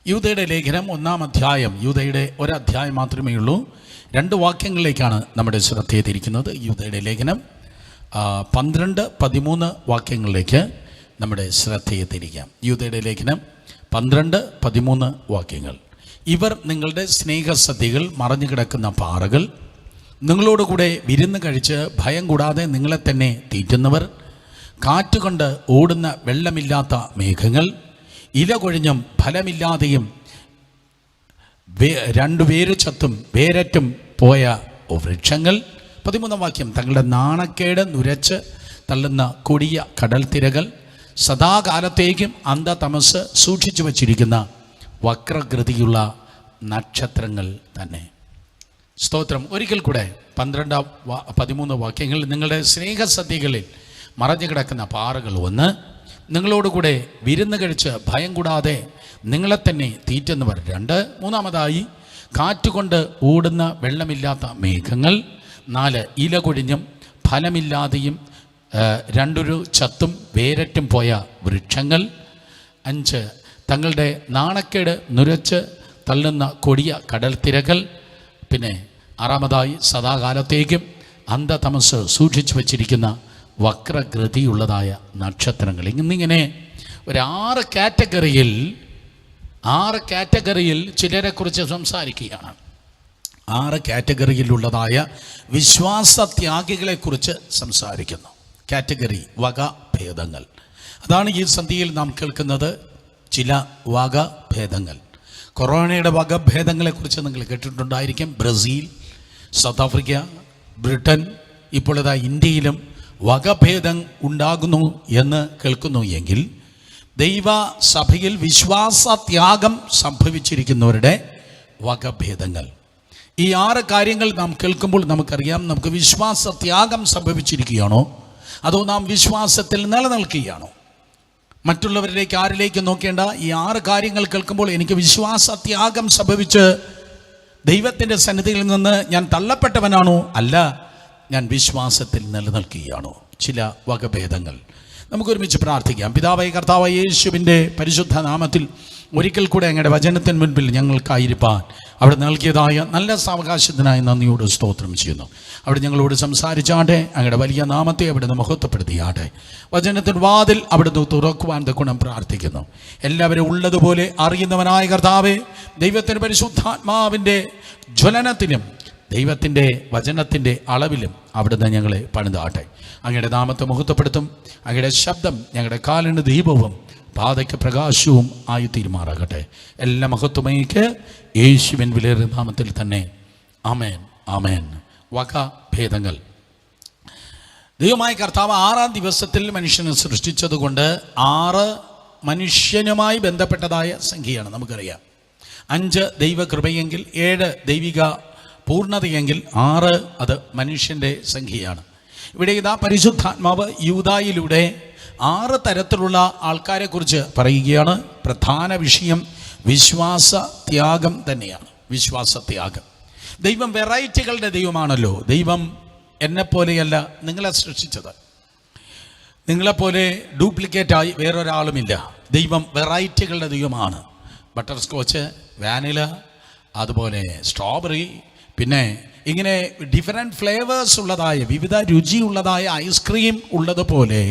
യൂദയുടെ ലേഖനം 1-ാം അധ്യായം. യൂദയുടെ ഒരധ്യായം മാത്രമേ ഉള്ളൂ. 2 വാക്യങ്ങളിലേക്കാണ് നമ്മുടെ ശ്രദ്ധയെ തിരിക്കുന്നത്. യൂദയുടെ ലേഖനം 12-13 വാക്യങ്ങളിലേക്ക് നമ്മുടെ ശ്രദ്ധയെ തിരിക്കാം. യൂദയുടെ ലേഖനം 12-13 വാക്യങ്ങൾ. ഇവർ നിങ്ങളുടെ സ്നേഹസദ്യകൾ, മറഞ്ഞു കിടക്കുന്ന പാറകൾ, നിങ്ങളോടുകൂടെ വിരുന്ന് കഴിച്ച് ഭയം കൂടാതെ നിങ്ങളെ തന്നെ തീറ്റുന്നവർ, കാറ്റുകൊണ്ട് ഓടുന്ന വെള്ളമില്ലാത്ത മേഘങ്ങൾ, ഇല കൊഴിഞ്ഞും ഫലമില്ലാതെയും 2 വേര് ചത്തും വേരറ്റും പോയ വൃക്ഷങ്ങൾ. 13 വാക്യം. തങ്ങളുടെ നാണക്കേട് നുരച്ച് തള്ളുന്ന കൊടിയ കടൽ തിരകൾ, സദാകാലത്തേക്കും അന്ധതമസ് സൂക്ഷിച്ചു വച്ചിരിക്കുന്ന വക്രകൃതിയുള്ള നക്ഷത്രങ്ങൾ തന്നെ. സ്തോത്രം. ഒരിക്കൽ കൂടെ 12-13 വാക്യങ്ങൾ. നിങ്ങളുടെ സ്നേഹസദ്യകളിൽ മറഞ്ഞു കിടക്കുന്ന പാറകൾ 1, നിങ്ങളോടുകൂടെ വിരുന്ന് കഴിച്ച് ഭയം കൂടാതെ നിങ്ങളെ തന്നെ തീറ്റുന്നവർ 2, മൂന്നാമതായി കാറ്റുകൊണ്ട് ഓടുന്ന വെള്ളമില്ലാത്ത മേഘങ്ങൾ 4, ഇല കൊഴിഞ്ഞും ഫലമില്ലാതെയും 2 ചത്തും വേരറ്റും പോയ വൃക്ഷങ്ങൾ 5, തങ്ങളുടെ നാണക്കേട് നുരച്ച് തള്ളുന്ന കൊടിയ കടൽ തിരകൾ. പിന്നെ 6, സദാകാലത്തേക്കും അന്ധതമസ് സൂക്ഷിച്ചു വച്ചിരിക്കുന്ന വക്രകൃതിയുള്ളതായ നക്ഷത്രങ്ങൾ. എന്നിങ്ങനെ ഒരു 6 കാറ്റഗറിയിൽ ചിലരെക്കുറിച്ച് സംസാരിക്കുകയാണ്. 6 കാറ്റഗറിയിലുള്ളതായ വിശ്വാസത്യാഗികളെക്കുറിച്ച് സംസാരിക്കുന്നു. കാറ്റഗറി, വകഭേദങ്ങൾ. അതാണ് ഈ സന്ധിയിൽ നാം കേൾക്കുന്നത്. ചില വകഭേദങ്ങൾ. കൊറോണയുടെ വകഭേദങ്ങളെക്കുറിച്ച് നിങ്ങൾ കേട്ടിട്ടുണ്ടായിരിക്കും. ബ്രസീൽ, സൗത്ത് ആഫ്രിക്ക, ബ്രിട്ടൻ, ഇപ്പോൾ ഇതാ ഇന്ത്യയിലും വകഭേദം ഉണ്ടാകുന്നു എന്ന് കേൾക്കുന്നു. എങ്കിൽ ദൈവസഭയിൽ വിശ്വാസത്യാഗം സംഭവിച്ചിരിക്കുന്നവരുടെ വകഭേദങ്ങൾ. ഈ 6 കാര്യങ്ങൾ നാം കേൾക്കുമ്പോൾ നമുക്കറിയാം, നമുക്ക് വിശ്വാസത്യാഗം സംഭവിച്ചിരിക്കുകയാണോ അതോ നാം വിശ്വാസത്തിൽ നിലനിൽക്കുകയാണോ? മറ്റുള്ളവരിലേക്ക് ആരിലേക്ക് നോക്കേണ്ട. ഈ 6 കാര്യങ്ങൾ കേൾക്കുമ്പോൾ എനിക്ക് വിശ്വാസത്യാഗം സംഭവിച്ച് ദൈവത്തിൻ്റെ സന്നിധിയിൽ നിന്ന് ഞാൻ തള്ളപ്പെട്ടവനാണോ, അല്ല ഞാൻ വിശ്വാസത്തിൽ നിലനിൽക്കുകയാണോ? ചില വകഭേദങ്ങൾ. നമുക്കൊരുമിച്ച് പ്രാർത്ഥിക്കാം. പിതാവായ കർത്താവായ യേശുവിൻ്റെ പരിശുദ്ധ നാമത്തിൽ ഒരിക്കൽ കൂടെ അങ്ങയുടെ വചനത്തിന് മുൻപിൽ ഞങ്ങൾക്കായിരിക്കാൻ അവിടെ നൽകിയതായ നല്ല സാവകാശത്തിനായി നന്ദിയോട് സ്തോത്രം ചെയ്യുന്നു. അവിടെ ഞങ്ങളോട് സംസാരിച്ചാട്ടെ. അങ്ങയുടെ വലിയ നാമത്തെ അവിടുന്ന് മഹത്വപ്പെടുത്തിയാട്ടെ. വചനത്തിൻ വാതിൽ അവിടുന്ന് തുറക്കുവാൻ ഗുണം പ്രാർത്ഥിക്കുന്നു. എല്ലാവരും ഉള്ളതുപോലെ അറിയുന്നവനായ കർത്താവേ, ദൈവത്തിൻ്റെ പരിശുദ്ധാത്മാവിൻ്റെ ജ്വലനത്തിലും ദൈവത്തിൻ്റെ വചനത്തിൻ്റെ അളവിലും അവിടുന്ന് ഞങ്ങളെ പണിതാട്ടെ. അങ്ങയുടെ നാമത്തെ മഹത്വപ്പെടുത്തും. അങ്ങയുടെ ശബ്ദം ഞങ്ങളുടെ കാലിന് ദീപവും പാതയ്ക്ക് പ്രകാശവും ആയി തീരുമാറാകട്ടെ. എല്ലാ മഹത്വമേക്ക് യേശുവിൻ വിലയേറിയ നാമത്തിൽ തന്നെ. ആമേൻ, ആമേൻ. വകഭേദങ്ങൾ. ദൈവമായ കർത്താവ് 6-ാം ദിവസത്തിൽ മനുഷ്യനെ സൃഷ്ടിച്ചതുകൊണ്ട് 6 മനുഷ്യനുമായി ബന്ധപ്പെട്ടതായ സംഖ്യയാണ്. നമുക്കറിയാം. 5 ദൈവകൃപയെങ്കിൽ, 7 ദൈവിക പൂർണ്ണതയെങ്കിൽ, 6 അത് മനുഷ്യൻ്റെ സംഖ്യയാണ്. ഇവിടെ ഇതാ പരിശുദ്ധാത്മാവ് യൂദായിലൂടെ 6 തരത്തിലുള്ള ആൾക്കാരെക്കുറിച്ച് പറയുകയാണ്. പ്രധാന വിഷയം വിശ്വാസത്യാഗം തന്നെയാണ്. വിശ്വാസത്യാഗം. ദൈവം വെറൈറ്റികളുടെ ദൈവമാണല്ലോ. ദൈവം എന്നെപ്പോലെയല്ല നിങ്ങളെ സൃഷ്ടിച്ചത്. നിങ്ങളെപ്പോലെ ഡ്യൂപ്ലിക്കേറ്റായി വേറൊരാളുമില്ല. ദൈവം വെറൈറ്റികളുടെ ദൈവമാണ്. ബട്ടർ സ്കോച്ച്, വാനില, അതുപോലെ സ്ട്രോബെറി, പിന്നെ ഇങ്ങനെ ഡിഫറെൻറ്റ് ഫ്ലേവേഴ്സ് ഉള്ളതായ, വിവിധ രുചിയുള്ളതായ ഐസ്ക്രീം ഉള്ളതുപോലെ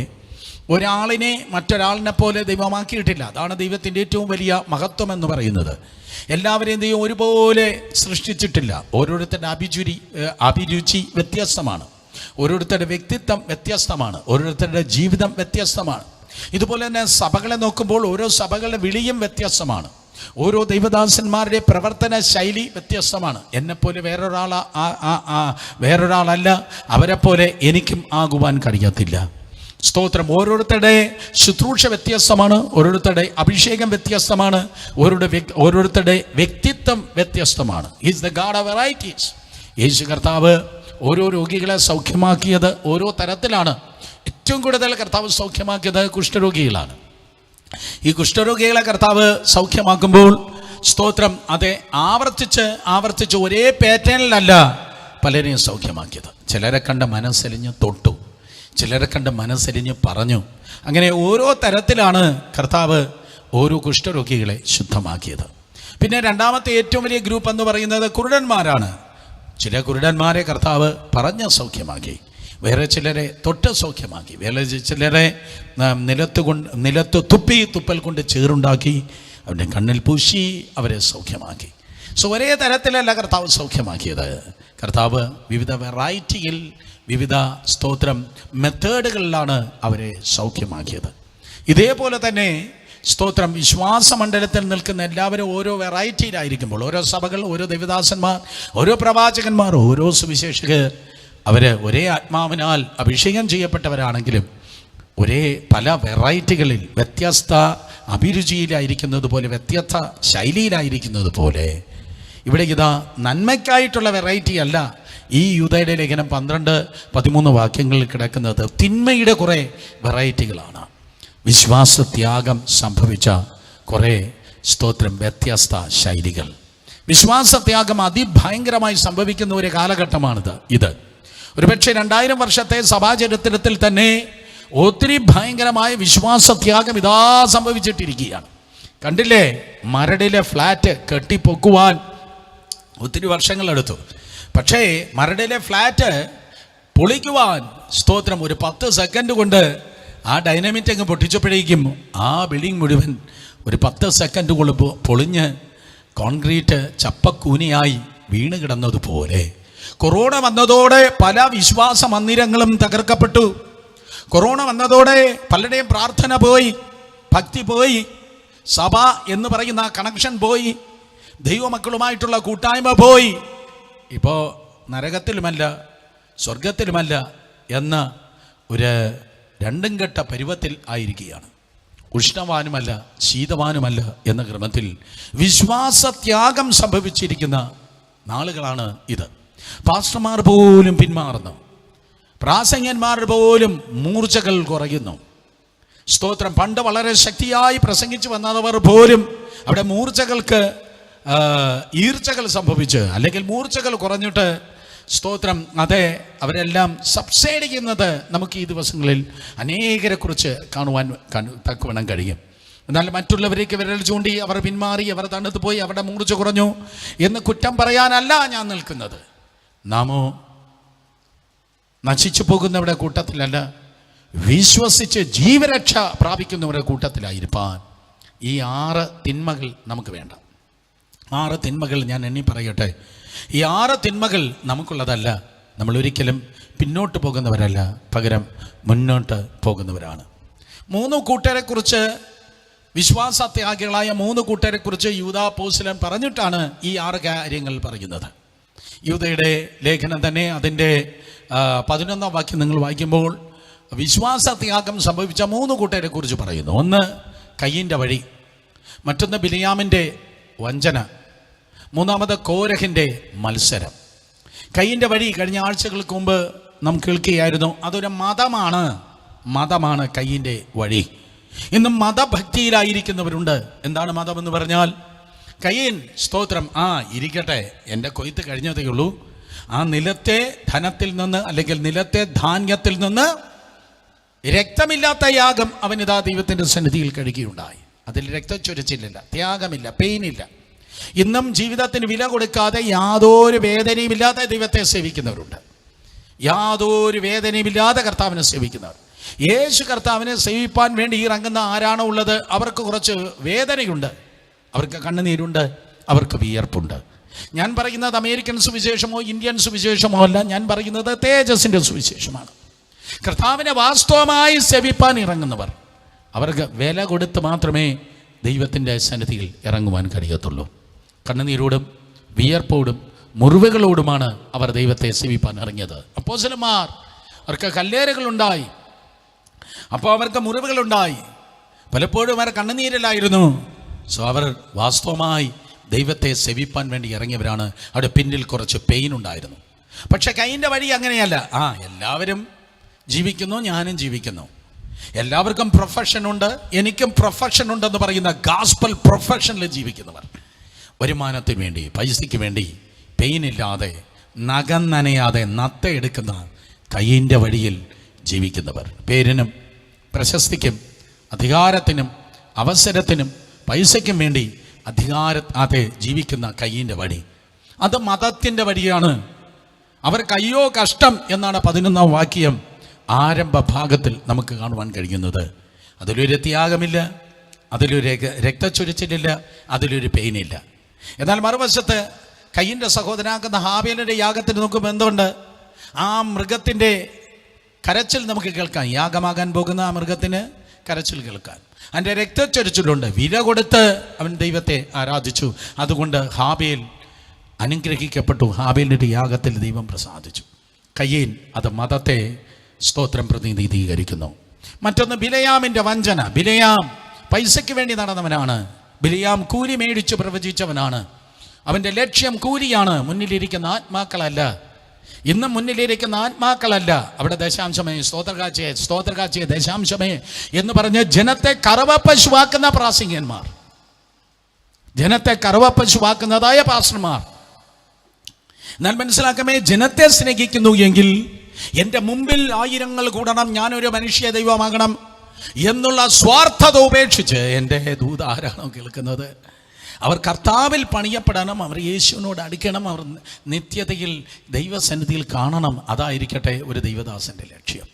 ഒരാളിനെ മറ്റൊരാളിനെ പോലെ ദൈവമാക്കിയിട്ടില്ല. അതാണ് ദൈവത്തിൻ്റെ ഏറ്റവും വലിയ മഹത്വം എന്ന് പറയുന്നത്. എല്ലാവരെയും ദൈവം ഒരുപോലെ സൃഷ്ടിച്ചിട്ടില്ല. ഓരോരുത്തരുടെ അഭിരുചി വ്യത്യസ്തമാണ്. ഓരോരുത്തരുടെ വ്യക്തിത്വം വ്യത്യസ്തമാണ്. ഓരോരുത്തരുടെ ജീവിതം വ്യത്യസ്തമാണ്. ഇതുപോലെ തന്നെ സഭകളെ നോക്കുമ്പോൾ ഓരോ സഭകളുടെ വിളിയും വ്യത്യസ്തമാണ്. ഓരോ ദൈവദാസന്മാരുടെ പ്രവർത്തന ശൈലി വ്യത്യസ്തമാണ്. എന്നെപ്പോലെ വേറൊരാളല്ല. അവരെപ്പോലെ എനിക്കും ആകുവാൻ കഴിയത്തില്ല. സ്തോത്രം. ഓരോരുത്തരുടെ ശുശ്രൂഷ വ്യത്യസ്തമാണ്. ഓരോരുത്തരുടെ അഭിഷേകം വ്യത്യസ്തമാണ്. ഓരോരുത്തരുടെ വ്യക്തിത്വം വ്യത്യസ്തമാണ്. Is the God of varieties. Yesu കർത്താവ് ഓരോ രോഗികളെ സൗഖ്യമാക്കിയത് ഓരോ തരത്തിലാണ്. ഏറ്റവും കൂടുതൽ കർത്താവ് സൗഖ്യമാക്കിയത് കുഷ്ഠരോഗികളാണ്. ഈ കുഷ്ഠരോഗികളെ കർത്താവ് സൗഖ്യമാക്കുമ്പോൾ സ്തോത്രം, അതെ, ആവർത്തിച്ച് ഒരേ പാറ്റേണിലല്ല പലരെയും സൗഖ്യമാക്കിയത്. ചിലരെ കണ്ട് മനസ്സലിഞ്ഞ് തൊട്ടു, ചിലരെ കണ്ട് മനസ്സലിഞ്ഞ് പറഞ്ഞു. അങ്ങനെ ഓരോ തരത്തിലാണ് കർത്താവ് ഓരോ കുഷ്ഠരോഗികളെ ശുദ്ധമാക്കിയത്. പിന്നെ രണ്ടാമത്തെ ഏറ്റവും വലിയ ഗ്രൂപ്പ് എന്ന് പറയുന്നത് കുരുടന്മാരാണ്. ചില കുരുടന്മാരെ കർത്താവ് പറഞ്ഞ് സൗഖ്യമാക്കി, വേറെ ചിലരെ തൊട്ട് സൗഖ്യമാക്കി, വേറെ ചിലരെ നിലത്ത് തുപ്പൽ കൊണ്ട് ചേറുണ്ടാക്കി അവരുടെ കണ്ണിൽ പൂശി അവരെ സൗഖ്യമാക്കി. ഒരേ തരത്തിലല്ല കർത്താവ് സൗഖ്യമാക്കിയത്. കർത്താവ് വിവിധ വെറൈറ്റിയിൽ, വിവിധ മെത്തേഡുകളിലാണ് അവരെ സൗഖ്യമാക്കിയത്. ഇതേപോലെ തന്നെ വിശ്വാസമണ്ഡലത്തിൽ നിൽക്കുന്ന എല്ലാവരും ഓരോ വെറൈറ്റിയിലായിരിക്കുമ്പോൾ, ഓരോ സഭകൾ, ഓരോ ദൈവദാസന്മാർ, ഓരോ പ്രവാചകന്മാർ, ഓരോ സുവിശേഷകർ, അവർ ഒരേ ആത്മാവിനാൽ അഭിഷേകം ചെയ്യപ്പെട്ടവരാണെങ്കിലും പല വെറൈറ്റികളിൽ വ്യത്യസ്ത അഭിരുചിയിലായിരിക്കുന്നത് പോലെ, വ്യത്യസ്ത ശൈലിയിലായിരിക്കുന്നത് പോലെ ഇവിടെ ഇതാ നന്മയ്ക്കായിട്ടുള്ള വെറൈറ്റി അല്ല ഈ യൂദയുടെ ലേഖനം 12-13 വാക്യങ്ങളിൽ കിടക്കുന്നത്. തിന്മയുടെ കുറേ വെറൈറ്റികളാണ്. വിശ്വാസത്യാഗം സംഭവിച്ച കുറേ വ്യത്യസ്ത ശൈലികൾ. വിശ്വാസത്യാഗം അതിഭയങ്കരമായി സംഭവിക്കുന്ന ഒരു കാലഘട്ടമാണിത്. ഒരുപക്ഷെ 2000 വർഷത്തെ സഭാചരിത്രത്തിൽ തന്നെ ഒത്തിരി ഭയങ്കരമായ വിശ്വാസത്യാഗം ഇതാ സംഭവിച്ചിട്ടിരിക്കുകയാണ്. കണ്ടില്ലേ, മരടിലെ ഫ്ലാറ്റ് കെട്ടിപ്പൊക്കുവാൻ ഒത്തിരി വർഷങ്ങളെടുത്തു. പക്ഷേ മരടിലെ ഫ്ലാറ്റ് പൊളിക്കുവാൻ ഒരു 10 സെക്കൻഡ് കൊണ്ട് ആ ഡൈനാമിറ്റ് അങ്ങ് പൊട്ടിച്ചപ്പോഴേക്കും ആ ബിൽഡിംഗ് മുഴുവൻ ഒരു 10 സെക്കൻഡ് കൊണ്ട് പൊളിഞ്ഞ് കോൺക്രീറ്റ് ചപ്പക്കൂനിയായി വീണ് കിടന്നതുപോലെ കൊറോണ വന്നതോടെ പല വിശ്വാസ മന്ദിരങ്ങളും തകർക്കപ്പെട്ടു. കൊറോണ വന്നതോടെ പലരുടെയും പ്രാർത്ഥന പോയി, ഭക്തി പോയി, സഭ എന്ന് പറയുന്ന കണക്ഷൻ പോയി, ദൈവമക്കളുമായിട്ടുള്ള കൂട്ടായ്മ പോയി. ഇപ്പോൾ നരകത്തിലുമല്ല സ്വർഗത്തിലുമല്ല എന്ന ഒരു രണ്ടും കെട്ട പരുവത്തിൽ ആയിരിക്കുകയാണ്. ഉഷ്ണവാനുമല്ല ശീതവാനുമല്ല എന്ന ക്രമത്തിൽ വിശ്വാസത്യാഗം സംഭവിച്ചിരിക്കുന്ന നാളുകളാണ് ഇത്. പാസ്റ്റർമാർ പോലും പിന്മാറുന്നു, പ്രാസംഗന്മാർ പോലും മൂർച്ചകൾ കുറയുന്നു. പണ്ട് വളരെ ശക്തിയായി പ്രസംഗിച്ചു വന്നവർ പോലും അവിടെ മൂർച്ചകൾക്ക് ഈർച്ചകൾ സംഭവിച്ച്, അല്ലെങ്കിൽ മൂർച്ചകൾ കുറഞ്ഞിട്ട് അതെ അവരെല്ലാം സബ്സൈഡ് ചെയ്യുന്നത് നമുക്ക് ഈ ദിവസങ്ങളിൽ അനേകരെ കുറിച്ച് കാണുവാൻ തക്കവണ്ണം കഴിയും. എന്നാൽ മറ്റുള്ളവരേക്ക് വിരൽ ചൂണ്ടി അവർ പിന്മാറി, അവർ തണുത്ത് പോയി, അവരുടെ മൂർച്ച കുറഞ്ഞു എന്ന് കുറ്റം പറയാനല്ല ഞാൻ നിൽക്കുന്നത്. നാമോ നശിച്ചു പോകുന്നവരുടെ കൂട്ടത്തിലല്ല, വിശ്വസിച്ച് ജീവരക്ഷ പ്രാപിക്കുന്നവരുടെ കൂട്ടത്തിലായിരിക്കാൻ ഈ 6 തിന്മകൾ നമുക്ക് വേണ്ട. 6 തിന്മകൾ ഞാൻ എണ്ണി പറയട്ടെ. ഈ 6 തിന്മകൾ നമുക്കുള്ളതല്ല. നമ്മൾ ഒരിക്കലും പിന്നോട്ട് പോകുന്നവരല്ല, പകരം മുന്നോട്ട് പോകുന്നവരാണ്. 3 കൂട്ടരെക്കുറിച്ച്, വിശ്വാസത്യാഗികളായ 3 കൂട്ടരെക്കുറിച്ച് യൂദാ അപ്പോസ്തലൻ പറഞ്ഞിട്ടാണ് ഈ 6 കാര്യങ്ങൾ പറയുന്നത്. യൂദയുടെ ലേഖനം തന്നെ അതിൻ്റെ 11-ാം വാക്യം നിങ്ങൾ വായിക്കുമ്പോൾ വിശ്വാസത്യാഗം സംഭവിച്ച 3 കൂട്ടരെക്കുറിച്ച് പറയുന്നു. ഒന്ന് കയ്യിൻ്റെ വഴി, മറ്റൊന്ന് ബിലിയാമിൻ്റെ വഞ്ചന, മൂന്നാമത് കോരഹിൻ്റെ മത്സരം. കയ്യിൻ്റെ വഴി കഴിഞ്ഞ ആഴ്ചകൾക്ക് മുമ്പ് നാം കേൾക്കുകയായിരുന്നു. അതൊരു മതമാണ് കയ്യിൻ്റെ വഴി. ഇന്നും മതഭക്തിയിലായിരിക്കുന്നവരുണ്ട്. എന്താണ് മതം എന്ന് പറഞ്ഞാൽ? കയ്യൻ ഇരിക്കട്ടെ, എൻ്റെ കൊയ്ത്ത് കഴിഞ്ഞതേ ഉള്ളൂ, ആ നിലത്തെ ധനത്തിൽ നിന്ന് അല്ലെങ്കിൽ നിലത്തെ ധാന്യത്തിൽ നിന്ന് രക്തമില്ലാത്ത യാഗം അവനിതാ ദൈവത്തിൻ്റെ സന്നിധിയിൽ കഴിക്കുകയുണ്ടായി. അതിൽ രക്തച്ചൊരിച്ചില്ല, ത്യാഗമില്ല, പെയിനില്ല. ഇന്നും ജീവിതത്തിന് വില കൊടുക്കാതെ യാതൊരു വേദനയുമില്ലാതെ ദൈവത്തെ സേവിക്കുന്നവരുണ്ട്. യാതൊരു വേദനയുമില്ലാതെ കർത്താവിനെ സേവിക്കുന്നവർ. യേശു കർത്താവിനെ സേവിപ്പാൻ വേണ്ടി ഇറങ്ങുന്ന ആരാണോ ഉള്ളത്, അവർക്ക് കുറച്ച് വേദനയുണ്ട്, അവർക്ക് കണ്ണുനീരുണ്ട്, അവർക്ക് വിയർപ്പുണ്ട്. ഞാൻ പറയുന്നത് അമേരിക്കൻ സുവിശേഷമോ ഇന്ത്യൻ സുവിശേഷമോ അല്ല, ഞാൻ പറയുന്നത് തേജസ്സിൻ്റെ സുവിശേഷമാണ്. കർത്താവിനെ വാസ്തവമായി സേവിപ്പാൻ ഇറങ്ങുന്നവർ, അവർക്ക് വില കൊടുത്ത് മാത്രമേ ദൈവത്തിൻ്റെ സന്നിധിയിൽ ഇറങ്ങുവാൻ കഴിയത്തുള്ളൂ. കണ്ണുനീരോടും വിയർപ്പോടും മുറിവുകളോടുമാണ് അവർ ദൈവത്തെ സേവിപ്പാൻ ഇറങ്ങിയത്. അപ്പോസ്തലന്മാർ, അവർക്ക് കല്ലേറുകളുണ്ടായി, അപ്പോൾ അവർക്ക് മുറിവുകളുണ്ടായി, പലപ്പോഴും അവർ കണ്ണുനീരിലായിരുന്നു. അവർ വാസ്തവമായി ദൈവത്തെ സേവിപ്പാൻ വേണ്ടി ഇറങ്ങിയവരാണ്. അവിടെ പിന്നിൽ കുറച്ച് പെയിൻ ഉണ്ടായിരുന്നു. പക്ഷെ കയ്യിൻ്റെ വഴി അങ്ങനെയല്ല. എല്ലാവരും ജീവിക്കുന്നു, ഞാനും ജീവിക്കുന്നു, എല്ലാവർക്കും പ്രൊഫഷനുണ്ട്, എനിക്കും പ്രൊഫഷനുണ്ടെന്ന് പറയുന്ന ഗാസ്പൽ പ്രൊഫഷനിൽ ജീവിക്കുന്നവർ, വരുമാനത്തിന് വേണ്ടി, പൈസയ്ക്ക് വേണ്ടി, പെയിനില്ലാതെ, നഖം നനയാതെ നത്തയെടുക്കുന്ന കയ്യിൻ്റെ വഴിയിൽ ജീവിക്കുന്നവർ, പേരിനും പ്രശസ്തിക്കും അധികാരത്തിനും അവസരത്തിനും പൈസയ്ക്കും വേണ്ടി അധികാരത്തെ ജീവിക്കുന്ന കയ്യിൻ്റെ വഴി, അത് മതത്തിൻ്റെ വഴിയാണ്. അവർക്ക് അയ്യോ കഷ്ടം എന്നാണ് 11-ാം വാക്യം ആരംഭ ഭാഗത്തിൽ നമുക്ക് കാണുവാൻ കഴിയുന്നത്. അതിലൊരു ത്യാഗമില്ല, അതിലൊരു രക്തച്ചൊരിച്ചിലില്ല, അതിലൊരു പെയിനില്ല. എന്നാൽ മറുവശത്ത് കയ്യിൻ്റെ സഹോദരനാക്കുന്ന ഹാബേലിൻ്റെ യാഗത്തിന് നോക്കുമ്പോൾ എന്തുണ്ട്? ആ മൃഗത്തിൻ്റെ കരച്ചിൽ നമുക്ക് കേൾക്കാം. യാഗമാകാൻ പോകുന്ന ആ മൃഗത്തിന് കരച്ചിൽ കേൾക്കാൻ. അതിൻ്റെ രക്തച്ചൊരിച്ചിലുണ്ട്. വില കൊടുത്ത് അവൻ ദൈവത്തെ ആരാധിച്ചു. അതുകൊണ്ട് ഹാബേൽ അനുഗ്രഹിക്കപ്പെട്ടു. ഹാബേലിൻ്റെ യാഗത്തിൽ ദൈവം പ്രസാദിച്ചു. കയ്യീൻ അത് മതത്തെ സ്തോത്രം പ്രതിനിധീകരിക്കുന്നു. മറ്റൊന്ന് ബിലയാമിൻ്റെ വഞ്ചന. ബിലയാം പൈസയ്ക്ക് വേണ്ടി നടന്നവനാണ്. ബിലയാം കൂലി മേടിച്ച് പ്രവചിച്ചവനാണ്. അവൻ്റെ ലക്ഷ്യം കൂലിയാണ്, മുന്നിലിരിക്കുന്ന ആത്മാക്കളല്ല. ഇന്നും മുന്നിലിരിക്കുന്ന ആത്മാക്കളല്ല. അവിടെ ദശാംശമേ സ്തോത്രകാഴ്ചയെ ദശാംശമേ എന്ന് പറഞ്ഞ് ജനത്തെ കറവപ്പശുവാക്കുന്ന പ്രാസംഗികന്മാർ, ജനത്തെ കറവപ്പശുവാക്കുന്നതായ പാസ്റ്റർമാർ. എന്നാൽ മനസ്സിലാക്കമേ, ജനത്തെ സ്നേഹിക്കുന്നു എങ്കിൽ എൻ്റെ മുമ്പിൽ 1000 കൂടണം, ഞാനൊരു മനുഷ്യ ദൈവമാകണം എന്നുള്ള സ്വാർത്ഥത ഉപേക്ഷിച്ച് എൻ്റെ ദൂത് ആരാണോ കേൾക്കുന്നത്, അവർ കർത്താവിൽ പണിയപ്പെടണം, അവർ യേശുവിനോട് അടുക്കണം, അവർ നിത്യതയിൽ ദൈവസന്നിധിയിൽ കാണണം. അതായിരിക്കട്ടെ ഒരു ദൈവദാസൻ്റെ ലക്ഷ്യം.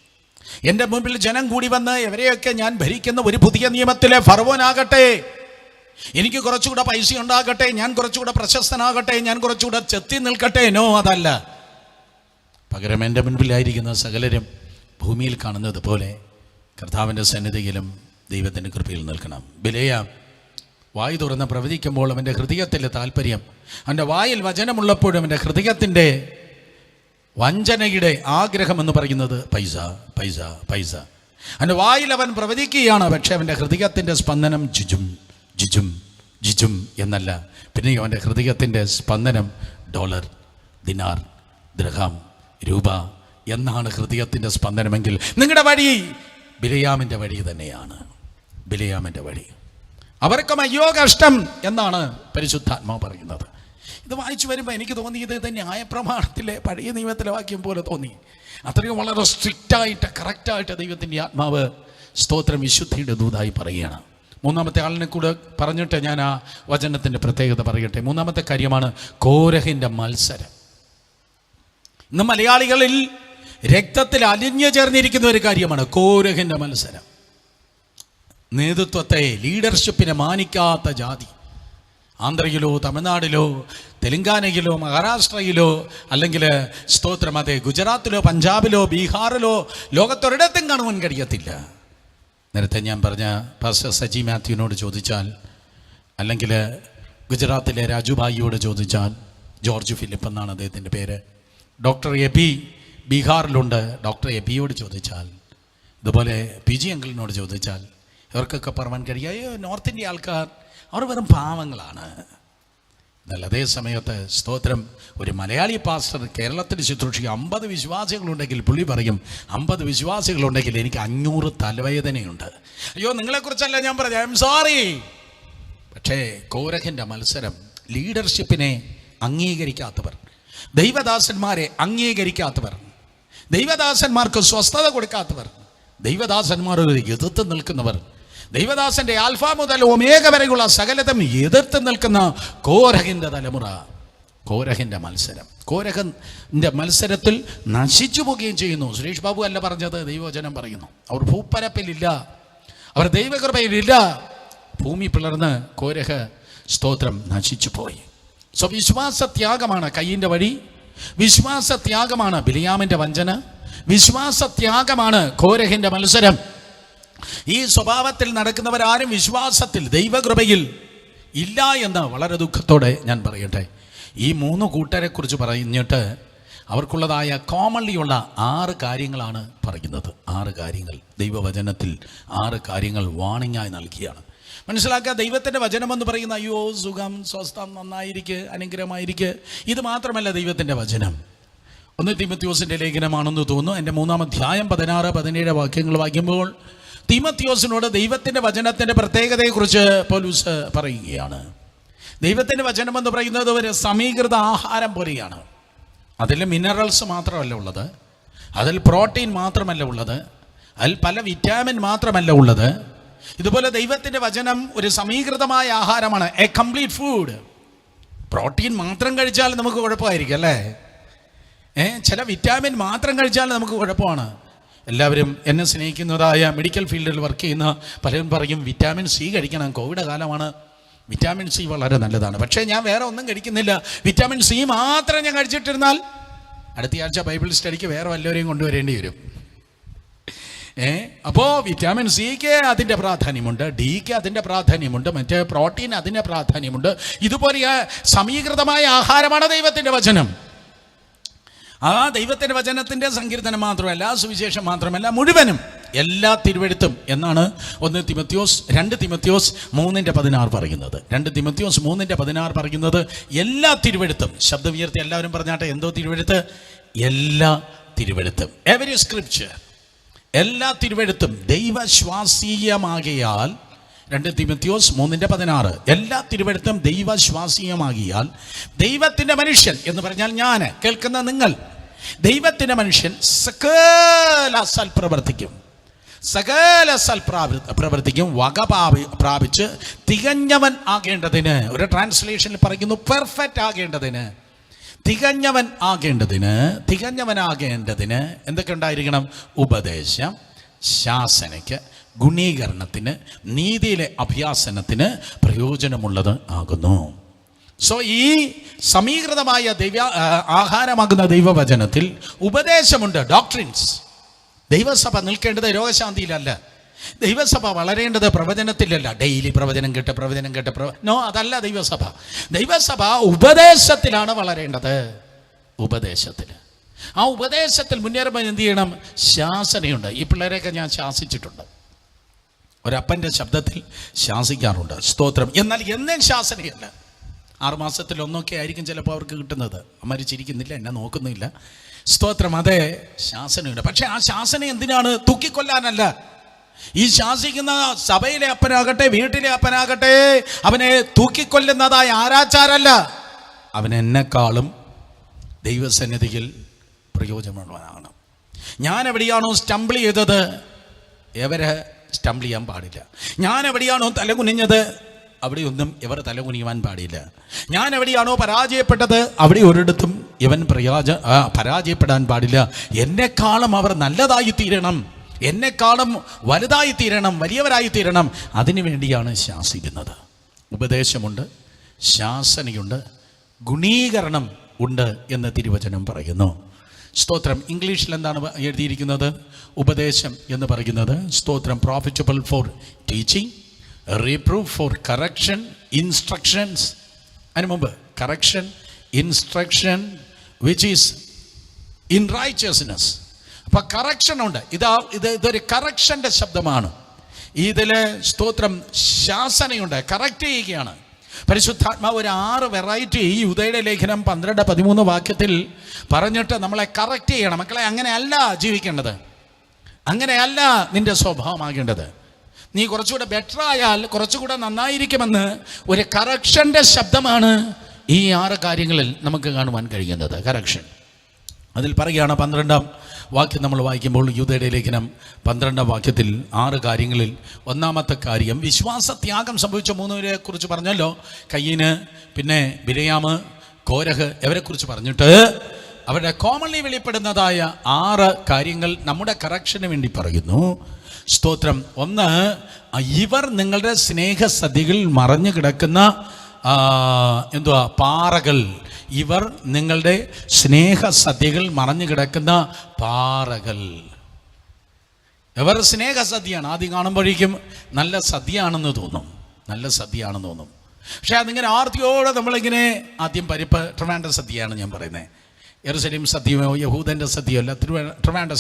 എൻ്റെ മുമ്പിൽ ജനം കൂടി വന്ന് എവരെയൊക്കെ ഞാൻ ഭരിക്കുന്ന ഒരു പുതിയ നിയമത്തിലെ ഫറവോനാകട്ടെ, എനിക്ക് കുറച്ചുകൂടെ പൈസ ഉണ്ടാകട്ടെ, ഞാൻ കുറച്ചുകൂടെ പ്രശസ്തനാകട്ടെ, ഞാൻ കുറച്ചുകൂടെ ചെത്തി നിൽക്കട്ടെ. നോ, അതല്ല. പകരം എൻ്റെ മുൻപിലായിരിക്കുന്ന സകലരും ഭൂമിയിൽ കാണുന്നത് പോലെ കർത്താവിൻ്റെ സന്നിധിയിലും ദൈവത്തിൻ്റെ കൃപയിൽ നിൽക്കണം. ബിലയാം വായു തുറന്ന് പ്രവചിക്കുമ്പോൾ അവൻ്റെ ഹൃദയത്തിലെ താല്പര്യം, അവൻ്റെ വായിൽ വചനമുള്ളപ്പോഴും അവൻ്റെ ഹൃദയത്തിൻ്റെ വഞ്ചനയുടെ ആഗ്രഹം എന്ന് പറയുന്നത് പൈസ പൈസ പൈസ. അവൻ്റെ വായിൽ അവൻ പ്രവചിക്കുകയാണ്, പക്ഷേ അവൻ്റെ ഹൃദയത്തിൻ്റെ സ്പന്ദനം ജിജും ജിജും ജിജും എന്നല്ല. പിന്നെ അവൻ്റെ ഹൃദയത്തിൻ്റെ സ്പന്ദനം ഡോളർ, ദിനാർ, ദിർഹം, രൂപ എന്നാണ് ഹൃദയത്തിൻ്റെ സ്പന്ദനമെങ്കിൽ നിങ്ങളുടെ വഴി ബിലയാമിൻ്റെ വഴി തന്നെയാണ്. ബിലയാമിൻ്റെ വഴി. അവർക്കും അയ്യോ കഷ്ടം എന്നാണ് പരിശുദ്ധാത്മാവ് പറയുന്നത്. ഇത് വായിച്ചു വരുമ്പോൾ എനിക്ക് തോന്നിയത് ഇത് ന്യായപ്രമാണത്തിലെ പഴയ നിയമത്തിലെ വാക്യം പോലെ തോന്നി. അത്രയും വളരെ സ്ട്രിക്റ്റായിട്ട് കറക്റ്റായിട്ട് ദൈവത്തിൻ്റെ ആത്മാവ് സ്തോത്രം വിശുദ്ധിയുടെ ദൂതായി പറയുകയാണ്. മൂന്നാമത്തെ ആളിനെ കൂടെ പറഞ്ഞിട്ട് ഞാൻ ആ വചനത്തിൻ്റെ പ്രത്യേകത പറയട്ടെ. മൂന്നാമത്തെ കാര്യമാണ് കോരഹിൻ്റെ മത്സരം. ഇന്ന് മലയാളികളിൽ രക്തത്തിൽ അലിഞ്ഞു ചേർന്നിരിക്കുന്ന ഒരു കാര്യമാണ് കോരഹിൻ്റെ മത്സരം. നേതൃത്വത്തെ, ലീഡർഷിപ്പിനെ മാനിക്കാത്ത ജാതി. ആന്ധ്രയിലോ തമിഴ്നാടിലോ തെലങ്കാനയിലോ മഹാരാഷ്ട്രയിലോ അല്ലെങ്കിൽ സ്തോത്രം അതെ ഗുജറാത്തിലോ പഞ്ചാബിലോ ബീഹാറിലോ ലോകത്തൊരിടത്തും കാണുവാൻ കഴിയത്തില്ല. നേരത്തെ ഞാൻ പറഞ്ഞ പാസ്റ്റർ സജി മാത്യുവിനോട് ചോദിച്ചാൽ, അല്ലെങ്കിൽ ഗുജറാത്തിലെ രാജുഭായിയോട് ചോദിച്ചാൽ, ജോർജ് ഫിലിപ്പ് എന്നാണ് അദ്ദേഹത്തിൻ്റെ പേര്, ഡോക്ടർ എബി ബീഹാറിലുണ്ട്, ഡോക്ടർ എബിയോട് ചോദിച്ചാൽ, ഇതുപോലെ PG അങ്കിളിനോട് ചോദിച്ചാൽ ഇവർക്കൊക്കെ പറയാൻ കഴിയുക നോർത്ത് ഇന്ത്യ ആൾക്കാർ അവർ വെറും പാവങ്ങളാണ്. എന്നാൽ അതേ സമയത്ത് സ്തോത്രം ഒരു മലയാളി പാസ്റ്റർ കേരളത്തിൽ ശുശ്രൂഷിക്കുക 50 വിശ്വാസികളുണ്ടെങ്കിൽ പുള്ളി പറയും 50 വിശ്വാസികളുണ്ടെങ്കിൽ എനിക്ക് 500 തലവേദനയുണ്ട്. അയ്യോ, നിങ്ങളെക്കുറിച്ചല്ല ഞാൻ പറഞ്ഞു, ഐ എം സോറി. പക്ഷേ കോരഹിൻ്റെ മത്സരം, ലീഡർഷിപ്പിനെ അംഗീകരിക്കാത്തവർ, ദൈവദാസന്മാരെ അംഗീകരിക്കാത്തവർ, ദൈവദാസന്മാർക്ക് സ്വസ്ഥത കൊടുക്കാത്തവർ, ദൈവദാസന്മാരോട് എതിർത്ത് നിൽക്കുന്നവർ, ദൈവദാസന്റെ ആൽഫ മുതൽ ഒമേഗ വരെയുള്ള സകലതും എതിർത്ത് നിൽക്കുന്ന കോരഹിൻ്റെ തലമുറ, കോരഹിൻ്റെ മത്സരം. കോരഹിൻ്റെ മത്സരത്തിൽ നശിച്ചു പോവുകയും ചെയ്യുന്നു. സുരേഷ് ബാബു അല്ല പറഞ്ഞത്, ദൈവവചനം പറയുന്നു. അവർ ഭൂപ്പരപ്പിലില്ല, അവർ ദൈവകൃപയിലില്ല. ഭൂമി പിളർന്ന് കോരഹ സ്തോത്രം നശിച്ചു പോയി. സോ വിശ്വാസത്യാഗമാണ് കയ്യിൻ്റെ വഴി, വിശ്വാസത്യാഗമാണ് ബിലയാമിൻ്റെ വഞ്ചന, വിശ്വാസത്യാഗമാണ് കോരഹിൻ്റെ മത്സരം. ഈ സ്വഭാവത്തിൽ നടക്കുന്നവരാരും വിശ്വാസത്തിൽ ദൈവകൃപയിൽ ഇല്ല എന്ന് വളരെ ദുഃഖത്തോടെ ഞാൻ പറയട്ടെ. ഈ 3 കൂട്ടരെക്കുറിച്ച് പറഞ്ഞിട്ട് അവർക്കുള്ളതായ കോമൺലിയുള്ള 6 കാര്യങ്ങളാണ് പറയുന്നത്. 6 കാര്യങ്ങൾ ദൈവവചനത്തിൽ 6 കാര്യങ്ങൾ വാണിംഗായി നൽകിയാണ്. മനസ്സിലാക്കുക, ദൈവത്തിൻ്റെ വചനമെന്ന് പറയുന്ന അയ്യോ സുഖം, സ്വസ്ഥം, നന്നായിരിക്കുക, അനുഗ്രഹമായിരിക്കുക, ഇത് മാത്രമല്ല ദൈവത്തിൻ്റെ വചനം. 1 തീമോഥെയോസിൻ്റെ ലേഖനമാണെന്ന് തോന്നുന്നു. എൻ്റെ 3-ാം അധ്യായം 16-17 വാക്യങ്ങൾ വായിക്കുമ്പോൾ തീമോഥെയോസിനോട് ദൈവത്തിൻ്റെ വചനത്തിൻ്റെ പ്രത്യേകതയെക്കുറിച്ച് പൗലോസ് പറയുകയാണ്. ദൈവത്തിൻ്റെ വചനം എന്ന് പറയുന്നത് ഒരു സമീകൃത ആഹാരം പോലെയാണ്. അതിൽ മിനറൽസ് മാത്രമല്ല ഉള്ളത്, അതിൽ പ്രോട്ടീൻ മാത്രമല്ല ഉള്ളത്, അതിൽ പല വിറ്റാമിൻ മാത്രമല്ല ഉള്ളത്, ഇതുപോലെ ദൈവത്തിൻ്റെ വചനം ഒരു സമീകൃതമായ ആഹാരമാണ്, എ കംപ്ലീറ്റ് ഫുഡ്. പ്രോട്ടീൻ മാത്രം കഴിച്ചാൽ നമുക്ക് കുഴപ്പമായിരിക്കും അല്ലേ? ചില വിറ്റാമിൻ മാത്രം കഴിച്ചാൽ നമുക്ക് കുഴപ്പമാണ്. എല്ലാവരും എന്നെ സ്നേഹിക്കുന്നതായ മെഡിക്കൽ ഫീൽഡിൽ വർക്ക് ചെയ്യുന്ന പലരും പറയും വിറ്റാമിൻ സി കഴിക്കണം, കോവിഡ് കാലമാണ്, വിറ്റാമിൻ സി വളരെ നല്ലതാണ്. പക്ഷേ ഞാൻ വേറെ ഒന്നും കഴിക്കുന്നില്ല, വിറ്റാമിൻ സി മാത്രം ഞാൻ കഴിച്ചിട്ടിരുന്നാൽ അടുത്ത ആഴ്ച ബൈബിൾ സ്റ്റഡിക്ക് വേറെ വല്ലവരെയും കൊണ്ടുവരേണ്ടി വരും. അപ്പോൾ വിറ്റാമിൻ സിക്ക് അതിൻ്റെ പ്രാധാന്യമുണ്ട്, ഡിക്ക് അതിൻ്റെ പ്രാധാന്യമുണ്ട്, മറ്റേ പ്രോട്ടീൻ അതിൻ്റെ പ്രാധാന്യമുണ്ട്. ഇതുപോലെ സമീകൃതമായ ആഹാരമാണ് ദൈവത്തിൻ്റെ വചനം. ആ ദൈവത്തിൻ്റെ വചനത്തിൻ്റെ സങ്കീർത്തനം മാത്രമല്ല, സുവിശേഷം മാത്രമല്ല, മുഴുവനും എല്ലാ തിരുവെഴുത്തും എന്നാണ് 2 തിമോത്തിയോസ് 3:16 പറയുന്നത്. 2 തിമോത്തിയോസ് 3:16 പറയുന്നത് എല്ലാ തിരുവെഴുത്തും. ശബ്ദം ഉയർത്തി എല്ലാവരും പറഞ്ഞാട്ടെ, എന്തോ തിരുവെഴുത്ത്? എല്ലാ തിരുവെഴുത്തും, എവരി സ്ക്രിപ്ചർ, എല്ലാ തിരുവെഴുത്തും ദൈവശ്വാസീയമാകിയാൽ. 2 തിമോത്തിയോസ് 3:16 എല്ലാ തിരുവെഴുത്തും ദൈവശ്വാസീയമാകിയാൽ ദൈവത്തിൻ്റെ മനുഷ്യൻ എന്ന് പറഞ്ഞാൽ ഞാൻ, കേൾക്കുന്ന നിങ്ങൾ, ദൈവത്തിൻ്റെ മനുഷ്യൻ സകല സൽപ്രവൃത്തിക്കും വക പ്രാപിച്ച് തികഞ്ഞവൻ ആകേണ്ടതിന്, ഒരു ട്രാൻസ്ലേഷനിൽ പറയുന്നു പെർഫെക്റ്റ് ആകേണ്ടതിന്, തികഞ്ഞവനാകേണ്ടതിന് എന്തൊക്കെ ഉണ്ടായിരിക്കണം? ഉപദേശം, ശാസനയ്ക്ക്, ഗുണീകരണത്തിന്, നീതിയിലെ അഭ്യാസനത്തിന് പ്രയോജനമുള്ളത് ആകുന്നു. സോ ഈ സമീകൃതമായ ആഹാരമാകുന്ന ദൈവവചനത്തിൽ ഉപദേശമുണ്ട്, ഡോക്ട്രിൻസ്. ദൈവസഭ നിൽക്കേണ്ടത് രോഗശാന്തിയിലല്ല, ദൈവസഭ വളരേണ്ടത് പ്രവചനത്തിലല്ല, ഡെയിലി പ്രവചനം കേട്ട് നോ, അതല്ല ദൈവസഭ. ദൈവസഭ ഉപദേശത്തിലാണ് വളരേണ്ടത്, ഉപദേശത്തിൽ. ആ ഉപദേശത്തിൽ മുന്നേറുമ്പോൾ എന്ത് ചെയ്യണം? ശാസനയുണ്ട്. ഈ പിള്ളേരെയൊക്കെ ഞാൻ ശാസിച്ചിട്ടുണ്ട്, ഒരപ്പൻ്റെ ശബ്ദത്തിൽ ശാസിക്കാറുണ്ട്, സ്തോത്രം. എന്നാൽ എന്നും ശാസനയല്ല, 6 മാസത്തിൽ ഒന്നൊക്കെ ആയിരിക്കും ചിലപ്പോൾ അവർക്ക് കിട്ടുന്നത്. അമ്മ ചിരിക്കുന്നില്ല, എന്നെ നോക്കുന്നില്ല, സ്തോത്രം. അതെ, ശാസനയുണ്ട്. പക്ഷെ ആ ശാസന എന്തിനാണ്? തൂക്കിക്കൊല്ലാനല്ല. ഈ ശാസിക്കുന്ന സഭയിലെ അപ്പനാകട്ടെ, വീട്ടിലെ അപ്പനാകട്ടെ, അവനെ തൂക്കിക്കൊല്ലുന്നതായ ആരാച്ചാരല്ല, അവൻ എന്നെക്കാളും ദൈവസന്നിധിയിൽ പ്രയോജനമുള്ളവനാണ്. ഞാൻ എവിടെയാണോ സ്റ്റംബിൾ ചെയ്തത്, എവരെ സ്റ്റംബിൾ ചെയ്യാൻ പാടില്ല. ഞാൻ എവിടെയാണോ തലകുനിഞ്ഞത്, അവിടെയൊന്നും ഇവർ തലകുനിയുവാൻ പാടില്ല. ഞാൻ എവിടെയാണോ പരാജയപ്പെട്ടത്, അവിടെ ഒരിടത്തും ഇവൻ പരാജയപ്പെടാൻ പാടില്ല. എന്നെക്കാളും അവർ നല്ലതായി തീരണം, എന്നെക്കാളും വലുതായി തീരണം, വലിയവരായി തീരണം. അതിനു വേണ്ടിയാണ് ശാസിക്കുന്നത്. ഉപദേശമുണ്ട്, ശാസനയുണ്ട്, ഗുണീകരണം ഉണ്ട് എന്ന് തിരുവചനം പറയുന്നു. സ്തോത്രം. ഇംഗ്ലീഷിൽ എന്താണ് എഴുതിയിരിക്കുന്നത്? ഉപദേശം എന്ന് പറയുന്നത് സ്തോത്രം, profitable for teaching, reproof for correction, instructions. അതിന് മുമ്പ് correction, instruction which is in righteousness. അപ്പം കറക്ഷനുണ്ട്. ഇതൊരു കറക്ഷൻ്റെ ശബ്ദമാണ്. ഇതിൽ സ്തോത്രം ശാസനയുണ്ട്, കറക്റ്റ് ചെയ്യുകയാണ്. പരിശുദ്ധാത്മാവ് ഒരു 6 വെറൈറ്റി ഈ യൂദയുടെ ലേഖനം 12-13 വാക്യത്തിൽ പറഞ്ഞിട്ട് നമ്മളെ കറക്റ്റ് ചെയ്യണം. മക്കളെ, അങ്ങനെയല്ല ജീവിക്കേണ്ടത്, അങ്ങനെയല്ല നിന്റെ സ്വഭാവമാകേണ്ടത്. നീ കുറച്ചുകൂടെ ബെറ്റർ ആയാൽ കുറച്ചുകൂടെ നന്നായിരിക്കുമെന്ന് ഒരു കറക്ഷൻ്റെ ശബ്ദമാണ് ഈ 6 കാര്യങ്ങളിൽ നമുക്ക് കാണുവാൻ കഴിയുന്നത്. കറക്ഷൻ. അതിൽ പറയുകയാണ് 12-ാം വാക്യം നമ്മൾ വായിക്കുമ്പോൾ, യൂദയുടെ ലേഖനം 12-ാം വാക്യത്തിൽ 6 കാര്യങ്ങളിൽ ഒന്നാമത്തെ കാര്യം, വിശ്വാസത്യാഗം സംഭവിച്ച 3 പേരെ കുറിച്ച് പറഞ്ഞല്ലോ. കയ്യീന്, പിന്നെ ബിലയാമ്, കോരഹ്, ഇവരെക്കുറിച്ച് പറഞ്ഞിട്ട് അവരുടെ കോമൺലി വെളിപ്പെടുന്നതായ 6 കാര്യങ്ങൾ നമ്മുടെ കറക്ഷന് വേണ്ടി പറയുന്നു. സ്തോത്രം. 1, ഇവർ നിങ്ങളുടെ സ്നേഹസതികളിൽ മറഞ്ഞു കിടക്കുന്ന പാറകൾ. ഇവർ നിങ്ങളുടെ സ്നേഹസദ്യകൾ മറഞ്ഞു കിടക്കുന്ന പാറകൾ. ഇവർ സ്നേഹസദ്യയാണ്. ആദ്യം കാണുമ്പോഴേക്കും നല്ല സദ്യയാണെന്ന് തോന്നും, നല്ല സദ്യയാണെന്ന് തോന്നും. പക്ഷെ അതിങ്ങനെ ആർത്തിയോടെ നമ്മളിങ്ങനെ, ആദ്യം പരിപ്പ്, ട്രിവാൻഡ്രം സദ്യയാണ് ഞാൻ പറയുന്നത്. യെരുശലേം സദ്യയോ യഹൂദൻ്റെ സദ്യയോ അല്ല, ട്രിവാൻഡ്രം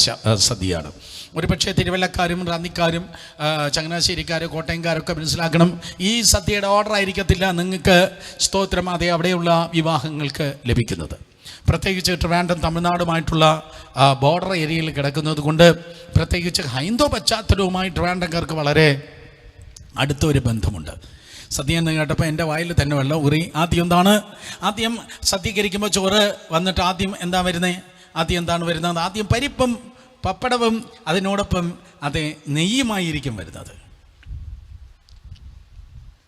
സദ്യയാണ്. ഒരു പക്ഷേ തിരുവല്ലക്കാരും റാന്നിക്കാരും ചങ്ങനാശ്ശേരിക്കാരും കോട്ടയംകാരൊക്കെ മനസ്സിലാക്കണം, ഈ സദ്യയുടെ ഓർഡർ ആയിരിക്കത്തില്ല നിങ്ങൾക്ക് സ്തോത്രം അവിടെയുള്ള വിവാഹങ്ങൾക്ക് ലഭിക്കുന്നത്. പ്രത്യേകിച്ച് ട്രിവാൻഡ്രം തമിഴ്നാടുമായിട്ടുള്ള ബോർഡർ ഏരിയയിൽ കിടക്കുന്നത് കൊണ്ട്, പ്രത്യേകിച്ച് ഹൈന്ദവ പശ്ചാത്തലവുമായി ട്രിവാൻഡ്രംകാർക്ക് വളരെ അടുത്തൊരു ബന്ധമുണ്ട്. സദ്യ എന്ന് കേട്ടപ്പോൾ എൻ്റെ വായിൽ തന്നെ വെള്ളം ഊറി. ആദ്യം സദ്യകരിക്കുമ്പോൾ ചോറ് വന്നിട്ട് ആദ്യം എന്താണ് വരുന്നത്? ആദ്യം പരിപ്പും പപ്പടവും അതിനോടൊപ്പം നെയ്യുമായിരിക്കും വരുന്നത്.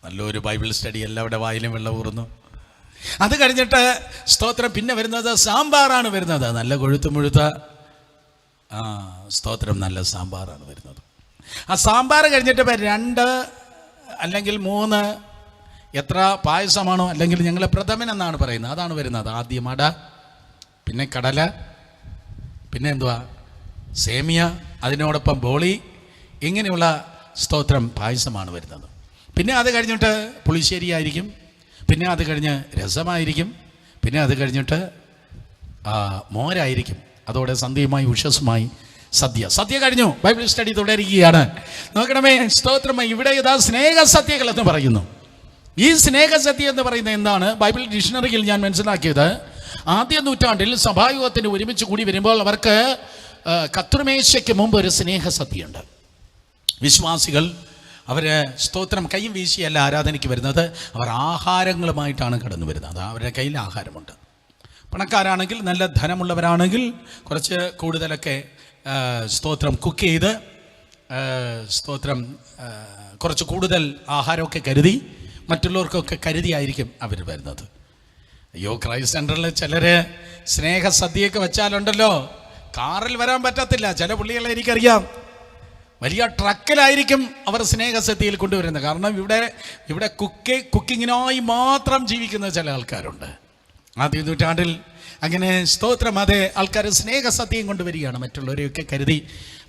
നല്ലൊരു ബൈബിൾ സ്റ്റഡി, എല്ലാവരുടെ വായിലും വെള്ളം ഊറുന്നു. അത് കഴിഞ്ഞിട്ട് സ്തോത്രം പിന്നെ വരുന്നത് സാമ്പാറാണ് വരുന്നത്. നല്ല കൊഴുത്ത സ്തോത്രം, നല്ല സാമ്പാറാണ് വരുന്നത്. ആ സാമ്പാർ കഴിഞ്ഞിട്ട് 2 അല്ലെങ്കിൽ 3 എത്ര പായസമാണോ, അല്ലെങ്കിൽ ഞങ്ങൾ പ്രഥമൻ എന്നാണ് പറയുന്നത്, അതാണ് വരുന്നത്. ആദ്യം അട, പിന്നെ കടല, പിന്നെ എന്തുവാ സേമിയ, അതിനോടൊപ്പം ബോളി, ഇങ്ങനെയുള്ള സ്തോത്രം പായസമാണ് വരുന്നത്. പിന്നെ അത് കഴിഞ്ഞിട്ട് പുളിശ്ശേരി ആയിരിക്കും, പിന്നെ അത് കഴിഞ്ഞ് രസമായിരിക്കും, പിന്നെ അത് കഴിഞ്ഞിട്ട് മോരായിരിക്കും. അതോടെ സന്ധ്യയുമായി ഉഷസ്സുമായി സദ്യ കഴിഞ്ഞു. ബൈബിൾ സ്റ്റഡി തുടരുകയാണ്. നോക്കണമേ സ്തോത്രം, ഇവിടെ ഇതാ സ്നേഹസദ്യകൾ എന്ന് പറയുന്നു. ഈ സ്നേഹസദ്യ എന്ന് പറയുന്നത് എന്താണ്? ബൈബിൾ ഡിക്ഷണറിയിൽ ഞാൻ മനസ്സിലാക്കിയത്, ആദ്യ നൂറ്റാണ്ടിൽ സഭായോഗത്തിന് ഒരുമിച്ച് കൂടി വരുമ്പോൾ അവർക്ക് കർത്തൃമേശയ്ക്ക് മുമ്പ് ഒരു സ്നേഹസദ്യയുണ്ട്. വിശ്വാസികൾ അവർ സ്തോത്രം കൈയും വീശിയല്ല ആരാധനയ്ക്ക് വരുന്നത്, അവർ ആഹാരങ്ങളുമായിട്ടാണ് കടന്നു വരുന്നത്. അവരുടെ കയ്യിൽ ആഹാരമുണ്ട്. പണക്കാരാണെങ്കിൽ, നല്ല ധനമുള്ളവരാണെങ്കിൽ കുറച്ച് കൂടുതലൊക്കെ സ്തോത്രം കുക്ക് ചെയ്ത് സ്തോത്രം കുറച്ച് കൂടുതൽ ആഹാരമൊക്കെ കരുതി മറ്റുള്ളവർക്കൊക്കെ കരുതിയായിരിക്കും അവർ വരുന്നത്. അയ്യോ, ക്രൈസ്റ്റ് സെൻ്ററിൽ ചിലർ സ്നേഹസദ്യയൊക്കെ വെച്ചാലുണ്ടല്ലോ, കാറിൽ വരാൻ പറ്റത്തില്ല. ചില പുള്ളികളെ എനിക്കറിയാം, വലിയ ട്രക്കിലായിരിക്കും അവർ സ്നേഹസദ്യയിൽ കൊണ്ടുവരുന്നത്. കാരണം ഇവിടെ കുക്കിങ്ങിനായി മാത്രം ജീവിക്കുന്ന ചില ആൾക്കാരുണ്ട്. ആദ്യ നൂറ്റാണ്ടിൽ അങ്ങനെ സ്തോത്രം അതെ ആൾക്കാർ സ്നേഹസദ്യയും കൊണ്ടുവരികയാണ്. മറ്റുള്ളവരെയൊക്കെ കരുതി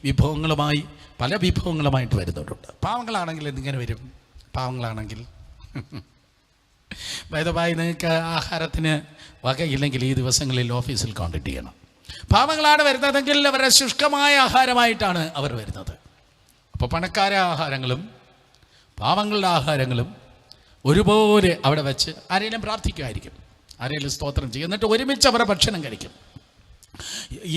വിഭവങ്ങളുമായി, പല വിഭവങ്ങളുമായിട്ട് വരുന്നവരുണ്ട്. പാവങ്ങളാണെങ്കിൽ എന്തിങ്ങനെ വരും? പാവങ്ങളാണെങ്കിൽ വൈദവായി നിങ്ങൾക്ക് ആഹാരത്തിന് വകയില്ലെങ്കിൽ ഈ ദിവസങ്ങളിൽ ഓഫീസിൽ കോൺടാക്ട് ചെയ്യണം. പാവങ്ങളാണ് വരുന്നതെങ്കിൽ അവരുടെ ശുഷ്കമായ ആഹാരമായിട്ടാണ് അവർ വരുന്നത്. അപ്പോൾ പണക്കാര ആഹാരങ്ങളും പാവങ്ങളുടെ ആഹാരങ്ങളും ഒരുപോലെ അവിടെ വെച്ച് ആരെങ്കിലും പ്രാർത്ഥിക്കുമായിരിക്കും, ആരെങ്കിലും സ്തോത്രം ചെയ്യും, എന്നിട്ട് ഒരുമിച്ച് അവരുടെ ഭക്ഷണം കഴിക്കും.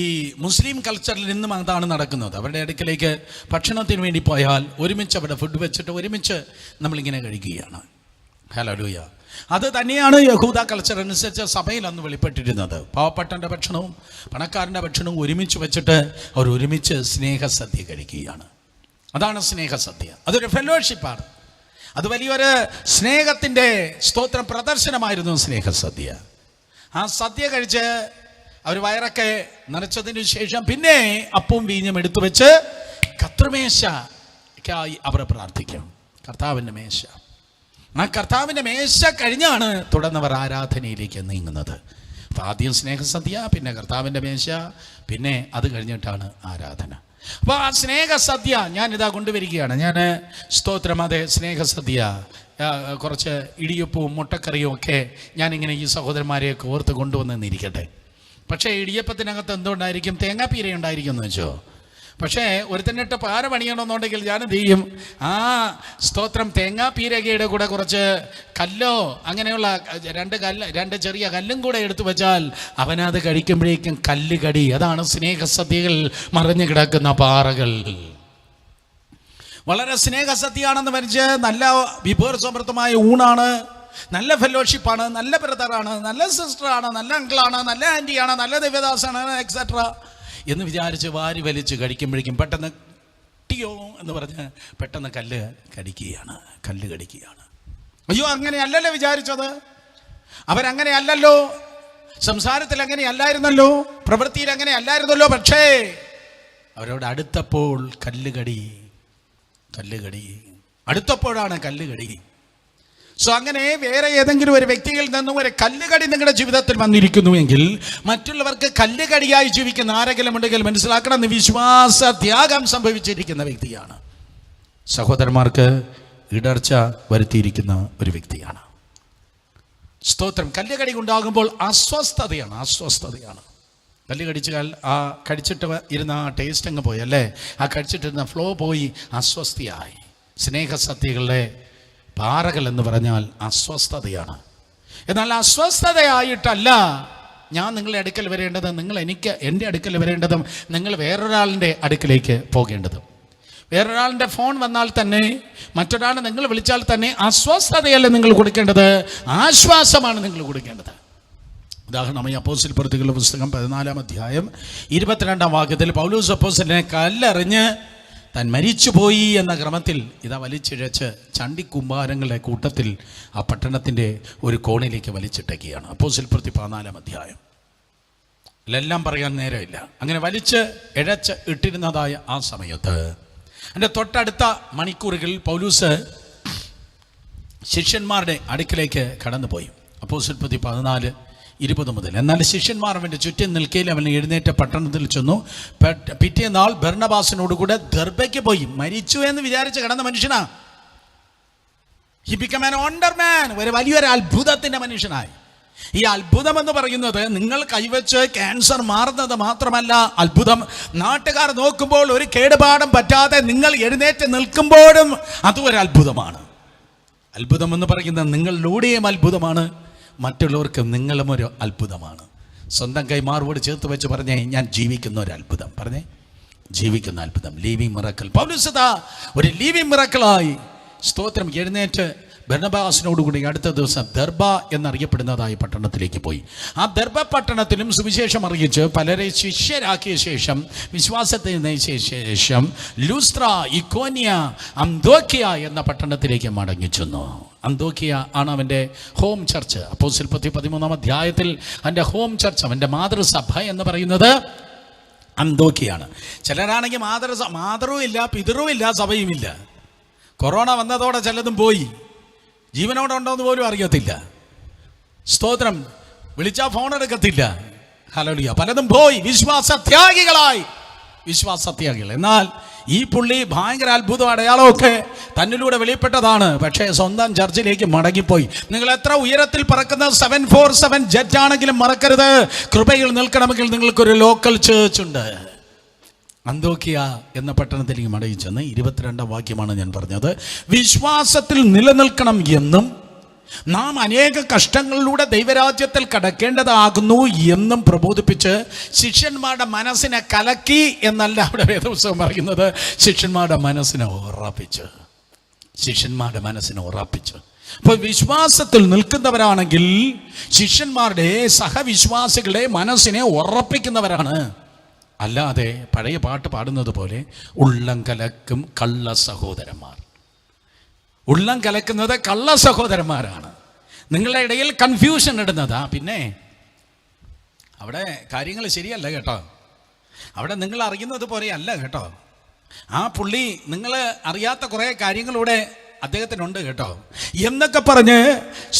ഈ മുസ്ലിം കൾച്ചറിൽ നിന്നും അതാണ് നടക്കുന്നത്. അവരുടെ അടുക്കലേക്ക് ഭക്ഷണത്തിന് വേണ്ടി പോയാൽ ഒരുമിച്ച് അവിടെ ഫുഡ് വെച്ചിട്ട് ഒരുമിച്ച് നമ്മളിങ്ങനെ കഴിക്കുകയാണ്. ഹല്ലേലൂയ. അത് തന്നെയാണ് യഹൂദ കൾച്ചർ അനുസരിച്ച് സഭയിൽ അന്ന് വെളിപ്പെട്ടിരുന്നത്. പാവപ്പെട്ടൻ്റെ ഭക്ഷണവും പണക്കാരൻ്റെ ഭക്ഷണവും ഒരുമിച്ച് വെച്ചിട്ട് അവർ ഒരുമിച്ച് സ്നേഹസദ്യ കഴിക്കുകയാണ്. അതാണ് സ്നേഹസദ്യ. അതൊരു ഫെലോഷിപ്പാണ്. അത് വലിയൊരു സ്നേഹത്തിൻ്റെ സ്തോത്രം പ്രദർശനമായിരുന്നു സ്നേഹസദ്യ. ആ സദ്യ കഴിച്ച് അവർ വയറൊക്കെ നിറച്ചതിന് ശേഷം പിന്നെ അപ്പവും വീഞ്ഞും എടുത്തു വെച്ച് കർത്തൃമേശയ്ക്കായി അവർ പ്രാർത്ഥിക്കും. കർത്താവിൻ്റെ മേശ, ആ കർത്താവിൻ്റെ മേശ കഴിഞ്ഞാണ് തുടർന്നവർ ആരാധനയിലേക്ക് നീങ്ങുന്നത്. അപ്പം ആദ്യം സ്നേഹസദ്യ, പിന്നെ കർത്താവിൻ്റെ മേശ, പിന്നെ അത് കഴിഞ്ഞിട്ടാണ് ആരാധന. അപ്പോൾ ആ സ്നേഹസദ്യ ഞാനിതാ കൊണ്ടുവരികയാണ്. ഞാൻ സ്തോത്രം അതെ സ്നേഹസദ്യ, കുറച്ച് ഇടിയപ്പവും മുട്ടക്കറിയും ഒക്കെ ഞാനിങ്ങനെ ഈ സഹോദരന്മാരെയൊക്കെ ഓർത്ത് കൊണ്ടുവന്നിരിക്കട്ടെ. പക്ഷേ ഇടിയപ്പത്തിനകത്ത് എന്തുകൊണ്ടായിരിക്കും? തേങ്ങാപ്പീര ഉണ്ടായിരിക്കും എന്ന് വെച്ചോ. പക്ഷേ ഒരുത്തന്നിട്ട് പാര പണിയണമെന്നുണ്ടെങ്കിൽ ഞാൻ എന്ത് ചെയ്യും? ആ സ്തോത്രം തേങ്ങാപ്പീരകയുടെ കൂടെ കുറച്ച് കല്ലോ അങ്ങനെയുള്ള 2 ചെറിയ കല്ലും കൂടെ എടുത്തു വെച്ചാൽ അവനത് കഴിക്കുമ്പോഴേക്കും കല്ല് കടി. അതാണ് സ്നേഹസദ്യകൾ മറിഞ്ഞു കിടക്കുന്ന പാറകൾ. വളരെ സ്നേഹസദ്യയാണെന്ന് വരിച്ച് നല്ല വിഭവസമൃദ്ധമായ ഊണാണ്, നല്ല ഫെലോഷിപ്പാണ്, നല്ല ബ്രദറാണ്, നല്ല സിസ്റ്ററാണ്, നല്ല അങ്കിളാണ്, നല്ല ആൻറ്റിയാണ്, നല്ല ദിവ്യദാസാണ് എക്സെട്ര എന്ന് വിചാരിച്ച് വാരി വലിച്ച് കഴിക്കുമ്പോഴേക്കും പെട്ടെന്ന് ടിയോ എന്ന് പറഞ്ഞ് പെട്ടെന്ന് കല്ല് കടിക്കുകയാണ്. അയ്യോ, അങ്ങനെയല്ലല്ലോ വിചാരിച്ചത്. അവരങ്ങനെ അല്ലല്ലോ, സംസാരത്തിൽ അങ്ങനെ അല്ലായിരുന്നല്ലോ, പ്രവൃത്തിയിൽ അങ്ങനെ അല്ലായിരുന്നല്ലോ. പക്ഷേ അവരോട് അടുത്തപ്പോൾ കല്ലുകടി അടുത്തപ്പോഴാണ് കല്ലുകടി. സോ അങ്ങനെ വേറെ ഏതെങ്കിലും ഒരു വ്യക്തിയിൽ നിന്നും ഒരു കല്ലുകടി നിങ്ങളുടെ ജീവിതത്തിൽ വന്നിരിക്കുന്നുവെങ്കിൽ മറ്റുള്ളവർക്ക് കല്ലുകടിയായി ജീവിക്കുന്ന ആരെങ്കിലും ഉണ്ടെങ്കിൽ മനസ്സിലാക്കണം, വിശ്വാസ ത്യാഗം സംഭവിച്ചിരിക്കുന്ന വ്യക്തിയാണ്. സഹോദരന്മാർക്ക് ഇടർച്ച വരുത്തിയിരിക്കുന്ന ഒരു വ്യക്തിയാണ്. സ്തോത്രം. കല്ലുകടി ഉണ്ടാകുമ്പോൾ അസ്വസ്ഥതയാണ്. കല്ല് കടിച്ചാൽ ആ കഴിച്ചിട്ട് ഇരുന്ന ആ ടേസ്റ്റ് അങ്ങ് പോയി അല്ലേ, ആ കഴിച്ചിട്ടിരുന്ന ഫ്ലോ പോയി, അസ്വസ്ഥയായി. സ്നേഹസദ്യകളുടെ പാറകൾ എന്ന് പറഞ്ഞാൽ അസ്വസ്ഥതയാണ്. എന്നാൽ അസ്വസ്ഥതയായിട്ടല്ല ഞാൻ നിങ്ങളുടെ അടുക്കൽ വരേണ്ടത്, നിങ്ങൾ എൻ്റെ അടുക്കൽ വരേണ്ടതും നിങ്ങൾ വേറൊരാളിൻ്റെ അടുക്കലേക്ക് പോകേണ്ടതും. വേറൊരാളിൻ്റെ ഫോൺ വന്നാൽ തന്നെ, മറ്റൊരാളെ നിങ്ങൾ വിളിച്ചാൽ തന്നെ അസ്വസ്ഥതയല്ല നിങ്ങൾ കൊടുക്കേണ്ടത്, ആശ്വാസമാണ് നിങ്ങൾ കൊടുക്കേണ്ടത്. ഉദാഹരണമായി അപ്പോസ്തല പ്രവൃത്തികളുടെ പുസ്തകം 14-ാം അധ്യായം 22-ാം വാക്യത്തിൽ പൗലോസ് അപ്പോസ്തലനെ കല്ലെറിഞ്ഞ് താൻ മരിച്ചുപോയി എന്ന ക്രമത്തിൽ ഇതാ വലിച്ചിഴച്ച് ചണ്ടിക്കുമ്പാരങ്ങളുടെ കൂട്ടത്തിൽ ആ പട്ടണത്തിൻ്റെ ഒരു കോണിലേക്ക് വലിച്ചിട്ടേക്കുകയാണ്. അപ്പോസ്തലപ്രവൃത്തി 14 അധ്യായം. എല്ലാം പറയാൻ നേരമില്ല. അങ്ങനെ വലിച്ച് ഇഴച്ച് ഇട്ടിരുന്നതായ ആ സമയത്ത് എൻ്റെ തൊട്ടടുത്ത മണിക്കൂറുകളിൽ പൗലൂസ് ശിഷ്യന്മാരുടെ അടുക്കിലേക്ക് കടന്നുപോയി. അപ്പോസ്തലപ്രവൃത്തി 14:20 മുതൽ. എന്നാൽ ശിഷ്യന്മാർ അവൻ്റെ ചുറ്റും നിൽക്കയിൽ അവൻ എഴുന്നേറ്റ പട്ടണത്തിൽ ചെന്നു. പിറ്റേന്നാൾ ബർന്നബാസിനോടുകൂടെ ദർബയ്ക്ക് പോയി. മരിച്ചു എന്ന് വിചാരിച്ച് കിടന്ന മനുഷ്യനാ. ഹി ബിക്കം ആൻ വണ്ടർ മാൻ. ഒരു വലിയൊരു അത്ഭുതത്തിൻ്റെ മനുഷ്യനായി. ഈ അത്ഭുതം എന്ന് പറയുന്നത് നിങ്ങൾ കൈവച്ച് ക്യാൻസർ മാറുന്നത് മാത്രമല്ല അത്ഭുതം. നാട്ടുകാർ നോക്കുമ്പോൾ ഒരു കേടുപാടും പറ്റാതെ നിങ്ങൾ എഴുന്നേറ്റ് നിൽക്കുമ്പോഴും അതും ഒരു അത്ഭുതമാണ്. അത്ഭുതം എന്ന് പറയുന്നത് നിങ്ങളിലൂടെയും അത്ഭുതമാണ്, മറ്റുള്ളവർക്ക് നിങ്ങളും ഒരു അത്ഭുതമാണ്. സ്വന്തം കൈ മാർവോട് ചേർത്ത് വെച്ച് പറഞ്ഞേ, ഞാൻ ജീവിക്കുന്ന ഒരു അത്ഭുതം. പറഞ്ഞേ, ജീവിക്കുന്ന അത്ഭുതം, ലിവിങ് മിറക്കിൾ. പൗലോസ് ഒരു ലിവിങ് മിറക്കിളായി സ്തോത്രം എഴുന്നേറ്റ് ബർന്നബാസിനോടുകൂടി അടുത്ത ദിവസം ദർബ എന്നറിയപ്പെടുന്നതായ പട്ടണത്തിലേക്ക് പോയി. ആ ദർബ പട്ടണത്തിലും സുവിശേഷം അറിയിച്ച് പലരെ ശിഷ്യരാക്കിയ ശേഷം, വിശ്വാസത്തെ നയിച്ച ശേഷം ലൂസ്ത്ര, ഇക്കോന്യ, അന്തോക്കിയ എന്ന പട്ടണത്തിലേക്ക് മടങ്ങി ചെന്നു. അന്തോക്കിയ ആണ് അവൻ്റെ ഹോം ചർച്ച്. അപ്പോസ്തലപ്രവൃത്തി 13 അധ്യായത്തിൽ അവൻ്റെ ഹോം ചർച്ച്, അവൻ്റെ മാതൃസഭ എന്ന് പറയുന്നത് അന്തോക്കിയാണ്. ചിലരാണെങ്കിൽ മാതൃവും ഇല്ല, പിതൃവും ഇല്ല, സഭയും ഇല്ല. കൊറോണ വന്നതോടെ ചിലതും പോയി, ജീവനോടെ ഉണ്ടോയെന്ന് പോലും അറിയത്തില്ല. സ്തോത്രം, വിളിച്ചാൽ ഫോൺ എടുക്കത്തില്ല. ഹല്ലേലൂയ. പലതും പോയി, വിശ്വാസത്യാഗികളായി, വിശ്വാസത്യാഗികൾ. എന്നാൽ ഈ പുള്ളി ഭയങ്കര അത്ഭുതം അടയാളമൊക്കെ തന്നിലൂടെ വെളിപ്പെട്ടതാണ്. പക്ഷേ സ്വന്തം ചർച്ചിലേക്ക് മടങ്ങിപ്പോയി. നിങ്ങൾ എത്ര ഉയരത്തിൽ പറക്കുന്ന 747 ജെറ്റ് ആണെങ്കിലും മറക്കരുത്, കൃപയിൽ നിൽക്കണമെങ്കിൽ നിങ്ങൾക്കൊരു ലോക്കൽ ചേർച്ച് ഉണ്ട്. അന്തോക്കിയ എന്ന പട്ടണത്തിലേക്ക് മടങ്ങി ചെന്ന് 22 വാക്യമാണ് ഞാൻ പറഞ്ഞത്. വിശ്വാസത്തിൽ നിലനിൽക്കണം എന്നും നാം അനേക കഷ്ടങ്ങളിലൂടെ ദൈവരാജ്യത്തിൽ കടക്കേണ്ടതാകുന്നു എന്നും പ്രബോധിപ്പിച്ച് ശിഷ്യന്മാരുടെ മനസ്സിനെ കലക്കി എന്നല്ല അവിടെ വേദപുസ്തകം പറയുന്നത്. ശിഷ്യന്മാരുടെ മനസ്സിനെ ഉറപ്പിച്ച്, ശിഷ്യന്മാരുടെ മനസ്സിനെ ഉറപ്പിച്ച്. അപ്പോൾ വിശ്വാസത്തിൽ നിൽക്കുന്നവരാണെങ്കിൽ ശിഷ്യന്മാരുടെ സഹവിശ്വാസികളുടെ മനസ്സിനെ ഉറപ്പിക്കുന്നവരാണ്. അല്ലാതെ പഴയ പാട്ട് പാടുന്നത് പോലെ ഉള്ളം കലക്കും കള്ള സഹോദരന്മാർ. ഉള്ളം കലക്കുന്നത് കള്ള സഹോദരന്മാരാണ്. നിങ്ങളുടെ ഇടയിൽ കൺഫ്യൂഷൻ ഇടുന്നതാ. പിന്നെ അവിടെ കാര്യങ്ങൾ ശരിയല്ല കേട്ടോ. അവിടെ നിങ്ങൾ അറിയുന്നത് പോലെയല്ല കേട്ടോ. ആ പുള്ളി നിങ്ങൾ അറിയാത്ത കുറേ കാര്യങ്ങളൂടെ അദ്ദേഹത്തിനുണ്ട് കേട്ടോ. എന്നൊക്കെ പറഞ്ഞ്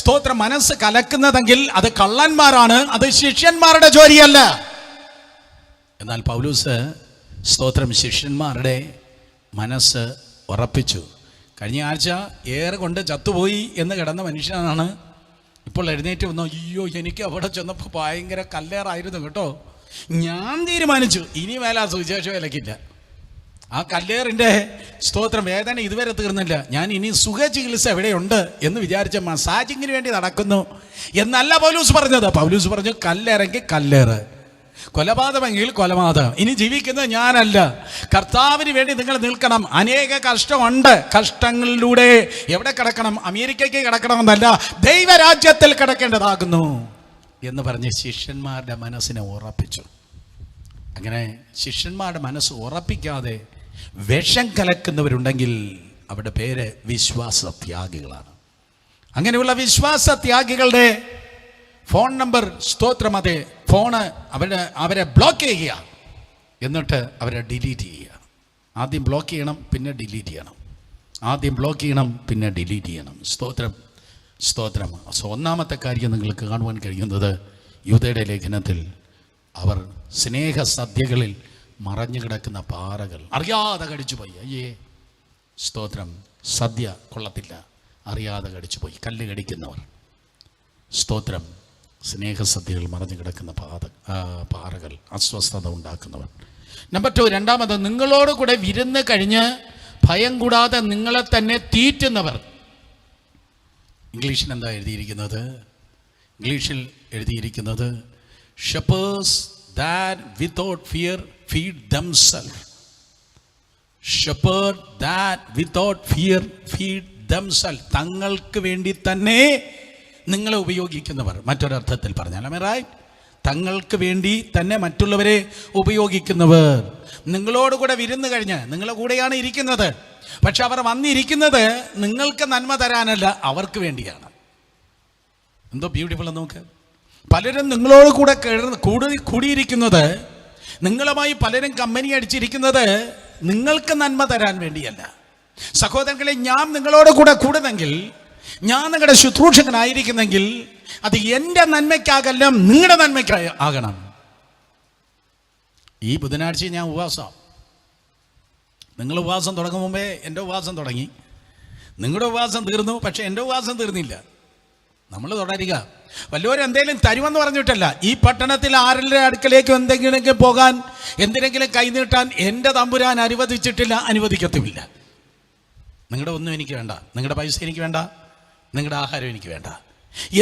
സ്തോത്രം മനസ്സ് കലക്കുന്നതെങ്കിൽ അത് കള്ളന്മാരാണ്, അത് ശിഷ്യന്മാരുടെ ജോലിയല്ല. എന്നാൽ പൗലൂസ് സ്തോത്രം ശിഷ്യന്മാരുടെ മനസ്സ് ഉറപ്പിച്ചു. കഴിഞ്ഞ ആഴ്ച ഏറെ കൊണ്ട് ചത്തുപോയി എന്ന് കിടന്ന മനുഷ്യനാണ് ഇപ്പോൾ എഴുന്നേറ്റ് വന്നു. അയ്യോ, എനിക്ക് അവിടെ ചെന്നപ്പോൾ ഭയങ്കര കല്ലേറായിരുന്നു കേട്ടോ. ഞാൻ തീരുമാനിച്ചു ഇനി വേല സുവിശേഷ വിലക്കില്ല. ആ കല്ലേറിൻ്റെ സ്തോത്രം വേദന ഇതുവരെ തീർന്നില്ല. ഞാൻ ഇനി സുഖചികിത്സ എവിടെയുണ്ട് എന്ന് വിചാരിച്ച മസാജിങ്ങിന് വേണ്ടി നടക്കുന്നു എന്നല്ല പൗലൂസ് പറഞ്ഞത്. പൗലൂസ് പറഞ്ഞു കല്ലേറെങ്കിൽ കല്ലേറ്, കൊലപാതകമെങ്കിൽ കൊലപാതകം. ഇനി ജീവിക്കുന്നത് ഞാനല്ല, കർത്താവിന് വേണ്ടി നിങ്ങൾ നിൽക്കണം. അനേക കഷ്ടമുണ്ട്, കഷ്ടങ്ങളിലൂടെ എവിടെ കിടക്കണം? അമേരിക്കയ്ക്ക് കിടക്കണമെന്നല്ല, ദൈവരാജ്യത്തിൽ കിടക്കേണ്ടതാകുന്നു എന്ന് പറഞ്ഞ് ശിഷ്യന്മാരുടെ മനസ്സിനെ ഉറപ്പിച്ചു. അങ്ങനെ ശിഷ്യന്മാരുടെ മനസ്സ് ഉറപ്പിക്കാതെ വിഷം കലക്കുന്നവരുണ്ടെങ്കിൽ അവരുടെ പേര് വിശ്വാസത്യാഗികളാണ്. അങ്ങനെയുള്ള വിശ്വാസത്യാഗികളുടെ ഫോൺ നമ്പർ സ്തോത്രം, അതെ, ഫോണ് അവരെ ബ്ലോക്ക് ചെയ്യുക, എന്നിട്ട് അവരെ ഡിലീറ്റ് ചെയ്യുക. ആദ്യം ബ്ലോക്ക് ചെയ്യണം, പിന്നെ ഡിലീറ്റ് ചെയ്യണം. ആദ്യം ബ്ലോക്ക് ചെയ്യണം, പിന്നെ ഡിലീറ്റ് ചെയ്യണം. സ്തോത്രം, സ്തോത്രം. ഒന്നാമത്തെ കാര്യം നിങ്ങൾക്ക് കാണുവാൻ കഴിയുന്നത് യൂദയുടെ ലേഖനത്തിൽ അവർ സ്നേഹസദ്യകളിൽ മറഞ്ഞു കിടക്കുന്ന പാറകൾ അറിയാതെ കടിച്ചുപോയി. അയ്യേ, സ്തോത്രം, സദ്യ കൊള്ളത്തില്ല, അറിയാതെ കടിച്ചുപോയി. കല്ല് കടിക്കുന്നവർ, സ്തോത്രം, സ്നേഹസദ്യകൾ മറഞ്ഞു കിടക്കുന്ന പാറകൾ, അസ്വസ്ഥത ഉണ്ടാക്കുന്നവർ. നമ്പർ 2, രണ്ടാമത്, നിങ്ങളോട് കൂടെ വിരുന്ന് കഴിഞ്ഞ് ഭയം കൂടാതെ നിങ്ങളെ തന്നെ തീറ്റുന്നവർ. ഇംഗ്ലീഷിൽ എന്താ എഴുതിയിരിക്കുന്നത്? ഇംഗ്ലീഷിൽ എഴുതിയിരിക്കുന്നത് shepherds that without fear feed themselves. shepherd that without fear feed themselves. തങ്ങൾക്ക് വേണ്ടി തന്നെ നിങ്ങളെ ഉപയോഗിക്കുന്നവർ. മറ്റൊരർത്ഥത്തിൽ പറഞ്ഞാൽ, റൈറ്റ്, തങ്ങൾക്ക് വേണ്ടി തന്നെ മറ്റുള്ളവരെ ഉപയോഗിക്കുന്നവർ. നിങ്ങളോടുകൂടെ വിരുന്ന് കഴിഞ്ഞ് നിങ്ങളുടെ കൂടെയാണ് ഇരിക്കുന്നത്, പക്ഷെ അവർ വന്നിരിക്കുന്നത് നിങ്ങൾക്ക് നന്മ തരാനല്ല, അവർക്ക് വേണ്ടിയാണ്. എന്തോ ബ്യൂട്ടിഫുൾ നോക്ക്. പലരും നിങ്ങളോട് കൂടെ കൂടിയിരിക്കുന്നത്, നിങ്ങളുമായി പലരും കമ്പനി അടിച്ചിരിക്കുന്നത് നിങ്ങൾക്ക് നന്മ തരാൻ വേണ്ടിയല്ല. സഹോദരങ്ങളെ, ഞാൻ നിങ്ങളോട് കൂടെ കൂടുന്നെങ്കിൽ, ഞാൻ നിങ്ങളുടെ ശുശ്രൂഷകനായിരിക്കുന്നെങ്കിൽ അത് എൻ്റെ നന്മയ്ക്കാകല്ല, നിങ്ങളുടെ നന്മയ്ക്കായി ആകണം. ഈ ബുധനാഴ്ച ഞാൻ ഉപവാസം. നിങ്ങൾ ഉപവാസം തുടങ്ങും മുമ്പേ എൻ്റെ ഉപവാസം തുടങ്ങി. നിങ്ങളുടെ ഉപവാസം തീർന്നു, പക്ഷെ എൻ്റെ ഉപവാസം തീർന്നില്ല. നമ്മൾ തുടരുക. വല്ലവരും എന്തെങ്കിലും തരുമെന്ന് പറഞ്ഞിട്ടല്ല. ഈ പട്ടണത്തിൽ ആരുടെ അടുക്കലേക്ക് എന്തെങ്കിലും പോകാൻ, എന്തിനെങ്കിലും കൈനീട്ടാൻ എൻ്റെ തമ്പുരാൻ അനുവദിച്ചിട്ടില്ല, അനുവദിക്കത്തുമില്ല. നിങ്ങളുടെ ഒന്നും എനിക്ക് വേണ്ട, നിങ്ങളുടെ പൈസ എനിക്ക് വേണ്ട, നിങ്ങളുടെ ആഹാരം എനിക്ക് വേണ്ട.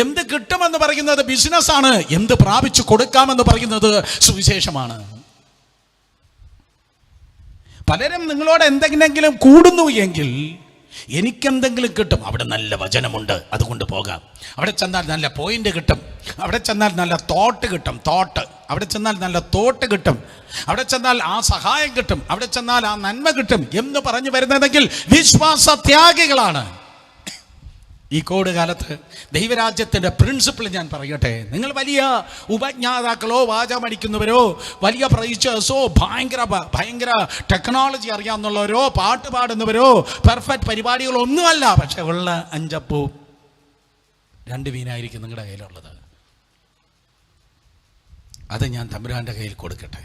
എന്ത് കിട്ടുമെന്ന് പറയുന്നത് ബിസിനസ്സാണ്, എന്ത് പ്രാപിച്ചു കൊടുക്കാമെന്ന് പറയുന്നത് സുവിശേഷമാണ്. പലരും നിങ്ങളോട് എന്തെങ്കിലും കൂടുന്നു എങ്കിൽ എനിക്കെന്തെങ്കിലും കിട്ടും. അവിടെ നല്ല വചനമുണ്ട്, അതുകൊണ്ട് പോകാം. അവിടെ ചെന്നാൽ നല്ല പോയിന്റ് കിട്ടും, അവിടെ ചെന്നാൽ നല്ല തോട്ട് കിട്ടും, അവിടെ ചെന്നാൽ നല്ല തോട്ട് കിട്ടും, അവിടെ ചെന്നാൽ ആ സഹായം കിട്ടും, അവിടെ ചെന്നാൽ ആ നന്മ കിട്ടും എന്ന് പറഞ്ഞു വരുന്നതെങ്കിൽ വിശ്വാസത്യാഗികളാണ്. ഈ കോവിഡ് കാലത്ത് ദൈവരാജ്യത്തിൻ്റെ പ്രിൻസിപ്പിൾ ഞാൻ പറയട്ടെ. നിങ്ങൾ വലിയ ഉപജ്ഞാതാക്കളോ വാചമടിക്കുന്നവരോ വലിയ പ്രൈച്ചേഴ്സോ ഭയങ്കര ടെക്നോളജി അറിയാവുന്നവരോ പാട്ട് പാടുന്നവരോ പെർഫെക്റ്റ് പരിപാടികളോ ഒന്നുമല്ല. പക്ഷെ ഉള്ള 5 അപ്പവും 2 മീനായിരിക്കും നിങ്ങളുടെ കയ്യിലുള്ളത്. അത് ഞാൻ തമ്പുരാൻ്റെ കയ്യിൽ കൊടുക്കട്ടെ.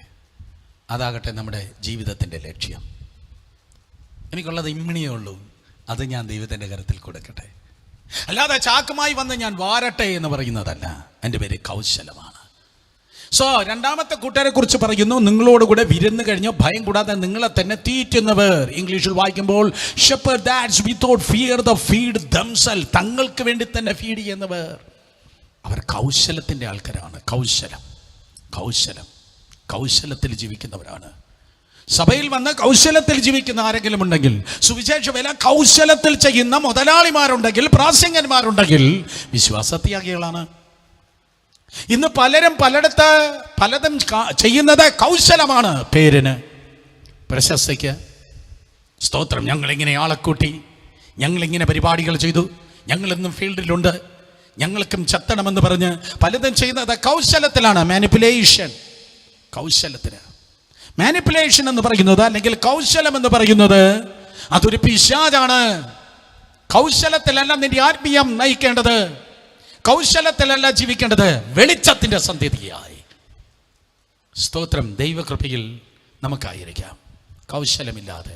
അതാകട്ടെ നമ്മുടെ ജീവിതത്തിൻ്റെ ലക്ഷ്യം. എനിക്കുള്ളത് ഇമ്മിണിയേ ഉള്ളൂ, അത് ഞാൻ ദൈവത്തിൻ്റെ കരത്തിൽ കൊടുക്കട്ടെ. അല്ലാതെ ചാക്കുമായി വന്ന് ഞാൻ വാരട്ടെ എന്ന് പറയുന്നതല്ല. എൻ്റെ പേര് കൗശലമാണ്. സോ രണ്ടാമത്തെ കൂട്ടരെ കുറിച്ച് പറയുന്നു, നിങ്ങളോടുകൂടെ വിരുന്ന് കഴിഞ്ഞ് ഭയം കൂടാതെ നിങ്ങളെ തന്നെ തീറ്റുന്നവർ. ഇംഗ്ലീഷിൽ വായിക്കുമ്പോൾ shepherd that without fear the feed themselves, തങ്ങൾക്ക് വേണ്ടി തന്നെ ഫീഡ് ചെയ്യുന്നവർ. അവർ കൗശലത്തിൻ്റെ ആൾക്കാരാണ്. കൗശലത്തിൽ ജീവിക്കുന്നവരാണ്. സഭയിൽ വന്ന് കൗശലത്തിൽ ജീവിക്കുന്ന ആരെങ്കിലും ഉണ്ടെങ്കിൽ, സുവിശേഷ വേല കൗശലത്തിൽ ചെയ്യുന്ന മുതലാളിമാരുണ്ടെങ്കിൽ, പ്രാസംഗന്മാരുണ്ടെങ്കിൽ വിശ്വാസത്യാഗികളാണ്. ഇന്ന് പലരും പലതും ചെയ്യുന്നത് കൗശലമാണ്. പേരിന്, പ്രശസ്തിക്ക്. സ്തോത്രം. ഞങ്ങളിങ്ങനെ ആളെ കൂട്ടി, ഞങ്ങളിങ്ങനെ പരിപാടികൾ ചെയ്തു, ഞങ്ങളിന്നും ഫീൽഡിലുണ്ട്, ഞങ്ങൾക്കും ചത്തണമെന്ന് പറഞ്ഞ് പലതും ചെയ്യുന്നത് കൗശലത്തിലാണ്. മാനിപ്പുലേഷൻ എന്ന് പറയുന്നത്, അല്ലെങ്കിൽ കൗശലം എന്ന് പറയുന്നത്, അതൊരു പിശാചാണ്. കൗശലത്തിലല്ല നിന്റെ ആത്മീയം നയിക്കേണ്ടത്, കൗശലത്തിലല്ല ജീവിക്കേണ്ടത്, വെളിച്ചത്തിന്റെ സന്ധിതിയായി. സ്തോത്രം. ദൈവകൃപയിൽ നമുക്കായിരിക്കാം കൗശലമില്ലാതെ,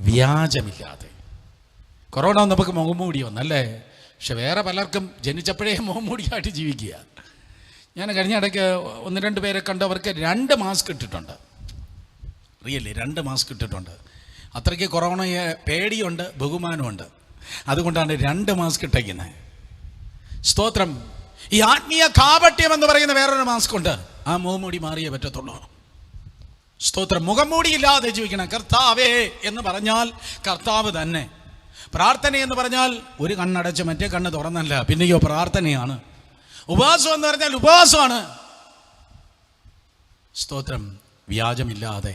വ്യാജമില്ലാതെ. കൊറോണ നമുക്ക് മുഖംമൂടി വന്നല്ലേ, പക്ഷെ വേറെ പലർക്കും ജനിച്ചപ്പോഴേ മുഖംമൂടിയായിട്ട് ജീവിക്കുക. ഞാൻ കഴിഞ്ഞ ഇടയ്ക്ക് 1-2 പേരെ കണ്ട് അവർക്ക് 2 മാസ്ക് ഇട്ടിട്ടുണ്ട്. റിയലി 2 മാസ്ക് ഇട്ടിട്ടുണ്ട്. അത്രയ്ക്ക് കൊറോണയെ പേടിയുണ്ട്, ബഹുമാനമുണ്ട്. അതുകൊണ്ടാണ് 2 മാസ്ക് ഇട്ടേക്കുന്നത്. സ്തോത്രം. ഈ ആത്മീയ കാപട്യം എന്ന് പറയുന്ന വേറൊരു മാസ്ക് ഉണ്ട്. ആ മുഖംമൂടി മാറിയേ പറ്റത്തുള്ളൂ. സ്തോത്രം. മുഖംമൂടിയില്ലാതെ ജീവിക്കണം. കർത്താവേ എന്ന് പറഞ്ഞാൽ കർത്താവ് തന്നെ. പ്രാർത്ഥന എന്ന് പറഞ്ഞാൽ ഒരു കണ്ണടച്ച് മറ്റേ കണ്ണ് തുറന്നല്ല, പിന്നെയോ പ്രാർത്ഥനയാണ്. ഉപവാസം എന്ന് പറഞ്ഞാൽ ഉപവാസമാണ്. സ്തോത്രം. വ്യാജമില്ലാതെ,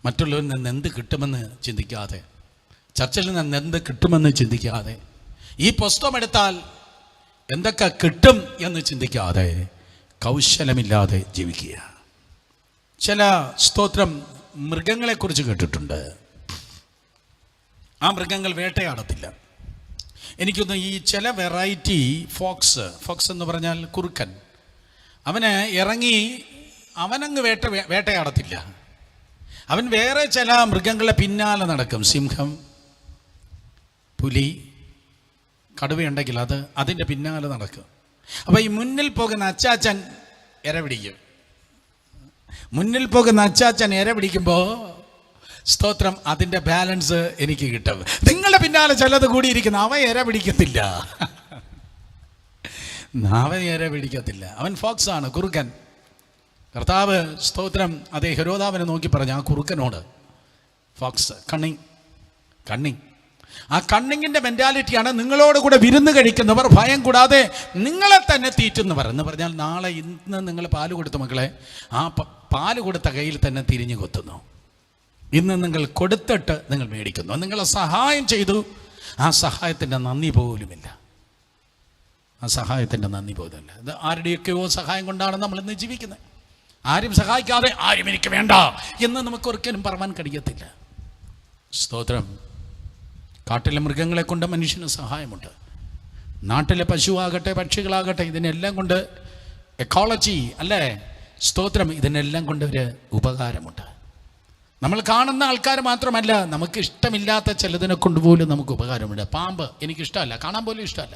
മറ്റുള്ളവരിൽ നിന്ന് എന്ത് കിട്ടുമെന്ന് ചിന്തിക്കാതെ, ചർച്ചിൽ നിന്ന് എന്ത് കിട്ടുമെന്ന് ചിന്തിക്കാതെ, ഈ പുസ്തകം എടുത്താൽ എന്തൊക്കെ കിട്ടും എന്ന് ചിന്തിക്കാതെ, കൗശലമില്ലാതെ ജീവിക്കുക. ചില സ്തോത്രം മൃഗങ്ങളെക്കുറിച്ച് കേട്ടിട്ടുണ്ട്. ആ മൃഗങ്ങൾ വേട്ടയാടത്തില്ല. എനിക്കൊന്ന് ഈ ചില വെറൈറ്റി ഫോക്സ് എന്ന് പറഞ്ഞാൽ കുറുക്കൻ, അവന് ഇറങ്ങി അവനങ്ങ് വേട്ടയാടത്തില്ല. അവൻ വേറെ ചില മൃഗങ്ങളെ പിന്നാലെ നടക്കും. സിംഹം, പുലി, കടുവയുണ്ടെങ്കിൽ അതിൻ്റെ പിന്നാലെ നടക്കും. അപ്പോൾ ഈ മുന്നിൽ പോകുന്ന അച്ചാച്ചൻ ഇര പിടിക്കുമ്പോൾ സ്തോത്രം, അതിൻ്റെ ബാലൻസ് എനിക്ക് കിട്ടും. നിങ്ങളുടെ പിന്നാലെ ചിലത് കൂടിയിരിക്കുന്ന അവൻ ഇര പിടിക്കത്തില്ല. അവൻ ഫോക്സ് ആണ്, കുറുക്കൻ. കർത്താവ് സ്തോത്രം അതേ ഹെരോദാവിനെ നോക്കി പറഞ്ഞു, ആ കുറുക്കനോട്, ഫോക്സ്, കണ്ണിങ്, ആ കണ്ണിങ്ങിൻ്റെ മെൻറ്റാലിറ്റിയാണ്. നിങ്ങളോട് കൂടെ വിരുന്ന് കഴിക്കുന്നവർ ഭയം കൂടാതെ നിങ്ങളെ തന്നെ തീറ്റുന്നവർ എന്ന് പറഞ്ഞാൽ നാളെ ഇന്ന് നിങ്ങൾ പാല് കൊടുത്ത മക്കളെ, ആ പാല് കൊടുത്ത കയ്യിൽ തന്നെ തിരിഞ്ഞു കൊത്തുന്നു. ഇന്ന് നിങ്ങൾ കൊടുത്തിട്ട് നിങ്ങൾ മേടിക്കുന്നു. നിങ്ങളെ സഹായം ചെയ്തു, ആ സഹായത്തിൻ്റെ നന്ദി പോലുമില്ല. ആ സഹായത്തിൻ്റെ നന്ദി പോലുമില്ല. ഇത് ആരുടെയൊക്കെയോ സഹായം കൊണ്ടാണ് നമ്മളിന്ന് ജീവിക്കുന്നത്. ആരും സഹായിക്കാതെ ആരും എനിക്ക് വേണ്ട എന്ന് നമുക്ക് ഒരിക്കലും പറയാൻ കഴിയത്തില്ല. സ്തോത്രം. കാട്ടിലെ മൃഗങ്ങളെ കൊണ്ട് മനുഷ്യന് സഹായമുണ്ട്. നാട്ടിലെ പശുവാകട്ടെ പക്ഷികളാകട്ടെ ഇതിനെല്ലാം കൊണ്ട് എക്കോളജി അല്ലേ, സ്തോത്രം, ഇതിനെല്ലാം കൊണ്ട് ഒരു ഉപകാരമുണ്ട്. നമ്മൾ കാണുന്ന ആൾക്കാർ മാത്രമല്ല, നമുക്ക് ഇഷ്ടമില്ലാത്ത ചിലതിനെ കൊണ്ടുപോലും നമുക്ക് ഉപകാരമുണ്ട്. പാമ്പ് എനിക്കിഷ്ടമല്ല, കാണാൻ പോലും ഇഷ്ടമല്ല.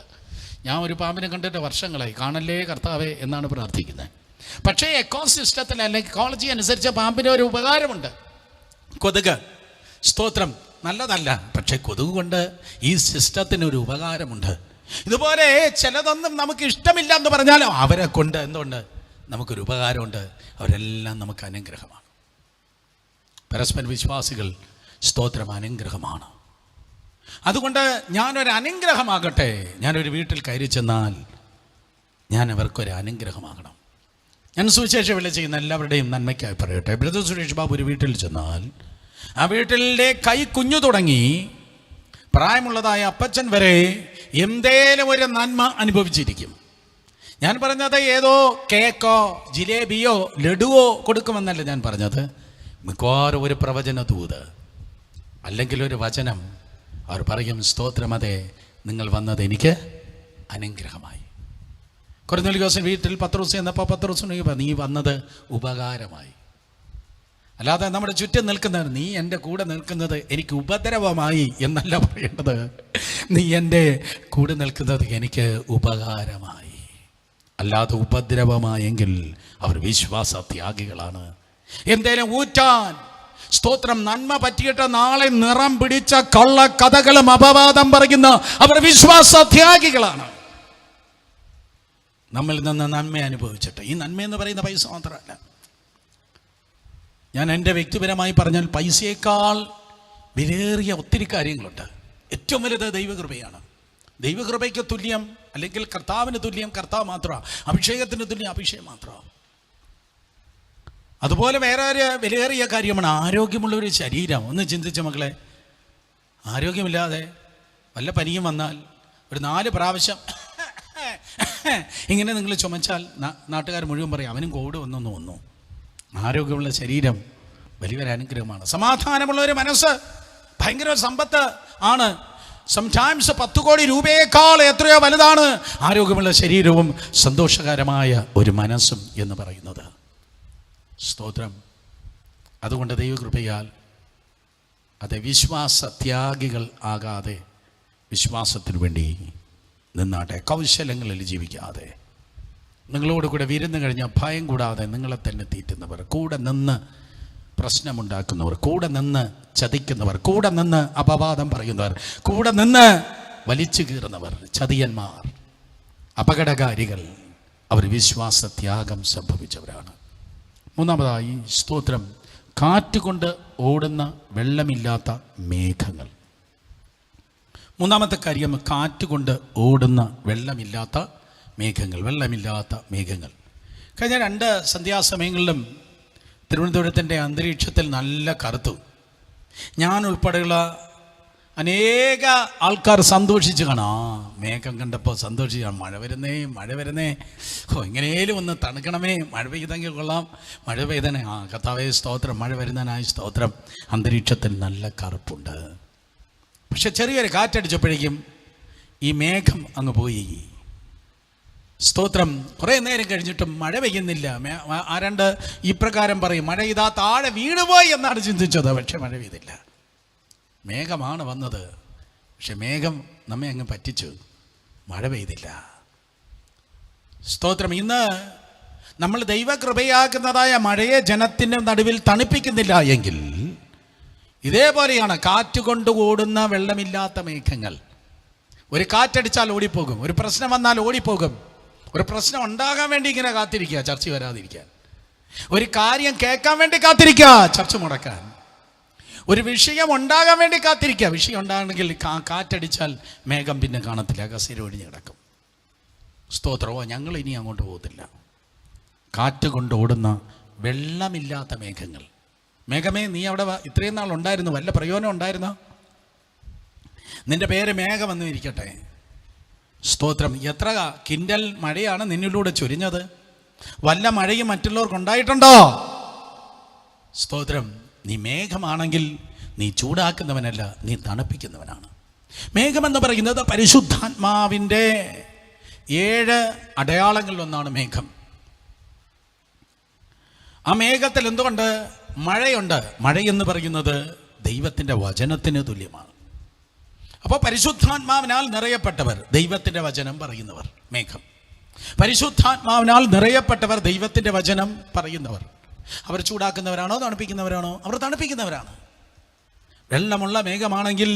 ഞാൻ ഒരു പാമ്പിനെ കണ്ടിട്ട് വർഷങ്ങളായി. കാണല്ലേ കർത്താവേ എന്നാണ് പ്രാർത്ഥിക്കുന്നത്. പക്ഷേ എക്കോസിസ്റ്റത്തിൽ അല്ലെങ്കിൽ എക്കോളജി അനുസരിച്ച് പാമ്പിന് ഒരു ഉപകാരമുണ്ട്. കൊതുക്, സ്തോത്രം, നല്ലതല്ല, പക്ഷേ കൊതുക് കൊണ്ട് ഈ സിസ്റ്റത്തിന് ഒരു ഉപകാരമുണ്ട്. ഇതുപോലെ ചിലതൊന്നും നമുക്ക് ഇഷ്ടമില്ല എന്ന് പറഞ്ഞാലും അവരെ കൊണ്ട് എന്തുകൊണ്ട് നമുക്കൊരു ഉപകാരമുണ്ട്. അവരെല്ലാം നമുക്ക് അനുഗ്രഹമാണ്. പരസ്പര വിശ്വാസികൾ, സ്തോത്രം, അനുഗ്രഹമാണ്. അതുകൊണ്ട് ഞാനൊരു അനുഗ്രഹമാകട്ടെ. ഞാനൊരു വീട്ടിൽ കയറി ചെന്നാൽ ഞാൻ അവർക്കൊരു അനുഗ്രഹമാകണം. ഞാൻ സുവിശേഷ വേല ചെയ്യുന്ന എല്ലാവരുടെയും നന്മയ്ക്കായി പറയട്ടെ. ബ്രദർ സുരേഷ് ബാബു ഒരു വീട്ടിൽ ചെന്നാൽ ആ വീട്ടിലെ കൈ കുഞ്ഞു തുടങ്ങി പ്രായമുള്ളതായ അപ്പച്ചൻ വരെ എന്തേലും ഒരു നന്മ അനുഭവിച്ചിരിക്കും. ഞാൻ പറഞ്ഞത് ഏതോ കേക്കോ ജിലേബിയോ ലഡുവോ കൊടുക്കുമെന്നല്ല ഞാൻ പറഞ്ഞത്. മിക്കവാറും ഒരു പ്രവചന ദൂത് അല്ലെങ്കിൽ ഒരു വചനം അവർ പറയും, സ്തോത്രം, അതെ നിങ്ങൾ വന്നത് എനിക്ക് അനുഗ്രഹമായി. കൊർന്നേലിയോസ് വീട്ടിൽ പത്രോസ് എന്നപ്പോൾ പത്രോസ് നീ വന്നത് ഉപകാരമായി. അല്ലാതെ നമ്മുടെ ചുറ്റും നിൽക്കുന്നവർ നീ എൻ്റെ കൂടെ നിൽക്കുന്നത് എനിക്ക് ഉപദ്രവമായി എന്നല്ല പറയേണ്ടത്. നീ എൻ്റെ കൂടെ നിൽക്കുന്നത് എനിക്ക് ഉപകാരമായി. അല്ലാതെ ഉപദ്രവമായെങ്കിൽ അവർ വിശ്വാസത്യാഗികളാണ്. എന്തേലും ഊറ്റാൻ, സ്തോത്രം, നന്മ പറ്റിയിട്ട് നാളെ നിറം പിടിച്ച കള്ള കഥകളും അപവാദം പറയുന്ന അവർ വിശ്വാസത്യാഗികളാണ്. നമ്മളിൽ നിന്ന് നന്മ അനുഭവിച്ചിട്ട്, ഈ നന്മയെന്ന് പറയുന്ന പൈസ മാത്രമല്ല, ഞാൻ എൻ്റെ വ്യക്തിപരമായി പറഞ്ഞാൽ പൈസയേക്കാൾ വിലയേറിയ ഒത്തിരി കാര്യങ്ങളുണ്ട്. ഏറ്റവും വലുത് ദൈവകൃപയാണ്. ദൈവകൃപയ്ക്ക് തുല്യം അല്ലെങ്കിൽ കർത്താവിന് തുല്യം കർത്താവ് മാത്രമാണ്. അഭിഷേകത്തിന് തുല്യം അഭിഷേകം മാത്രമാണ്. അതുപോലെ വേറെ ഒരു വിലയേറിയ കാര്യമാണ് ആരോഗ്യമുള്ളൊരു ശരീരം. ഒന്ന് ചിന്തിച്ച മക്കളെ, ആരോഗ്യമില്ലാതെ വല്ല പനിയും വന്നാൽ ഒരു 4 പ്രാവശ്യം ഇങ്ങനെ നിങ്ങൾ ചുമച്ചാൽ നാട്ടുകാർ മുഴുവൻ പറയും അവനും കോവിഡ് വന്നെന്ന് വന്നു. ആരോഗ്യമുള്ള ശരീരം വലിയൊരു അനുഗ്രഹമാണ്. സമാധാനമുള്ള ഒരു മനസ്സ് ഭയങ്കര സമ്പത്ത് ആണ്. സംടൈംസ് 10 കോടി രൂപയേക്കാൾ എത്രയോ വലുതാണ് ആരോഗ്യമുള്ള ശരീരവും സന്തോഷകരമായ ഒരു മനസ്സും എന്ന് പറയുന്നത്. സ്തോത്രം. അതുകൊണ്ട് ദൈവകൃപയാൽ അത് വിശ്വാസത്യാഗികൾ ആകാതെ വിശ്വാസത്തിനു വേണ്ടി നിന്നാട്ടെ. കൗശലങ്ങളിൽ ജീവിക്കാതെ, നിങ്ങളോട് കൂടെ വിരുന്ന് കഴിഞ്ഞാൽ ഭയം കൂടാതെ നിങ്ങളെ തന്നെ തീറ്റുന്നവർ, കൂടെ നിന്ന് പ്രശ്നമുണ്ടാക്കുന്നവർ, കൂടെ നിന്ന് ചതിക്കുന്നവർ, കൂടെ നിന്ന് അപവാദം പറയുന്നവർ, കൂടെ നിന്ന് വലിച്ചു കീറുന്നവർ, ചതിയന്മാർ, അപകടകാരികൾ, അവർ വിശ്വാസത്യാഗം സംഭവിച്ചവരാണ്. മൂന്നാമതായി, സ്തോത്രം, കാറ്റുകൊണ്ട് ഓടുന്ന വെള്ളമില്ലാത്ത മേഘങ്ങൾ. മൂന്നാമത്തെ കാര്യം, കാറ്റുകൊണ്ട് ഓടുന്ന വെള്ളമില്ലാത്ത മേഘങ്ങൾ. വെള്ളമില്ലാത്ത മേഘങ്ങൾ. കഴിഞ്ഞ 2 സന്ധ്യാസമയങ്ങളിലും തിരുവനന്തപുരത്തിൻ്റെ അന്തരീക്ഷത്തിൽ നല്ല കറുത്തു. ഞാൻ ഉൾപ്പെടെയുള്ള അനേക ആൾക്കാർ സന്തോഷിച്ച് കാണാം. മേഘം കണ്ടപ്പോൾ സന്തോഷിച്ചാണ്. മഴ വരുന്നേ, എങ്ങനെയും ഒന്ന് തണുക്കണമേ, മഴ പെയ്തെങ്കിൽ കൊള്ളാം, മഴ പെയ്തനെ, കർത്താവേ സ്തോത്രം, മഴ വരുന്നതിനായി സ്തോത്രം. അന്തരീക്ഷത്തിൽ നല്ല കറുപ്പുണ്ട്. പക്ഷെ ചെറിയൊരു കാറ്റടിച്ചപ്പോഴേക്കും ഈ മേഘം അങ്ങ് പോയി. സ്തോത്രം. കുറേ നേരം കഴിഞ്ഞിട്ടും മഴ പെയ്യുന്നില്ല. ആരണ്ട് ഇപ്രകാരം പറയും, മഴ ഇതാ താഴെ വീണുപോയി എന്നാണ് ചിന്തിച്ചത്. പക്ഷെ മഴ പെയ്തില്ല. മേഘമാണ് വന്നത്. പക്ഷെ മേഘം നമ്മെ അങ്ങ് പറ്റിച്ചു. മഴ പെയ്തില്ല. സ്തോത്രം. ഇന്ന് നമ്മൾ ദൈവകൃപയാകുന്നതായ മഴയെ ജനത്തിൻ്റെ നടുവിൽ തണുപ്പിക്കുന്നില്ല എങ്കിൽ ഇതേപോലെയാണ് കാറ്റുകൊണ്ട് ഓടുന്ന വെള്ളമില്ലാത്ത മേഘങ്ങൾ. ഒരു കാറ്റടിച്ചാൽ ഓടിപ്പോകും, ഒരു പ്രശ്നം വന്നാൽ ഓടിപ്പോകും. ഒരു പ്രശ്നം ഉണ്ടാകാൻ വേണ്ടി ഇങ്ങനെ കാത്തിരിക്കുക, ചർച്ച വരാതിരിക്കാൻ. ഒരു കാര്യം കേൾക്കാൻ വേണ്ടി കാത്തിരിക്കുക, ചർച്ച മുടക്കാൻ. ഒരു വിഷയം ഉണ്ടാകാൻ വേണ്ടി കാത്തിരിക്കുക. വിഷയം ഉണ്ടാകണമെങ്കിൽ കാറ്റടിച്ചാൽ മേഘം പിന്നെ കാണത്തില്ല, കസേര ഒഴിഞ്ഞ് കിടക്കും. സ്തോത്രമോ, ഞങ്ങൾ ഇനി അങ്ങോട്ട് പോകത്തില്ല. കാറ്റ് കൊണ്ട് ഓടുന്ന വെള്ളമില്ലാത്ത മേഘങ്ങൾ. മേഘമേ, നീ അവിടെ ഇത്രയും നാൾ ഉണ്ടായിരുന്നു, വല്ല പ്രയോജനം ഉണ്ടായിരുന്നോ? നിന്റെ പേര് മേഘമെന്ന് ഇരിക്കട്ടെ. സ്തോത്രം. എത്ര കിൻഡൽ മഴയാണ് നിന്നിലൂടെ ചൊരിഞ്ഞത്? വല്ല മഴയും മറ്റുള്ളവർക്ക് ഉണ്ടായിട്ടുണ്ടോ? സ്തോത്രം. നീ മേഘമാണെങ്കിൽ നീ ചൂടാക്കുന്നവനല്ല, നീ തണുപ്പിക്കുന്നവനാണ്. മേഘമെന്ന് പറയുന്നത് പരിശുദ്ധാത്മാവിൻ്റെ 7 അടയാളങ്ങളിലൊന്നാണ് മേഘം. ആ മേഘത്തിൽ എന്തുകൊണ്ട്? മഴയുണ്ട്. മഴയെന്ന് പറയുന്നത് ദൈവത്തിൻ്റെ വചനത്തിന് തുല്യമാണ്. അപ്പോൾ പരിശുദ്ധാത്മാവിനാൽ നിറയപ്പെട്ടവർ, ദൈവത്തിൻ്റെ വചനം പറയുന്നവർ മേഘം. പരിശുദ്ധാത്മാവിനാൽ നിറയപ്പെട്ടവർ, ദൈവത്തിൻ്റെ വചനം പറയുന്നവർ. അവർ ചൂടാക്കുന്നവരാണോ തണുപ്പിക്കുന്നവരാണോ? അവർ തണുപ്പിക്കുന്നവരാണ്. വെള്ളമുള്ള മേഘമാണെങ്കിൽ,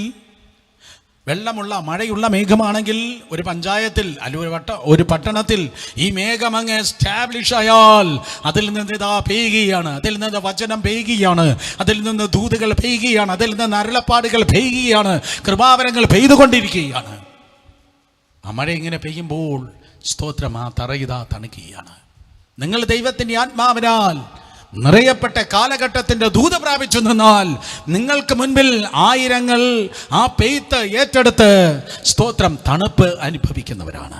വെള്ളമുള്ള മഴയുള്ള മേഘമാണെങ്കിൽ ഒരു പഞ്ചായത്തിൽ അല്ലെങ്കിൽ ഒരു പട്ടണത്തിൽ ഈ മേഘം അങ്ങ് എസ്റ്റാബ്ലിഷ് ആയാൽ അതിൽ നിന്ന് ഇതാ പെയ്യുകയാണ്, അതിൽ നിന്ന് വചനം പെയ്യുകയാണ്, അതിൽ നിന്ന് ദൂതുകൾ പെയ്യുകയാണ്, അതിൽ നിന്ന് അരുളപ്പാടുകൾ പെയ്യുകയാണ്, കൃപാവരങ്ങൾ പെയ്തുകൊണ്ടിരിക്കുകയാണ്. ആ മഴ ഇങ്ങനെ പെയ്യുമ്പോൾ സ്തോത്രം, ആ തറയിതാ തണുക്കുകയാണ്. നിങ്ങൾ ദൈവത്തിൻ്റെ ആത്മാവിനാൽ നിറയപ്പെട്ട കാലഘട്ടത്തിൻ്റെ ദൂത പ്രാപിച്ചു നിന്നാൽ നിങ്ങൾക്ക് മുൻപിൽ ആയിരങ്ങൾ ആ പെയ്ത്ത് ഏറ്റെടുത്ത് സ്തോത്രം തണുപ്പ് അനുഭവിക്കുന്നവരാണ്.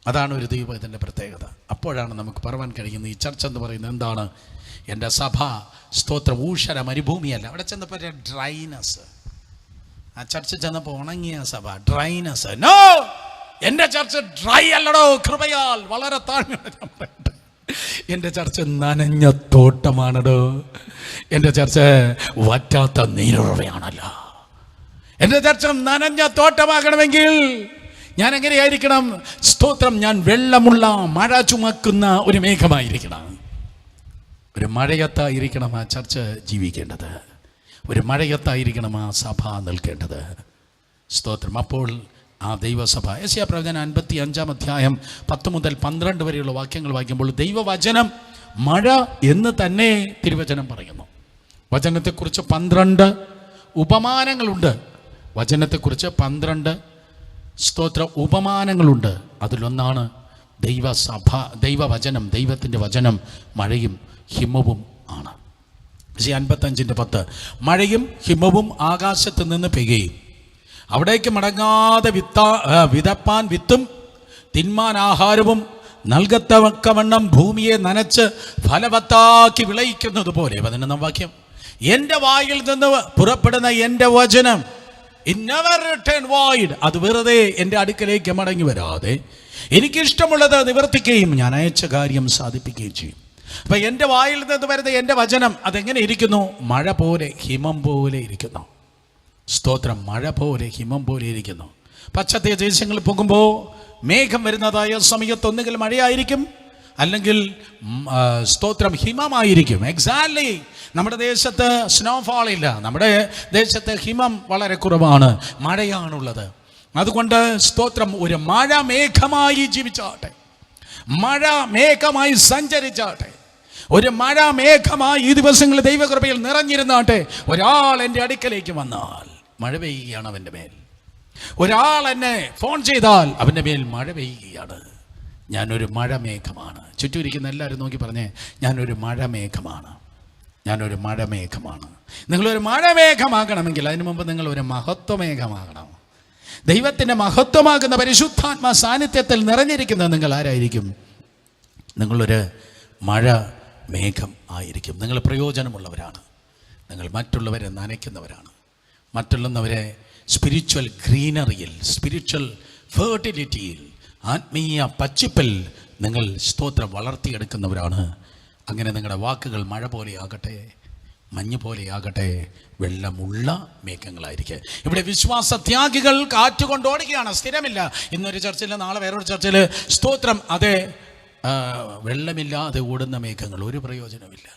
അതാണ് ഒരു ദൈവത്തിൻ്റെ പ്രത്യേകത. അപ്പോഴാണ് നമുക്ക് പറയാൻ കഴിയുന്നത് ഈ ചർച്ച എന്ന് പറയുന്നത് എന്താണ്? എൻ്റെ സഭ സ്തോത്രം ഊഷര മരുഭൂമിയല്ല. അവിടെ ചെന്നപ്പോൾ ഡ്രൈനസ്. ആ ചർച്ച ചെന്നപ്പോൾ ഉണങ്ങിയ സഭ, ഡ്രൈനസ്. നോ, എൻ്റെ ചർച്ച ഡ്രൈ അല്ലടോ, കൃപയാൽ വളരെ താഴ്മ. എൻ്റെ ചർച്ച നനഞ്ഞ തോട്ടമാണല്ലോ. എൻ്റെ ചർച്ച വറ്റാത്ത നീരുറവയാണല്ലോ. എൻ്റെ ചർച്ച നനഞ്ഞ തോട്ടമാകണമെങ്കിൽ ഞാൻ എങ്ങനെയായിരിക്കണം? സ്തോത്രം, ഞാൻ വെള്ളമുള്ള മഴ ചുമക്കുന്ന ഒരു മേഘമായിരിക്കണം. ഒരു മഴയത്തായിരിക്കണം ആ ചർച്ച ജീവിക്കേണ്ടത്. ഒരു മഴയത്തായിരിക്കണം ആ സഭ നിൽക്കേണ്ടത്. സ്തോത്രം. അപ്പോൾ ആ ദൈവസഭ, യെശയ്യാ പ്രവചനം 55-ാം അധ്യായം 10 മുതൽ 12 വരെയുള്ള വാക്യങ്ങൾ വായിക്കുമ്പോൾ ദൈവവചനം മഴ എന്ന് തന്നെ തിരുവചനം പറയുന്നു. വചനത്തെക്കുറിച്ച് 12 ഉപമാനങ്ങളുണ്ട്. വചനത്തെക്കുറിച്ച് 12 സ്തോത്ര ഉപമാനങ്ങളുണ്ട്. അതിലൊന്നാണ് ദൈവസഭ, ദൈവവചനം, ദൈവത്തിൻ്റെ വചനം മഴയും ഹിമവും ആണ്. 55-10 മഴയും ഹിമവും ആകാശത്ത് നിന്ന് പെയ്യുകയും അവിടേക്ക് മടങ്ങാതെ വിതപ്പാൻ വിത്തും തിന്മാൻ ആഹാരവും നൽകത്തക്കവണ്ണം ഭൂമിയെ നനച്ച് ഫലവത്താക്കി വിളയിക്കുന്നത് പോലെ. 11-ാം വാക്യം, എൻ്റെ വായിൽ നിന്ന് പുറപ്പെടുന്ന എൻ്റെ വചനം ഇറ്റ് നെവർ റിട്ടേൺ വോയിഡ്, അത് വെറുതെ എൻ്റെ അടുക്കലേക്ക് മടങ്ങി വരാതെ എനിക്കിഷ്ടമുള്ളത് നിവർത്തിക്കുകയും ഞാൻ അയച്ച കാര്യം സാധിപ്പിക്കുകയും ചെയ്യും. അപ്പം എൻ്റെ വായിൽ നിന്ന് വരുന്ന എൻ്റെ വചനം അതെങ്ങനെ ഇരിക്കുന്നു? മഴ പോലെ, ഹിമം പോലെ ഇരിക്കുന്നു. സ്തോത്രം. മഴ പോലെ, ഹിമം പോലെ ഇരിക്കുന്നു. പശ്ചാത്തല ദേശങ്ങളിൽ പോകുമ്പോൾ മേഘം വരുന്നതായ സമയത്ത് ഒന്നുകിൽ മഴയായിരിക്കും, അല്ലെങ്കിൽ സ്തോത്രം ഹിമമായിരിക്കും. എക്സാക്ട്ലി നമ്മുടെ ദേശത്ത് സ്നോഫാൾ ഇല്ല. നമ്മുടെ ദേശത്ത് ഹിമം വളരെ കുറവാണ്, മഴയാണുള്ളത്. അതുകൊണ്ട് സ്തോത്രം, ഒരു മഴ മേഘമായി ജീവിച്ചാട്ടെ, മഴ മേഘമായി സഞ്ചരിച്ചാട്ടെ, ഒരു മഴ മേഘമായി ഈ ദിവസങ്ങളിൽ ദൈവകൃപയിൽ നിറഞ്ഞിരുന്നാട്ടെ. ഒരാൾ എൻ്റെ അടുക്കലേക്ക് വന്നാൽ മഴ പെയ്യുകയാണ് അവൻ്റെ മേൽ. ഒരാൾ എന്നെ ഫോൺ ചെയ്താൽ അവൻ്റെ മേൽ മഴ പെയ്യുകയാണ്. ഞാനൊരു മഴ മേഘമാണ്. ചുറ്റുമിരിക്കുന്ന എല്ലാവരും നോക്കി പറഞ്ഞേ, ഞാനൊരു മഴ മേഘമാണ്, ഞാനൊരു മഴ മേഘമാണ്. നിങ്ങളൊരു മഴ മേഘമാകണമെങ്കിൽ അതിനു മുമ്പ് നിങ്ങളൊരു മഹത്വമേഘമാകണം. ദൈവത്തിൻ്റെ മഹത്വമാകുന്ന പരിശുദ്ധാത്മാ സാന്നിധ്യത്തിൽ നിറഞ്ഞിരിക്കുന്ന നിങ്ങൾ ആരായിരിക്കും? നിങ്ങളൊരു മഴ മേഘം ആയിരിക്കും. നിങ്ങൾ പ്രയോജനമുള്ളവരാണ്. നിങ്ങൾ മറ്റുള്ളവരെ നനയ്ക്കുന്നവരാണ്. മറ്റുള്ളവരെ സ്പിരിച്വൽ ഗ്രീനറിയിൽ, സ്പിരിച്വൽ ഫെർട്ടിലിറ്റിയിൽ, ആത്മീയ പച്ചിപ്പിൽ നിങ്ങൾ സ്തോത്രം വളർത്തിയെടുക്കുന്നവരാണ്. അങ്ങനെ നിങ്ങളുടെ വാക്കുകൾ മഴ പോലെയാകട്ടെ, മഞ്ഞ് പോലെയാകട്ടെ, വെള്ളമുള്ള മേഘങ്ങളായിരിക്കെ. ഇവിടെ വിശ്വാസത്യാഗികൾ കാറ്റുകൊണ്ട് ഓടുകയാണ്, സ്ഥിരമില്ല. ഇന്നൊരു ചർച്ചയിൽ, നാളെ വേറൊരു ചർച്ചയിൽ. സ്തോത്രം. അതെ, വെള്ളമില്ലാതെ ഓടുന്ന മേഘങ്ങൾ ഒരു പ്രയോജനമില്ല.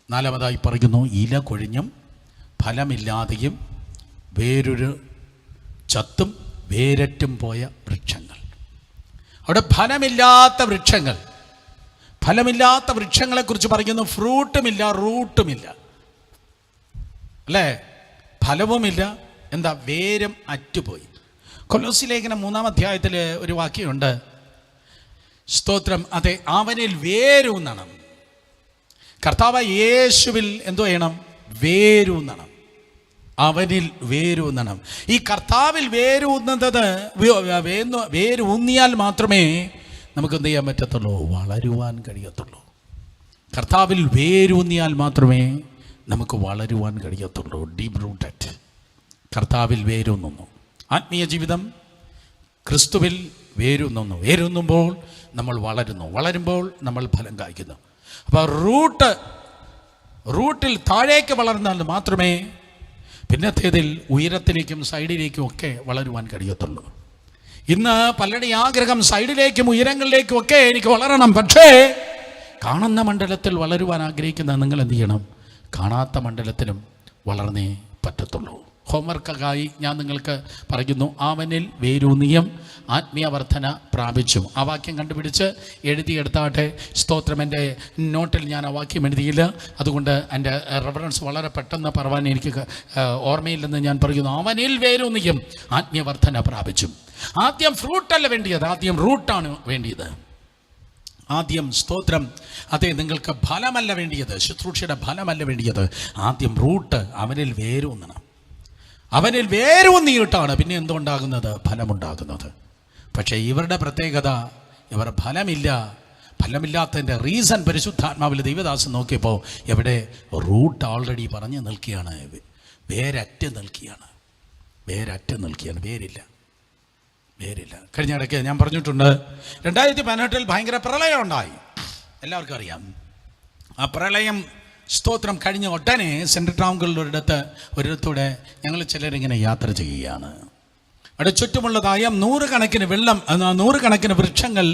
4-മതായി പറയുന്നു, ഇല കൊഴിഞ്ഞും ഫലമില്ലാതെയും വേരൊരു ചത്തും വേരറ്റും പോയ വൃക്ഷങ്ങൾ. അവിടെ ഫലമില്ലാത്ത വൃക്ഷങ്ങൾ, ഫലമില്ലാത്ത വൃക്ഷങ്ങളെക്കുറിച്ച് പറയുന്നു. ഫ്രൂട്ടുമില്ല, റൂട്ടുമില്ല. അല്ലേ? ഫലവുമില്ല. എന്താ? വേരും അറ്റുപോയി. കൊലോസ്യ ലേഖനം 3-ാം അധ്യായത്തിൽ ഒരു വാക്യമുണ്ട്, സ്തോത്രം, അതെ, അവനിൽ വേരൂന്നണം. കർത്താവ് യേശുവിൽ എന്തോ ചെയ്യണം? വേരൂന്നണം. അവനിൽ വേരൂന്നണം. ഈ കർത്താവിൽ വേരൂന്നിയാൽ മാത്രമേ നമുക്ക് എന്ത് ചെയ്യാൻ പറ്റത്തുള്ളൂ? വളരുവാൻ കഴിയത്തുള്ളൂ. കർത്താവിൽ വേരൂന്നിയാൽ മാത്രമേ നമുക്ക് വളരുവാൻ കഴിയത്തുള്ളൂ. Deep rooted. കർത്താവിൽ വേരൂന്നുന്നു. ആത്മീയ ജീവിതം ക്രിസ്തുവിൽ വേരൂന്നുന്നു. വേരൂന്നുമ്പോൾ നമ്മൾ വളരുന്നു. വളരുമ്പോൾ നമ്മൾ ഫലം കായ്ക്കുന്നു. അപ്പോൾ റൂട്ടിൽ താഴേക്ക് വളർന്നാൽ മാത്രമേ പിന്നത്തേതിൽ ഉയരത്തിലേക്കും സൈഡിലേക്കും ഒക്കെ വളരുവാൻ കഴിയത്തുള്ളൂ. ഇന്ന് പലരുടെയും ആഗ്രഹം സൈഡിലേക്കും ഉയരങ്ങളിലേക്കും ഒക്കെ എനിക്ക് വളരണം. പക്ഷേ കാണുന്ന മണ്ഡലത്തിൽ വളരുവാൻ ആഗ്രഹിക്കുന്ന നിങ്ങൾ എന്ത് ചെയ്യണം? കാണാത്ത മണ്ഡലത്തിലും വളർന്നേ പറ്റത്തുള്ളൂ. ഹോംവർക്കായി ഞാൻ നിങ്ങൾക്ക് പറയുന്നു, അവനിൽ വേരൂന്നിയം ആത്മീയ വർധന പ്രാപിച്ചു. ആ വാക്യം കണ്ടുപിടിച്ച് എഴുതിയെടുത്താട്ടെ. സ്തോത്രം. എൻ്റെ നോട്ടിൽ ഞാൻ ആ വാക്യം എഴുതിയില്ല, അതുകൊണ്ട് എൻ്റെ റെഫറൻസ് വളരെ പെട്ടെന്ന് പറവാൻ എനിക്ക് ഓർമ്മയില്ലെന്ന് ഞാൻ പറയുന്നു. അവനിൽ വേരൂന്നിയം ആത്മീയ വർധന പ്രാപിച്ചു. ആദ്യം ഫ്രൂട്ടല്ല വേണ്ടിയത്, ആദ്യം റൂട്ടാണ് വേണ്ടിയത്. ആദ്യം സ്തോത്രം, അതെ, നിങ്ങൾക്ക് ഫലമല്ല വേണ്ടിയത്, ശുശ്രൂഷയുടെ ഫലമല്ല വേണ്ടിയത്. ആദ്യം റൂട്ട്. അവനിൽ വേരൂന്നണം. അവനിൽ വേരൂന്നിയിട്ടാണ് പിന്നെ എന്തുണ്ടാകുന്നത്? ഫലമുണ്ടാകുന്നത്. പക്ഷേ ഇവരുടെ പ്രത്യേകത, ഇവർ ഫലമില്ലാത്തതിൻ്റെ റീസൺ പരിശുദ്ധാത്മാവിൽ ദൈവദാസൻ നോക്കിയപ്പോൾ എവിടെ? റൂട്ട് ഓൾറെഡി പറഞ്ഞു നിൽക്കുകയാണ്, വേരറ്റ് നിൽക്കുകയാണ്. വേരില്ല. കഴിഞ്ഞ ഇടയ്ക്ക് ഞാൻ പറഞ്ഞിട്ടുണ്ട്, 2018 ഭയങ്കര പ്രളയം ഉണ്ടായി. എല്ലാവർക്കും അറിയാം. ആ പ്രളയം സ്തോത്രം കഴിഞ്ഞ ഉടനെ സെൻട്രൽ ഒരിടത്തൂടെ ഞങ്ങൾ ചിലരിങ്ങനെ യാത്ര ചെയ്യുകയാണ്. അവിടെ ചുറ്റുമുള്ളതായ നൂറുകണക്കിന് വൃക്ഷങ്ങൾ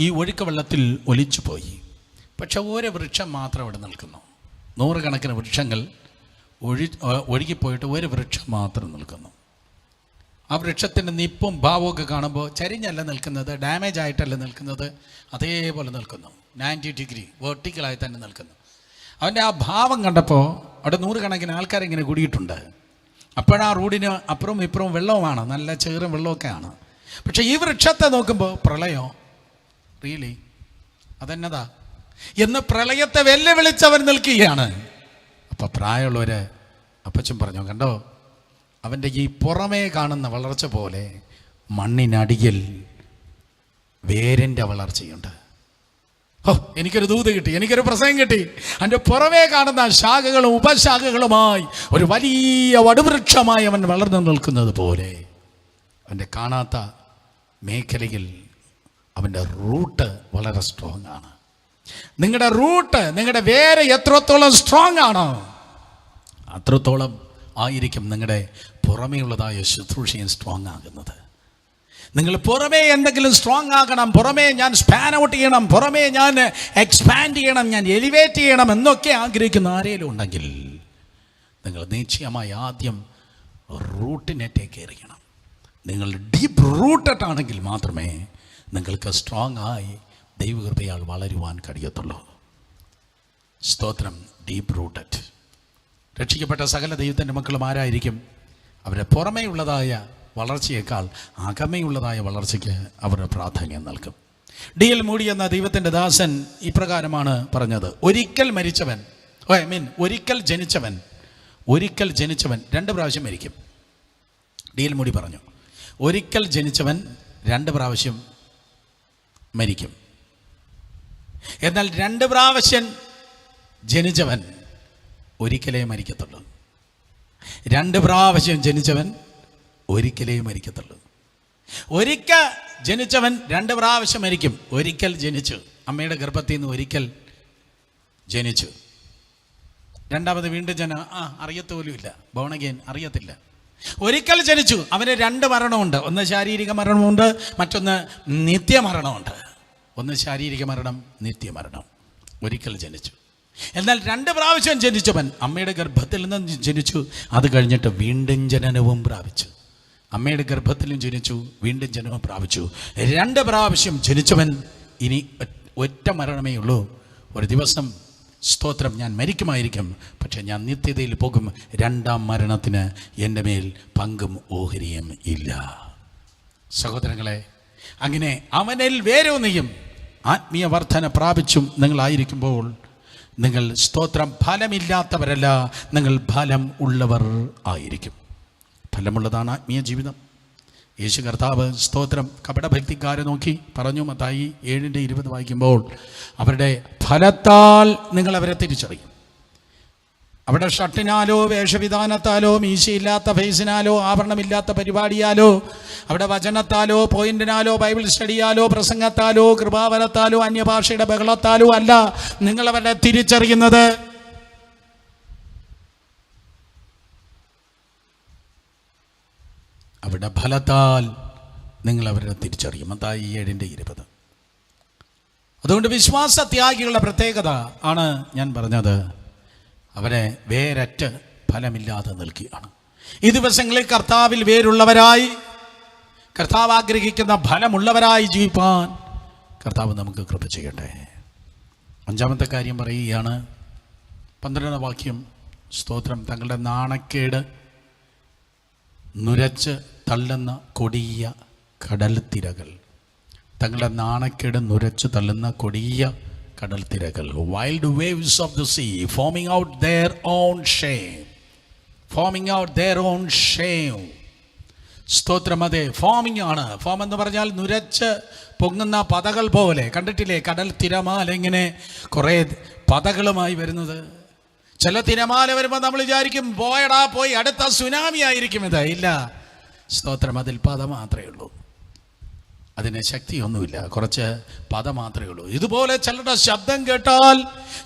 ഈ ഒഴുക്ക് വെള്ളത്തിൽ ഒലിച്ചു പോയി. പക്ഷെ ഒരു വൃക്ഷം മാത്രം അവിടെ നിൽക്കുന്നു. നൂറുകണക്കിന് വൃക്ഷങ്ങൾ ഒഴുകിപ്പോയിട്ട് ഒരു വൃക്ഷം മാത്രം നിൽക്കുന്നു. ആ വൃക്ഷത്തിൻ്റെ നിപ്പും ഭാവമൊക്കെ കാണുമ്പോൾ ചരിഞ്ഞല്ല നിൽക്കുന്നത്, ഡാമേജ് ആയിട്ടല്ല നിൽക്കുന്നത്, അതേപോലെ നിൽക്കുന്നു. 90 ഡിഗ്രി വെർട്ടിക്കലായി തന്നെ നിൽക്കുന്നു. അവൻ്റെ ആ ഭാവം കണ്ടപ്പോൾ അവിടെ നൂറുകണക്കിന് ആൾക്കാരിങ്ങനെ കൂടിയിട്ടുണ്ട്. അപ്പോഴാ റോഡിന് അപ്പുറവും ഇപ്പുറവും വെള്ളവുമാണ്, നല്ല ചേറും വെള്ളമൊക്കെയാണ്. പക്ഷേ ഈ വൃക്ഷത്തെ നോക്കുമ്പോൾ പ്രളയം, റിയലി അതെന്നതാ എന്ന് പ്രളയത്തെ വെല്ലുവിളിച്ചവൻ നിൽക്കുകയാണ്. അപ്പോൾ പ്രായമുള്ളവർ അപ്പച്ചൻ പറഞ്ഞു, കണ്ടോ, അവൻ്റെ ഈ പുറമേ കാണുന്ന വളർച്ച പോലെ മണ്ണിനടിയിൽ വേരിൻ്റെ വളർച്ചയുണ്ട്. എനിക്കൊരു ദൂത് കിട്ടി, എനിക്കൊരു പ്രസംഗം കിട്ടി. അതിൻ്റെ പുറമേ കാണുന്ന ശാഖകളും ഉപശാഖകളുമായി ഒരു വലിയ വടുവൃക്ഷമായി അവൻ വളർന്നു നിൽക്കുന്നത് പോലെ അവൻ്റെ കാണാത്ത മേഖലയിൽ അവൻ്റെ റൂട്ട് വളരെ സ്ട്രോങ് ആണ്. നിങ്ങളുടെ റൂട്ട്, നിങ്ങളുടെ വേര് എത്രത്തോളം സ്ട്രോങ് ആണോ അത്രത്തോളം ആയിരിക്കും നിങ്ങളുടെ പുറമേയുള്ളതായ ശുശ്രൂഷയും സ്ട്രോങ് ആകുന്നത്. നിങ്ങൾ പുറമേ എന്തെങ്കിലും സ്ട്രോങ് ആകണം, പുറമേ ഞാൻ സ്പാൻ ഔട്ട് ചെയ്യണം, പുറമേ ഞാൻ എക്സ്പാൻഡ് ചെയ്യണം, ഞാൻ എലിവേറ്റ് ചെയ്യണം എന്നൊക്കെ ആഗ്രഹിക്കുന്ന ആരെങ്കിലും ഉണ്ടെങ്കിൽ നിങ്ങൾ നിശ്ചയമായി ആദ്യം റൂട്ടിനെ ടേക്ക് കെയർ ചെയ്യണം. നിങ്ങൾ ഡീപ്പ് റൂട്ടഡ് ആണെങ്കിൽ മാത്രമേ നിങ്ങൾക്ക് സ്ട്രോങ് ആയി ദൈവകൃപയാൽ വളരുവാൻ കഴിയത്തുള്ളൂ. സ്തോത്രം. Deep rooted. രക്ഷിക്കപ്പെട്ട സകല ദൈവത്തിൻ്റെ മക്കളും ആരായിരിക്കും? അവരെ പുറമേയുള്ളതായ വളർച്ചയേക്കാൾ അകമയുള്ളതായ വളർച്ചയ്ക്ക് അവർ പ്രാധാന്യം നൽകും. D.L. മൂഡി എന്ന ദൈവത്തിൻ്റെ ദാസൻ ഇപ്രകാരമാണ് പറഞ്ഞത്: ഒരിക്കൽ ജനിച്ചവൻ 2 പ്രാവശ്യം മരിക്കും. D.L. മൂഡി പറഞ്ഞു, ഒരിക്കൽ ജനിച്ചവൻ 2 പ്രാവശ്യം മരിക്കും. എന്നാൽ 2 പ്രാവശ്യം ജനിച്ചവൻ ഒരിക്കലേ മരിക്കത്തുള്ളൂ. 2 പ്രാവശ്യം ജനിച്ചവൻ ഒരിക്കലേ മരിക്കത്തുള്ളൂ. ഒരിക്കൽ ജനിച്ചവൻ 2 പ്രാവശ്യം മരിക്കും. ഒരിക്കൽ ജനിച്ചു, അമ്മയുടെ ഗർഭത്തിൽ നിന്ന് ഒരിക്കൽ ജനിച്ചു, രണ്ടാമത് വീണ്ടും അറിയത്തുപോലുമില്ല, ബോൺ അഗെയിൻ അറിയത്തില്ല. ഒരിക്കൽ ജനിച്ചു, അവന് 2 മരണമുണ്ട്. ഒന്ന് ശാരീരിക മരണമുണ്ട്, മറ്റൊന്ന് നിത്യമരണമുണ്ട്. ഒന്ന് ശാരീരിക മരണം, നിത്യമരണം. ഒരിക്കൽ ജനിച്ചു. എന്നാൽ 2 പ്രാവശ്യം ജനിച്ചവൻ അമ്മയുടെ ഗർഭത്തിൽ നിന്ന് ജനിച്ചു, അത് കഴിഞ്ഞിട്ട് വീണ്ടും ജനനവും പ്രാപിച്ചു. അമ്മയുടെ ഗർഭത്തിലും ജനിച്ചു, വീണ്ടും ജനനവും പ്രാപിച്ചു. 2 പ്രാവശ്യം ജനിച്ചവൻ ഇനി ഒറ്റ മരണമേ ഉള്ളൂ. ഒരു ദിവസം സ്തോത്രം, ഞാൻ മരിക്കുമായിരിക്കും, പക്ഷെ ഞാൻ നിത്യതയിൽ പോകും. രണ്ടാം മരണത്തിന് എൻ്റെ മേൽ പങ്കും ഓഹരിയും ഇല്ല. സഹോദരങ്ങളെ, അങ്ങനെ അവനിൽ വേരൂന്നിയും ആത്മീയ വർധന പ്രാപിച്ചും നിങ്ങളായിരിക്കുമ്പോൾ നിങ്ങൾ സ്തോത്രം ഫലമില്ലാത്തവരല്ല, നിങ്ങൾ ഫലം ഉള്ളവർ ആയിരിക്കും. ഫലമുള്ളതാണ് ആത്മീയ ജീവിതം. യേശു കർത്താവ് സ്തോത്രം കപടഭക്തിക്കാരെ നോക്കി പറഞ്ഞു. മത്തായി 7:20 വായിക്കുമ്പോൾ, അവരുടെ ഫലത്താൽ നിങ്ങൾ അവരെ തിരിച്ചറിയും. അവിടെ ഷർട്ടിനാലോ വേഷവിധാനത്താലോ മീശയില്ലാത്ത ഫേസിനാലോ ആഭരണമില്ലാത്ത പരിപാടിയാലോ അവിടെ വചനത്താലോ പോയിന്റിനാലോ ബൈബിൾ സ്റ്റഡിയാലോ പ്രസംഗത്താലോ കൃപാവരത്താലോ അന്യഭാഷയുടെ ബഹളത്താലോ അല്ല നിങ്ങളവരെ തിരിച്ചറിയുന്നത്. അവിടെ ഫലത്താൽ നിങ്ങളവരെ തിരിച്ചറിയും. മത്തായി 7:20. അതുകൊണ്ട് വിശ്വാസത്യാഗികളുടെ പ്രത്യേകത ആണ് ഞാൻ പറഞ്ഞത്, അവരെ വേരറ്റ് ഫലമില്ലാതെ നിൽക്കുകയാണ്. ഈ ദിവസങ്ങളിൽ കർത്താവിൽ വേരുള്ളവരായി, കർത്താവ് ആഗ്രഹിക്കുന്ന ഫലമുള്ളവരായി ജീവിപ്പാൻ കർത്താവ് നമുക്ക് കൃപ ചെയ്യട്ടെ. 5-ാമത്തെ കാര്യം പറയുകയാണ്, 12-ാം വാക്യം. സ്തോത്രം, തങ്ങളുടെ നാണക്കേട് നുരച്ച് തള്ളുന്ന കൊടിയ കടൽ തിരകൾ. തങ്ങളുടെ നാണക്കേട് നുരച്ച് തള്ളുന്ന കൊടിയ കടൽ തിരകൾ. Wild waves of the sea foaming out their own shame. Foaming out their own shame. സ്തോത്രം, അതെ, ഫോമിങ് ആണ്. ഫോം എന്ന് പറഞ്ഞാൽ നുരച്ച് പൊങ്ങുന്ന പതകൾ പോലെ. കണ്ടിട്ടില്ലേ കടൽ തിരമാല ഇങ്ങനെ കുറേ പതകളുമായി വരുന്നത്? ചില തിരമാല വരുമ്പോൾ നമ്മൾ വിചാരിക്കും പോയടാ പോയി, അടുത്ത സുനാമി ആയിരിക്കും ഇത്. ഇല്ല, സ്തോത്രം, അതിൽ പത മാത്രമേ ഉള്ളൂ, അതിന് ശക്തിയൊന്നുമില്ല, കുറച്ച് പത മാത്രമേ ഉള്ളൂ. ഇതുപോലെ ചിലരുടെ ശബ്ദം കേട്ടാൽ,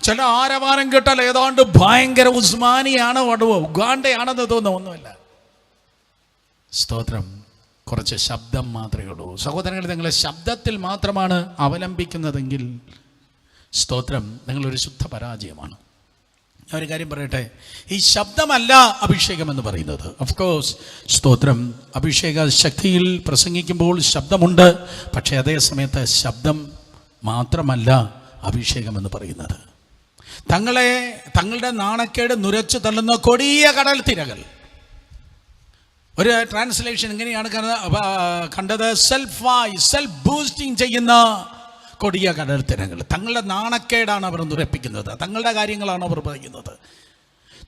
ചില ആരവാരം കേട്ടാൽ ഏതാണ്ട് ഭയങ്കര ഉസ്മാനിയാണോ ഉഗാണ്ടയാണെന്ന് തോന്നുന്നു. ഒന്നുമില്ല, സ്തോത്രം, കുറച്ച് ശബ്ദം മാത്രമേ ഉള്ളൂ. സഹോദരങ്ങൾ, നിങ്ങളെ ശബ്ദത്തിൽ മാത്രമാണ് അവലംബിക്കുന്നതെങ്കിൽ സ്തോത്രം, നിങ്ങളൊരു ശുദ്ധ പരാജയമാണ്. ഞാൻ ഒരു കാര്യം പറയട്ടെ, ഈ ശബ്ദമല്ല അഭിഷേകം എന്ന് പറയുന്നത്. ഓഫ് കോഴ്സ്, സ്തോത്രം, അഭിഷേക ശക്തിയിൽ പ്രസംഗിക്കുമ്പോൾ ശബ്ദമുണ്ട്, പക്ഷേ അതേ സമയത്ത് ശബ്ദം മാത്രമല്ല അഭിഷേകം എന്ന് പറയുന്നത്. തങ്ങളുടെ നാണക്കേട് നുരച്ചു തള്ളുന്ന കൊടിയ കടൽ തിരകൾ. ഒരു ട്രാൻസ്ലേഷൻ ഇങ്ങനെയാണ് കണ്ടത്, സെൽഫ് ബൂസ്റ്റിംഗ് ചെയ്യുന്ന കൊടിയ കടൽ തിരകൾ. തങ്ങളുടെ നാണക്കേടാണ് അവർ നുരപ്പിക്കുന്നത്, തങ്ങളുടെ കാര്യങ്ങളാണ് അവർ പറയുന്നത്,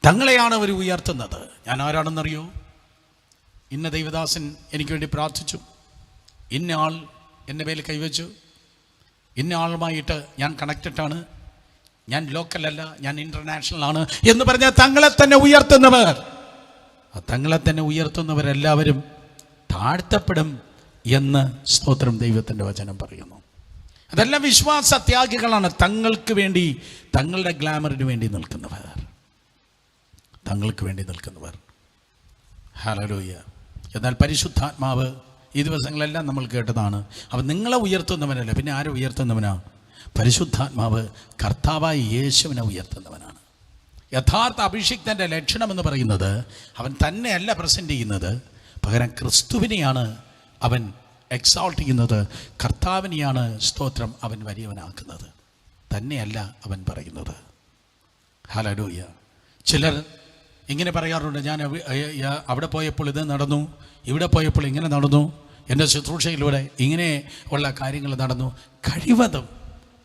തങ്ങളെയാണ് അവർ ഉയർത്തുന്നത്. ഞാൻ ആരാണെന്നറിയോ? ഇന്ന ദൈവദാസൻ എനിക്ക് വേണ്ടി പ്രാർത്ഥിച്ചു, ഇന്ന ആൾ എൻ്റെ മേൽ കൈവച്ചു, ഇന്ന ആളുമായിട്ട് ഞാൻ കണക്റ്റഡാണ്, ഞാൻ ലോക്കലല്ല, ഞാൻ ഇൻ്റർനാഷണൽ ആണ് എന്ന് പറഞ്ഞാൽ തങ്ങളെ തന്നെ ഉയർത്തുന്നവർ, തങ്ങളെ തന്നെ ഉയർത്തുന്നവരെല്ലാവരും താഴ്ത്തപ്പെടും എന്ന് സ്തോത്രം ദൈവത്തിൻ്റെ വചനം പറയുന്നു. അതെല്ലാം വിശ്വാസത്യാഗികളാണ്, തങ്ങൾക്ക് വേണ്ടി, തങ്ങളുടെ ഗ്ലാമറിന് വേണ്ടി നിൽക്കുന്നവർ, തങ്ങൾക്ക് വേണ്ടി നിൽക്കുന്നവർ. ഹല്ലേലൂയ. എന്നാൽ പരിശുദ്ധാത്മാവ് ഈ ദിവസങ്ങളെല്ലാം നമ്മൾ കേട്ടതാണ്, അവൻ നിങ്ങളെ ഉയർത്തുന്നവനല്ല, പിന്നെ ആരെ ഉയർത്തുന്നവനാ? പരിശുദ്ധാത്മാവ് കർത്താവായ യേശുവിനെ ഉയർത്തുന്നവനാണ്. യഥാർത്ഥ അഭിഷിക്തൻ്റെ ലക്ഷണമെന്ന് പറയുന്നത് അവൻ തന്നെയല്ല പ്രസൻറ്റ് ചെയ്യുന്നത്, പകരം ക്രിസ്തുവിനെയാണ് അവൻ എക്സോൾട്ട് ചെയ്യുന്നത്, കർത്താവിനെയാണ് സ്തോത്രം അവൻ വലിയവനാക്കുന്നത്, തന്നെയല്ല അവൻ പറയുന്നത്. ഹല്ലേലൂയ. ചിലർ ഇങ്ങനെ പറയാറുണ്ട്, ഞാൻ അവിടെ പോയപ്പോൾ ഇത് നടന്നു, ഇവിടെ പോയപ്പോൾ ഇങ്ങനെ നടന്നു, എൻ്റെ ശുശ്രൂഷയിലൂടെ ഇങ്ങനെ ഉള്ള കാര്യങ്ങൾ നടന്നു.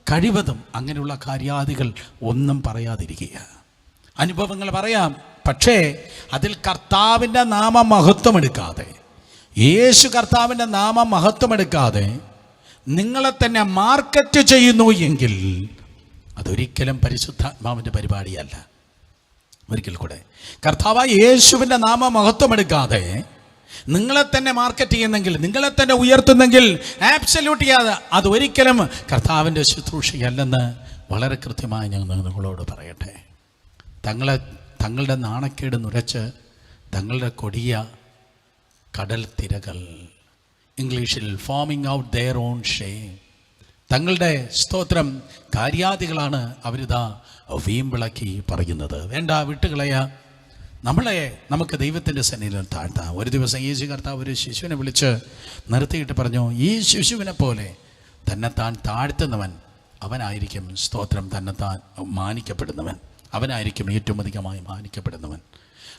കഴിവതും അങ്ങനെയുള്ള കാര്യാദികൾ ഒന്നും പറയാതിരിക്കുക. അനുഭവങ്ങൾ പറയാം, പക്ഷേ അതിൽ കർത്താവിൻ്റെ നാമം മഹത്വമെടുക്കാതെ, യേശു കർത്താവിൻ്റെ നാമം മഹത്വമെടുക്കാതെ നിങ്ങളെ തന്നെ മാർക്കറ്റ് ചെയ്യുന്നു എങ്കിൽ അതൊരിക്കലും പരിശുദ്ധാത്മാവിൻ്റെ പരിപാടിയല്ല. ഒരിക്കൽ കൂടെ, കർത്താവായ യേശുവിൻ്റെ നാമം മഹത്വമെടുക്കാതെ നിങ്ങളെ തന്നെ മാർക്കറ്റ് ചെയ്യുന്നെങ്കിൽ, നിങ്ങളെ തന്നെ ഉയർത്തുന്നെങ്കിൽ, ആബ്സല്യൂട്ട് ചെയ്യാതെ അതൊരിക്കലും കർത്താവിൻ്റെ ശുശ്രൂഷയല്ലെന്ന് വളരെ കൃത്യമായി ഞാൻ നിങ്ങളോട് പറയട്ടെ. തങ്ങളുടെ നാണക്കേട് നുരച്ച് തങ്ങളുടെ കൊടിയ കടൽ തിരകൾ, ഇംഗ്ലീഷിൽ foaming out their own shame, തങ്ങളുടെ സ്തോത്രം കാര്യാദികളാണ് അവരിതാ വീമ്പിളക്കി പറയുന്നത്. വേണ്ട, വിട്ടുകളയാ, നമുക്ക് ദൈവത്തിൻ്റെ സന്നിധിയിൽ താഴ്ത്താം. ഒരു ദിവസം യേശു കർത്താവ് ഒരു ശിശുവിനെ വിളിച്ച് നിർത്തിയിട്ട് പറഞ്ഞു, ഈ ശിശുവിനെ പോലെ തന്നെത്താൻ താഴ്ത്തുന്നവൻ അവനായിരിക്കും സ്തോത്രം തന്നെത്താൻ മാനിക്കപ്പെടുന്നവൻ, അവനായിരിക്കും ഏറ്റവും അധികമായി മാനിക്കപ്പെടുന്നവൻ.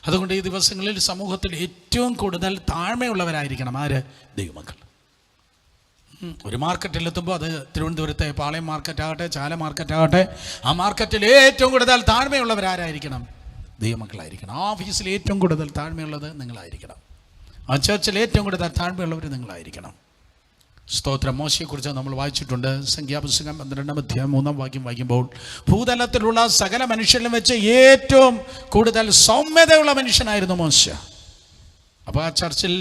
അതുകൊണ്ട് ഈ ദിവസങ്ങളിൽ സമൂഹത്തിൽ ഏറ്റവും കൂടുതൽ താഴ്മയുള്ളവരായിരിക്കണം ആര്? ദൈവമക്കൾ. ഒരു മാർക്കറ്റിലെത്തുമ്പോൾ, അത് തിരുവനന്തപുരത്തെ പാളയം മാർക്കറ്റാകട്ടെ, ചാല മാർക്കറ്റാകട്ടെ, ആ മാർക്കറ്റിൽ ഏറ്റവും കൂടുതൽ താഴ്മയുള്ളവരാരായിരിക്കണം? ദൈവമക്കളായിരിക്കണം. ആ ഓഫീസിൽ ഏറ്റവും കൂടുതൽ താഴ്മയുള്ളത് നിങ്ങളായിരിക്കണം. ആ ചർച്ചിൽ ഏറ്റവും കൂടുതൽ താഴ്മയുള്ളവർ നിങ്ങളായിരിക്കണം. സ്തോത്രം. മോശയെക്കുറിച്ച് നമ്മൾ വായിച്ചിട്ടുണ്ട്. സംഖ്യാപുസ്തകം 12-ാം അധ്യായം 3-ാം വാക്യം വായിക്കുമ്പോൾ, ഭൂതലത്തിലുള്ള സകല മനുഷ്യരിലും വെച്ച് ഏറ്റവും കൂടുതൽ സൗമ്യതയുള്ള മനുഷ്യനായിരുന്നു മോശ. അപ്പോൾ ആ ചർച്ചിൽ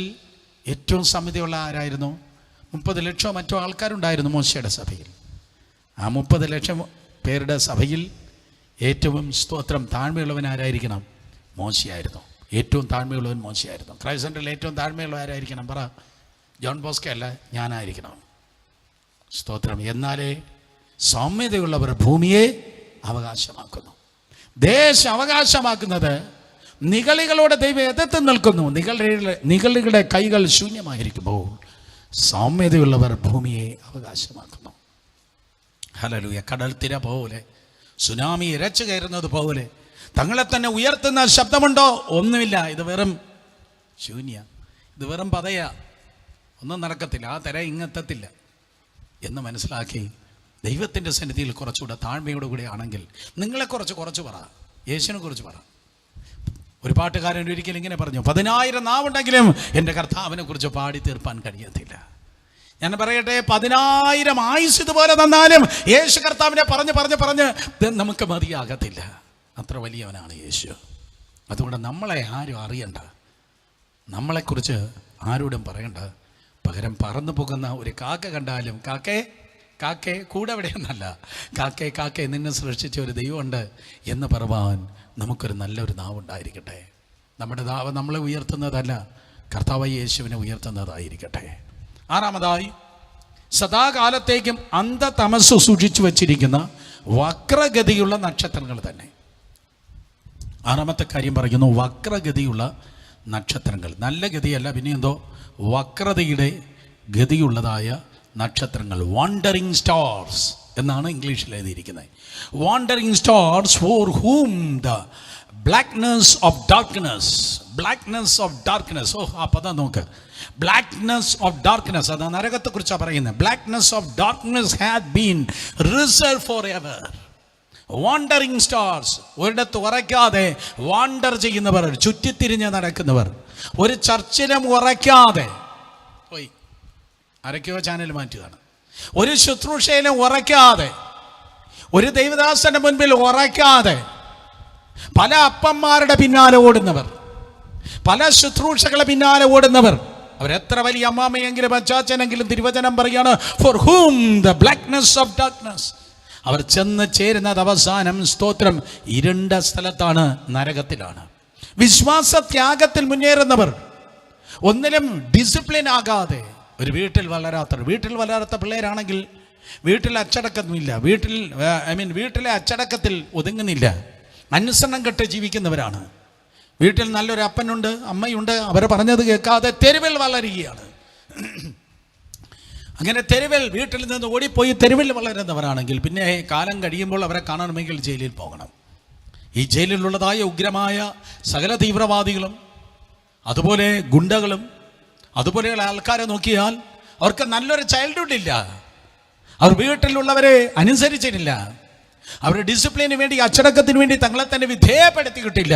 ഏറ്റവും സൗമ്യതയുള്ള ആരായിരുന്നു? 30 ലക്ഷം മറ്റോ ആൾക്കാരുണ്ടായിരുന്നു മോശയുടെ സഭയിൽ. ആ 30 ലക്ഷം പേരുടെ സഭയിൽ ഏറ്റവും സ്തോത്രം താഴ്മയുള്ളവൻ ആരായിരിക്കണം? മോശയായിരുന്നു. ഏറ്റവും താഴ്മയുള്ളവൻ മോശയായിരുന്നു. ക്രൈസ്റ്റ് സെൻ്ററിൽ ഏറ്റവും താഴ്മയുള്ള ആരായിരിക്കണം? പറ. ജോൺ ബോസ്കോ അല്ല, ഞാനായിരിക്കണം. സ്തോത്രം. എന്നാലേ സൗമ്യതയുള്ളവർ ഭൂമിയെ അവകാശമാക്കുന്നു. ദേശം അവകാശമാക്കുന്നത് നിഗളികളോട് ദൈവം എതിർത്ത് നിൽക്കുന്നു. നിഗളികളുടെ കൈകൾ ശൂന്യമായിരിക്കുമ്പോൾ സൗമ്യതയുള്ളവർ ഭൂമിയെ അവകാശമാക്കുന്നു. ഹല്ലേലൂയ. കടൽ തിര പോലെ, സുനാമി ഇരച്ചു കയറുന്നത് പോലെ തങ്ങളെ തന്നെ ഉയർത്തുന്ന ശബ്ദമുണ്ടോ? ഒന്നുമില്ല. ഇത് വെറും ശൂന്യ, ഇത് വെറും പതയാ, ഒന്നും നടക്കത്തില്ല, ആ തിര ഇങ്ങെത്തത്തില്ല എന്ന് മനസ്സിലാക്കി ദൈവത്തിൻ്റെ സന്നിധിയിൽ കുറച്ചുകൂടെ താഴ്മയോടു കൂടി ആണെങ്കിൽ നിങ്ങളെക്കുറിച്ച് കുറച്ച് പറ, യേശുവിനെ കുറിച്ച് പറ. ഒരു പാട്ടുകാരൻ ഒരിക്കലും ഇങ്ങനെ പറഞ്ഞു, 10,000 നാവുണ്ടെങ്കിലും എൻ്റെ കർത്താവിനെ കുറിച്ച് പാടി തീർപ്പാൻ കഴിയത്തില്ല. ഞാൻ പറയട്ടെ, 10,000 ആയുസ് ഇതുപോലെ തന്നാലും യേശു കർത്താവിനെ പറഞ്ഞ് നമുക്ക് മതിയാകത്തില്ല. അത്ര വലിയവനാണ് യേശു. അതുകൊണ്ട് നമ്മളെ ആരും അറിയണ്ട, നമ്മളെക്കുറിച്ച് ആരോടും പറയണ്ട. പകരം പറന്നു പോകുന്ന ഒരു കാക്ക കണ്ടാലും, കാക്കേ കൂടെ എവിടെയെന്നല്ല, കാക്കേ നിന്നെ സൃഷ്ടിച്ച ഒരു ദൈവമുണ്ട് എന്ന് പറയുവാൻ നമുക്കൊരു നല്ലൊരു നാവുണ്ടായിരിക്കട്ടെ. നമ്മുടെ നാവ് നമ്മളെ ഉയർത്തുന്നതല്ല, കർത്താവായ യേശുവിനെ ഉയർത്തുന്നതായിരിക്കട്ടെ. 6-ാമതായി, സദാകാലത്തേക്കും അന്ധതമസ് സൂക്ഷിച്ചു വച്ചിരിക്കുന്ന വക്രഗതിയുള്ള നക്ഷത്രങ്ങൾ തന്നെ. 6-ാമത്തെ കാര്യം പറയുന്നു, വക്രഗതിയുള്ള നക്ഷത്രങ്ങൾ. നല്ല ഗതിയല്ല, പിന്നെ എന്തോ വക്രതയുടെ ഗതിയുള്ളതായ നക്ഷത്രങ്ങൾ. വാണ്ടറിങ് സ്റ്റാർസ് എന്നാണ് ഇംഗ്ലീഷിൽ എഴുതിയിരിക്കുന്നത്. Wandering stars four whom the blackness of darkness. ആ പദം നോക്ക്. ബ്ലാക്ക്നെസ് ഓഫ് ഡാർക്ക്നെസ്, അത് നരകത്തെക്കുറിച്ചാണ് പറയുന്നത്. Blackness of darkness had been reserve for ever. Wandering stars, ഒരിടത്ത് ഉറയ്ക്കാതെ വാണ്ടർ ചെയ്യുന്നവർ, ചുറ്റിത്തിരിഞ്ഞ് നടക്കുന്നവർ. ഒരു ചർച്ചിലും ഉറയ്ക്കാതെ പോയി ആരൊക്കെയോ ചാനൽ മാറ്റുകയാണ്. ഒരു ശുശ്രൂഷയിലും ഉറയ്ക്കാതെ, ഒരു ദൈവദാസന്റെ മുൻപിൽ ഉറയ്ക്കാതെ പല അപ്പന്മാരുടെ പിന്നാലെ ഓടുന്നവർ, പല ശുശ്രൂഷകളെ പിന്നാലെ ഓടുന്നവർ. അവരെത്ര വലിയ അമ്മാമയെങ്കിലും അച്ചാച്ചനെങ്കിലും തിരുവചനം പറയാണ്, for whom the blackness of darkness. അവർ ചെന്ന് ചേരുന്നത് അവസാനം സ്തോത്രം ഇരുണ്ട സ്ഥലത്താണ്, നരകത്തിലാണ്. വിശ്വാസത്യാഗത്തിൽ മുന്നേറുന്നവർ, ഒന്നിലും ഡിസിപ്ലിൻ ആകാതെ, ഒരു വീട്ടിൽ വളരാത്ത പിള്ളേരാണെങ്കിൽ വീട്ടിൽ അച്ചടക്കമില്ല, വീട്ടിലെ അച്ചടക്കത്തിൽ ഒതുങ്ങുന്നില്ല, അനുസരണം കെട്ട് ജീവിക്കുന്നവരാണ്. വീട്ടിൽ നല്ലൊരു അപ്പനുണ്ട്, അമ്മയുണ്ട്, അവർ പറഞ്ഞത് കേൾക്കാതെ തെരുവിൽ വളരുകയാണ്. അങ്ങനെ വീട്ടിൽ നിന്ന് ഓടിപ്പോയി തെരുവിൽ വളരുന്നവരാണെങ്കിൽ പിന്നെ കാലം കഴിയുമ്പോൾ അവരെ കാണണമെങ്കിൽ ജയിലിൽ പോകണം. ഈ ജയിലിലുള്ളതായ ഉഗ്രമായ സകല തീവ്രവാദികളും അതുപോലെ ഗുണ്ടകളും അതുപോലെയുള്ള ആൾക്കാരെ നോക്കിയാൽ അവർക്ക് നല്ലൊരു ചൈൽഡ്ഹുഡ് ഇല്ല. അവർ വീട്ടിലുള്ളവരെ അനുസരിച്ചിട്ടില്ല. അവർ ഡിസിപ്ലിന് വേണ്ടി, അച്ചടക്കത്തിന് വേണ്ടി തങ്ങളെ തന്നെ വിധേയപ്പെടുത്തിയിട്ടില്ല.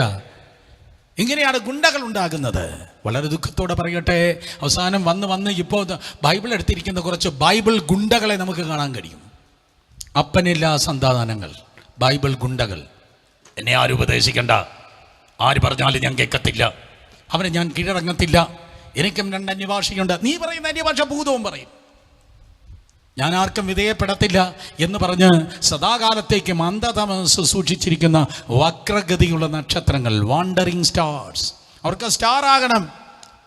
ഇങ്ങനെയാണ് ഗുണ്ടകൾ ഉണ്ടാകുന്നത്. വളരെ ദുഃഖത്തോടെ പറയട്ടെ, അവസാനം വന്ന് ഇപ്പോൾ ബൈബിൾ എടുത്തിരിക്കുന്ന കുറച്ച് ബൈബിൾ ഗുണ്ടകളെ നമുക്ക് കാണാൻ കഴിയും. അപ്പനില്ല സന്താനങ്ങൾ, ബൈബിൾ ഗുണ്ടകൾ. എന്നെ ആരും ഉപദേശിക്കണ്ട, ആര് പറഞ്ഞാലും ഞാൻ കേൾക്കത്തില്ല, അവനെ ഞാൻ കീഴടങ്ങത്തില്ല, എനിക്കും 2 അന്യഭാഷയുണ്ട്. നീ പറയുന്ന അന്യഭാഷ ഭൂതവും പറയും, ഞാൻ ആർക്കും വിധേയപ്പെടത്തില്ല എന്ന് പറഞ്ഞ് സദാകാലത്തേക്കും അന്ധതമസ് സൂക്ഷിച്ചിരിക്കുന്ന വക്രഗതിയുള്ള നക്ഷത്രങ്ങൾ, വാണ്ടറിങ് സ്റ്റാർസ്. അവർക്ക് സ്റ്റാർ ആകണം,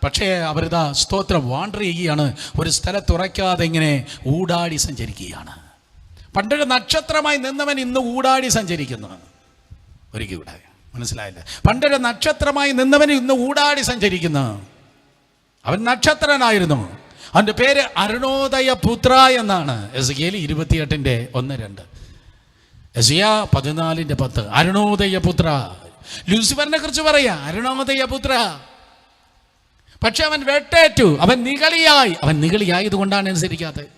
പക്ഷേ അവരിതാ സ്തോത്രം വാണ്ടർ ചെയ്യുകയാണ്, ഒരു സ്ഥലത്ത് ഉറയ്ക്കാതെ ഇങ്ങനെ ഊടാടി സഞ്ചരിക്കുകയാണ്. പണ്ടൊരു നക്ഷത്രമായി നിന്നവൻ ഇന്ന് ഊടാടി സഞ്ചരിക്കുന്നു. ഒരിക്കൽ കൂടെ മനസ്സിലായില്ല. പണ്ടൊരു നക്ഷത്രമായി നിന്നവൻ ഇന്ന് ഊടാടി സഞ്ചരിക്കുന്നു. അവൻ നക്ഷത്രനായിരുന്നു. അവൻ്റെ പേര് അരുണോദയ പുത്ര എന്നാണ്. എസ്കേൽ 28:1-2. യെശയ്യാ 14:10 അരുണോദയപുത്ര. ലൂസിഫറിനെ കുറിച്ച് പറയാ, അരുണോദയപുത്ര. പക്ഷെ അവൻ വെട്ടേറ്റു, അവൻ നിഗളിയായത് കൊണ്ടാണ് അനുസരിക്കാത്തത്.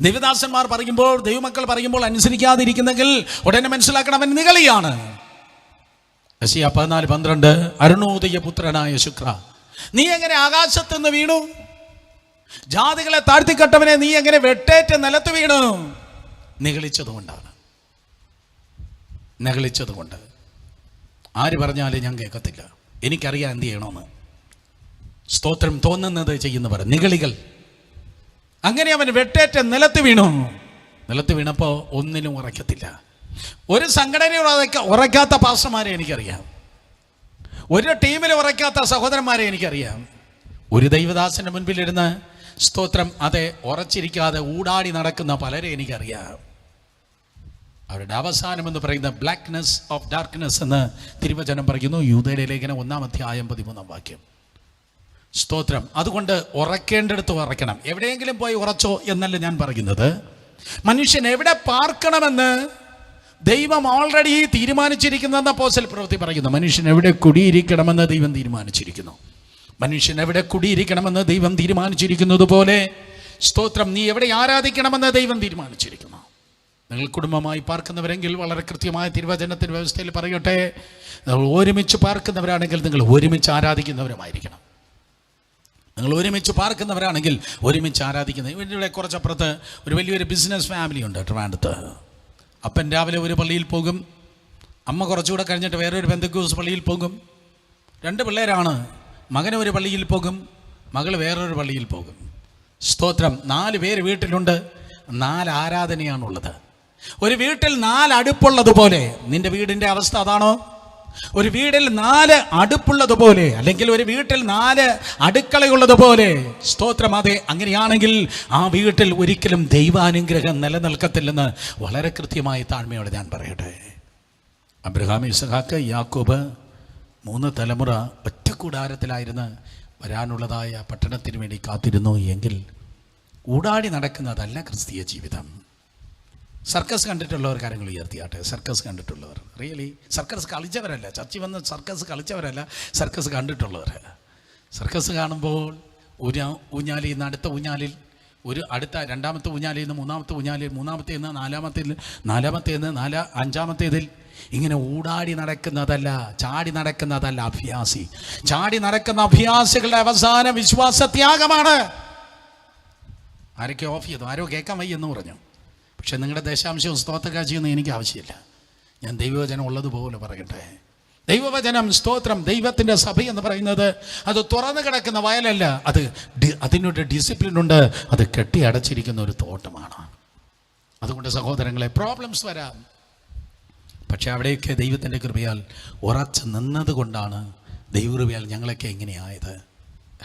ദൈവദാസന്മാർ പറയുമ്പോൾ, ദൈവമക്കൾ പറയുമ്പോൾ അനുസരിക്കാതിരിക്കുന്നെങ്കിൽ ഉടനെ മനസ്സിലാക്കണം, അവൻ നിഗളിയാണ്. യെശയ്യാ 14:12 അരുണോദയപുത്രനായ ശുക്ര, നീ എങ്ങനെ ആകാശത്തുനിന്ന് വീണു? ജാതികളെ താഴ്ത്തിക്കട്ടവനെ, നീ എങ്ങനെ വെട്ടേറ്റ് നിലത്ത് വീണു? നിഗളിച്ചതുകൊണ്ട്. ആര് പറഞ്ഞാലും ഞാൻ കേൾക്കത്തില്ല, എനിക്കറിയാം എന്ത് ചെയ്യണമെന്ന്. സ്തോത്രം. തോന്നുന്നത് ചെയ്യുന്നവർ നിഗളികൾ. അങ്ങനെ അവൻ വെട്ടേറ്റ് നിലത്ത് വീണപ്പോൾ ഒന്നിനും ഉറയ്ക്കത്തില്ല. ഒരു സംഘടനയിൽ ഉറയ്ക്കാത്ത പാസ്റ്റർമാരെ എനിക്കറിയാം, ഒരു ടീമിൽ ഉറയ്ക്കാത്ത സഹോദരന്മാരെ എനിക്കറിയാം. ഒരു ദൈവദാസന്റെ മുൻപിലിരുന്ന് സ്തോത്രം അതെ ഉറച്ചിരിക്കാതെ ഊടാടി നടക്കുന്ന പലരെ എനിക്കറിയാം. അവരുടെ അവസാനം എന്ന് പറയുന്ന ബ്ലാക്ക്നെസ് ഓഫ് ഡാർക്ക്നെസ് എന്ന് തിരുവചനം പറയുന്നു. യൂദയുടെ ലേഖനം 1-ാം അധ്യായം 13-ാം വാക്യം. സ്തോത്രം. അതുകൊണ്ട് ഉറക്കേണ്ടടുത്ത് ഉറക്കണം. എവിടെയെങ്കിലും പോയി ഉറച്ചോ എന്നല്ല ഞാൻ പറയുന്നത്. മനുഷ്യൻ എവിടെ പാർക്കണമെന്ന് ദൈവം ഓൾറെഡി തീരുമാനിച്ചിരിക്കുന്നതെന്ന് അപ്പോസ്തല പ്രവൃത്തി പറയുന്നു. മനുഷ്യൻ എവിടെ കുടിയിരിക്കണമെന്ന് ദൈവം തീരുമാനിച്ചിരിക്കുന്നു. മനുഷ്യൻ എവിടെ കുടിയിരിക്കണമെന്ന് ദൈവം തീരുമാനിച്ചിരിക്കുന്നത് പോലെ സ്തോത്രം നീ എവിടെ ആരാധിക്കണമെന്ന് ദൈവം തീരുമാനിച്ചിരിക്കുന്നു. നിങ്ങൾ കുടുംബമായി പാർക്കുന്നവരെങ്കിൽ വളരെ കൃത്യമായ തിരുവചനത്തിൻ്റെ വ്യവസ്ഥയിൽ പറയട്ടെ, നിങ്ങൾ ഒരുമിച്ച് പാർക്കുന്നവരാണെങ്കിൽ നിങ്ങൾ ഒരുമിച്ച് ആരാധിക്കുന്നവരുമായിരിക്കണം. നിങ്ങൾ ഒരുമിച്ച് പാർക്കുന്നവരാണെങ്കിൽ ഒരുമിച്ച് ആരാധിക്കുന്നത്. ഇവിടെ കുറച്ചപ്പുറത്ത് ഒരു വലിയൊരു ബിസിനസ് ഫാമിലി ഉണ്ട് ട്രിവാൻഡ്രത്ത്. അപ്പൻ രാവിലെ ഒരു പള്ളിയിൽ പോകും, അമ്മ കുറച്ചുകൂടെ കഴിഞ്ഞിട്ട് വേറൊരു പെന്തക്കോസ്ത് പള്ളിയിൽ പോകും. 2 പിള്ളേരാണ്. മകൻ ഒരു പള്ളിയിൽ പോകും, മകൾ വേറൊരു പള്ളിയിൽ പോകും. സ്തോത്രം. 4 പേര് വീട്ടിലുണ്ട്, 4 ആരാധനയാണുള്ളത്. ഒരു വീട്ടിൽ 4 അടുപ്പുള്ളതുപോലെ നിന്റെ വീടിൻ്റെ അവസ്ഥ അതാണോ? ഒരു വീടിൽ 4 അടുപ്പുള്ളതുപോലെ, അല്ലെങ്കിൽ ഒരു വീട്ടിൽ 4 അടുക്കളയുള്ളതുപോലെ സ്തോത്രം. അതെ, അങ്ങനെയാണെങ്കിൽ ആ വീട്ടിൽ ഒരിക്കലും ദൈവാനുഗ്രഹം നിലനിൽക്കത്തില്ലെന്ന് വളരെ കൃത്യമായി താഴ്മയോടെ ഞാൻ പറയട്ടെ. അബ്രഹാം, ഇസഹാക്ക്, യാക്കോബ് 3 തലമുറ ഒറ്റ കൂടാരത്തിലായിരുന്ന് വരാനുള്ളതായ പട്ടണത്തിന് വേണ്ടി കാത്തിരുന്നു എങ്കിൽ ഊടാടി നടക്കുന്നതല്ല ക്രിസ്തീയ ജീവിതം. സർക്കസ് കണ്ടിട്ടുള്ളവർ കാര്യങ്ങൾ ഉയർത്തിയാട്ടെ. സർക്കസ് കണ്ടിട്ടുള്ളവർ, റിയലി സർക്കസ് കളിച്ചവരല്ല, ചർച്ചിൽ വന്ന് സർക്കസ് കളിച്ചവരല്ല, സർക്കസ് കണ്ടിട്ടുള്ളവർ. സർക്കസ് കാണുമ്പോൾ ഒരു ഊഞ്ഞാലിൽ നിന്ന് അടുത്ത ഊഞ്ഞാലിൽ, രണ്ടാമത്തെ ഊഞ്ഞാലിൽ നിന്ന് മൂന്നാമത്തെ ഊഞ്ഞാലിൽ, മൂന്നാമത്തേൽ നിന്ന് നാലാമത്തേന്ന് അഞ്ചാമത്തേതിൽ ഇങ്ങനെ ഊടാടി നടക്കുന്നതല്ല, ചാടി നടക്കുന്നതല്ല അഭ്യാസി. ചാടി നടക്കുന്ന അഭ്യാസികളുടെ അവസാന വിശ്വാസത്യാഗമാണ്. ആരൊക്കെ ഓഫ് ചെയ്തു, ആരോ കേൾക്കാൻ വയ്യ എന്ന് പറഞ്ഞു. പക്ഷെ നിങ്ങളുടെ ദേശാംശവും സ്തോത്രകാഴ്ചയൊന്നും എനിക്ക് ആവശ്യമില്ല. ഞാൻ ദൈവവചനം ഉള്ളതുപോലെ പറയട്ടെ. ദൈവവചനം സ്തോത്രം. ദൈവത്തിൻ്റെ സഭ എന്ന് പറയുന്നത് അത് തുറന്നു കിടക്കുന്ന വയലല്ല, അതിനൊരു ഡിസിപ്ലിനുണ്ട്. അത് കെട്ടി അടച്ചിരിക്കുന്ന ഒരു തോട്ടമാണ്. അതുകൊണ്ട് സഹോദരങ്ങളെ, പ്രോബ്ലംസ് വരാം, പക്ഷെ അവിടെയൊക്കെ ദൈവത്തിൻ്റെ കൃപയാൽ ഉറച്ചു നിന്നതുകൊണ്ടാണ് ദൈവകൃപയാൽ ഞങ്ങളൊക്കെ എങ്ങനെയായത്.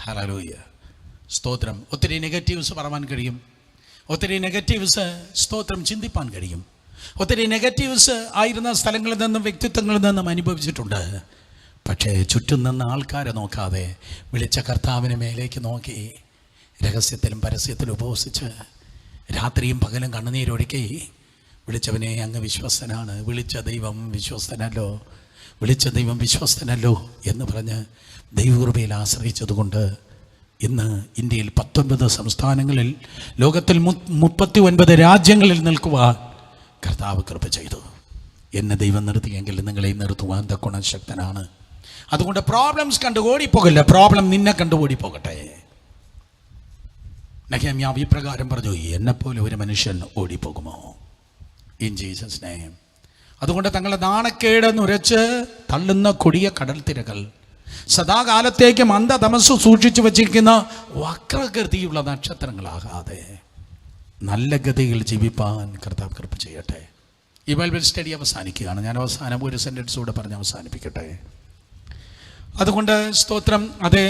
ഹല്ലേലൂയ, സ്തോത്രം. ഒത്തിരി നെഗറ്റീവ്സ് പറയാൻ കഴിയും, ഒത്തിരി നെഗറ്റീവ്സ് സ്തോത്രം ചിന്തിപ്പാൻ കഴിയും. ഒത്തിരി നെഗറ്റീവ്സ് ആയിരുന്ന സ്ഥലങ്ങളിൽ നിന്നും വ്യക്തിത്വങ്ങളിൽ നിന്നും അനുഭവിച്ചിട്ടുണ്ട്. പക്ഷേ ചുറ്റും നിന്ന് ആൾക്കാരെ നോക്കാതെ വിളിച്ച കർത്താവിനെ മേലേക്ക് നോക്കി രഹസ്യത്തിലും പരസ്യത്തിലും ഉപവസിച്ച് രാത്രിയും പകലും കണ്ണുനീരൊഴുക്കി വിളിച്ചവനെ അങ്ങ് വിശ്വസ്തനാണ്, വിളിച്ച ദൈവം വിശ്വസ്തനല്ലോ എന്ന് പറഞ്ഞ് ദൈവകൃപയിൽ ആശ്രയിച്ചതുകൊണ്ട് ഇന്ന് ഇന്ത്യയിൽ 19 സംസ്ഥാനങ്ങളിൽ, ലോകത്തിൽ 39 രാജ്യങ്ങളിൽ നിൽക്കുവാൻ കർത്താവ് കൃപ ചെയ്തു. എന്നെ ദൈവം നിർത്തിയെങ്കിൽ നിങ്ങളെയും നിർത്തുവാൻ തക്കോണം ശക്തനാണ്. അതുകൊണ്ട് പ്രോബ്ലംസ് കണ്ട് ഓടിപ്പോകില്ല, പ്രോബ്ലം നിന്നെ കണ്ട് ഓടിപ്പോകട്ടെ. നെഹെമ്യാവ് ഇപ്രകാരം പറഞ്ഞു, എന്നെപ്പോലെ ഒരു മനുഷ്യൻ ഓടിപ്പോകുമോ? In Jesus name. അതുകൊണ്ട് തങ്ങളുടെ നാണക്കേട് നുരച്ച് തള്ളുന്ന കൊടിയ കടൽ തിരകൾ, സദാകാലത്തേക്കും അന്ധതമസ് സൂക്ഷിച്ചു വച്ചിരിക്കുന്ന വക്രഗതിയുള്ള നക്ഷത്രങ്ങളാകാതെ നല്ല ഗതിയിൽ ജീവിപ്പാൻ കർത്താവ് കൃപ ചെയ്യട്ടെ. ഈ ബൈബിൾ സ്റ്റഡി അവസാനിക്കുകയാണ്. ഞാൻ അവസാനം ഒരു സെൻറ്റൻസ് കൂടെ പറഞ്ഞ് അവസാനിപ്പിക്കട്ടെ. അതുകൊണ്ട് സ്തോത്രം, അതെ,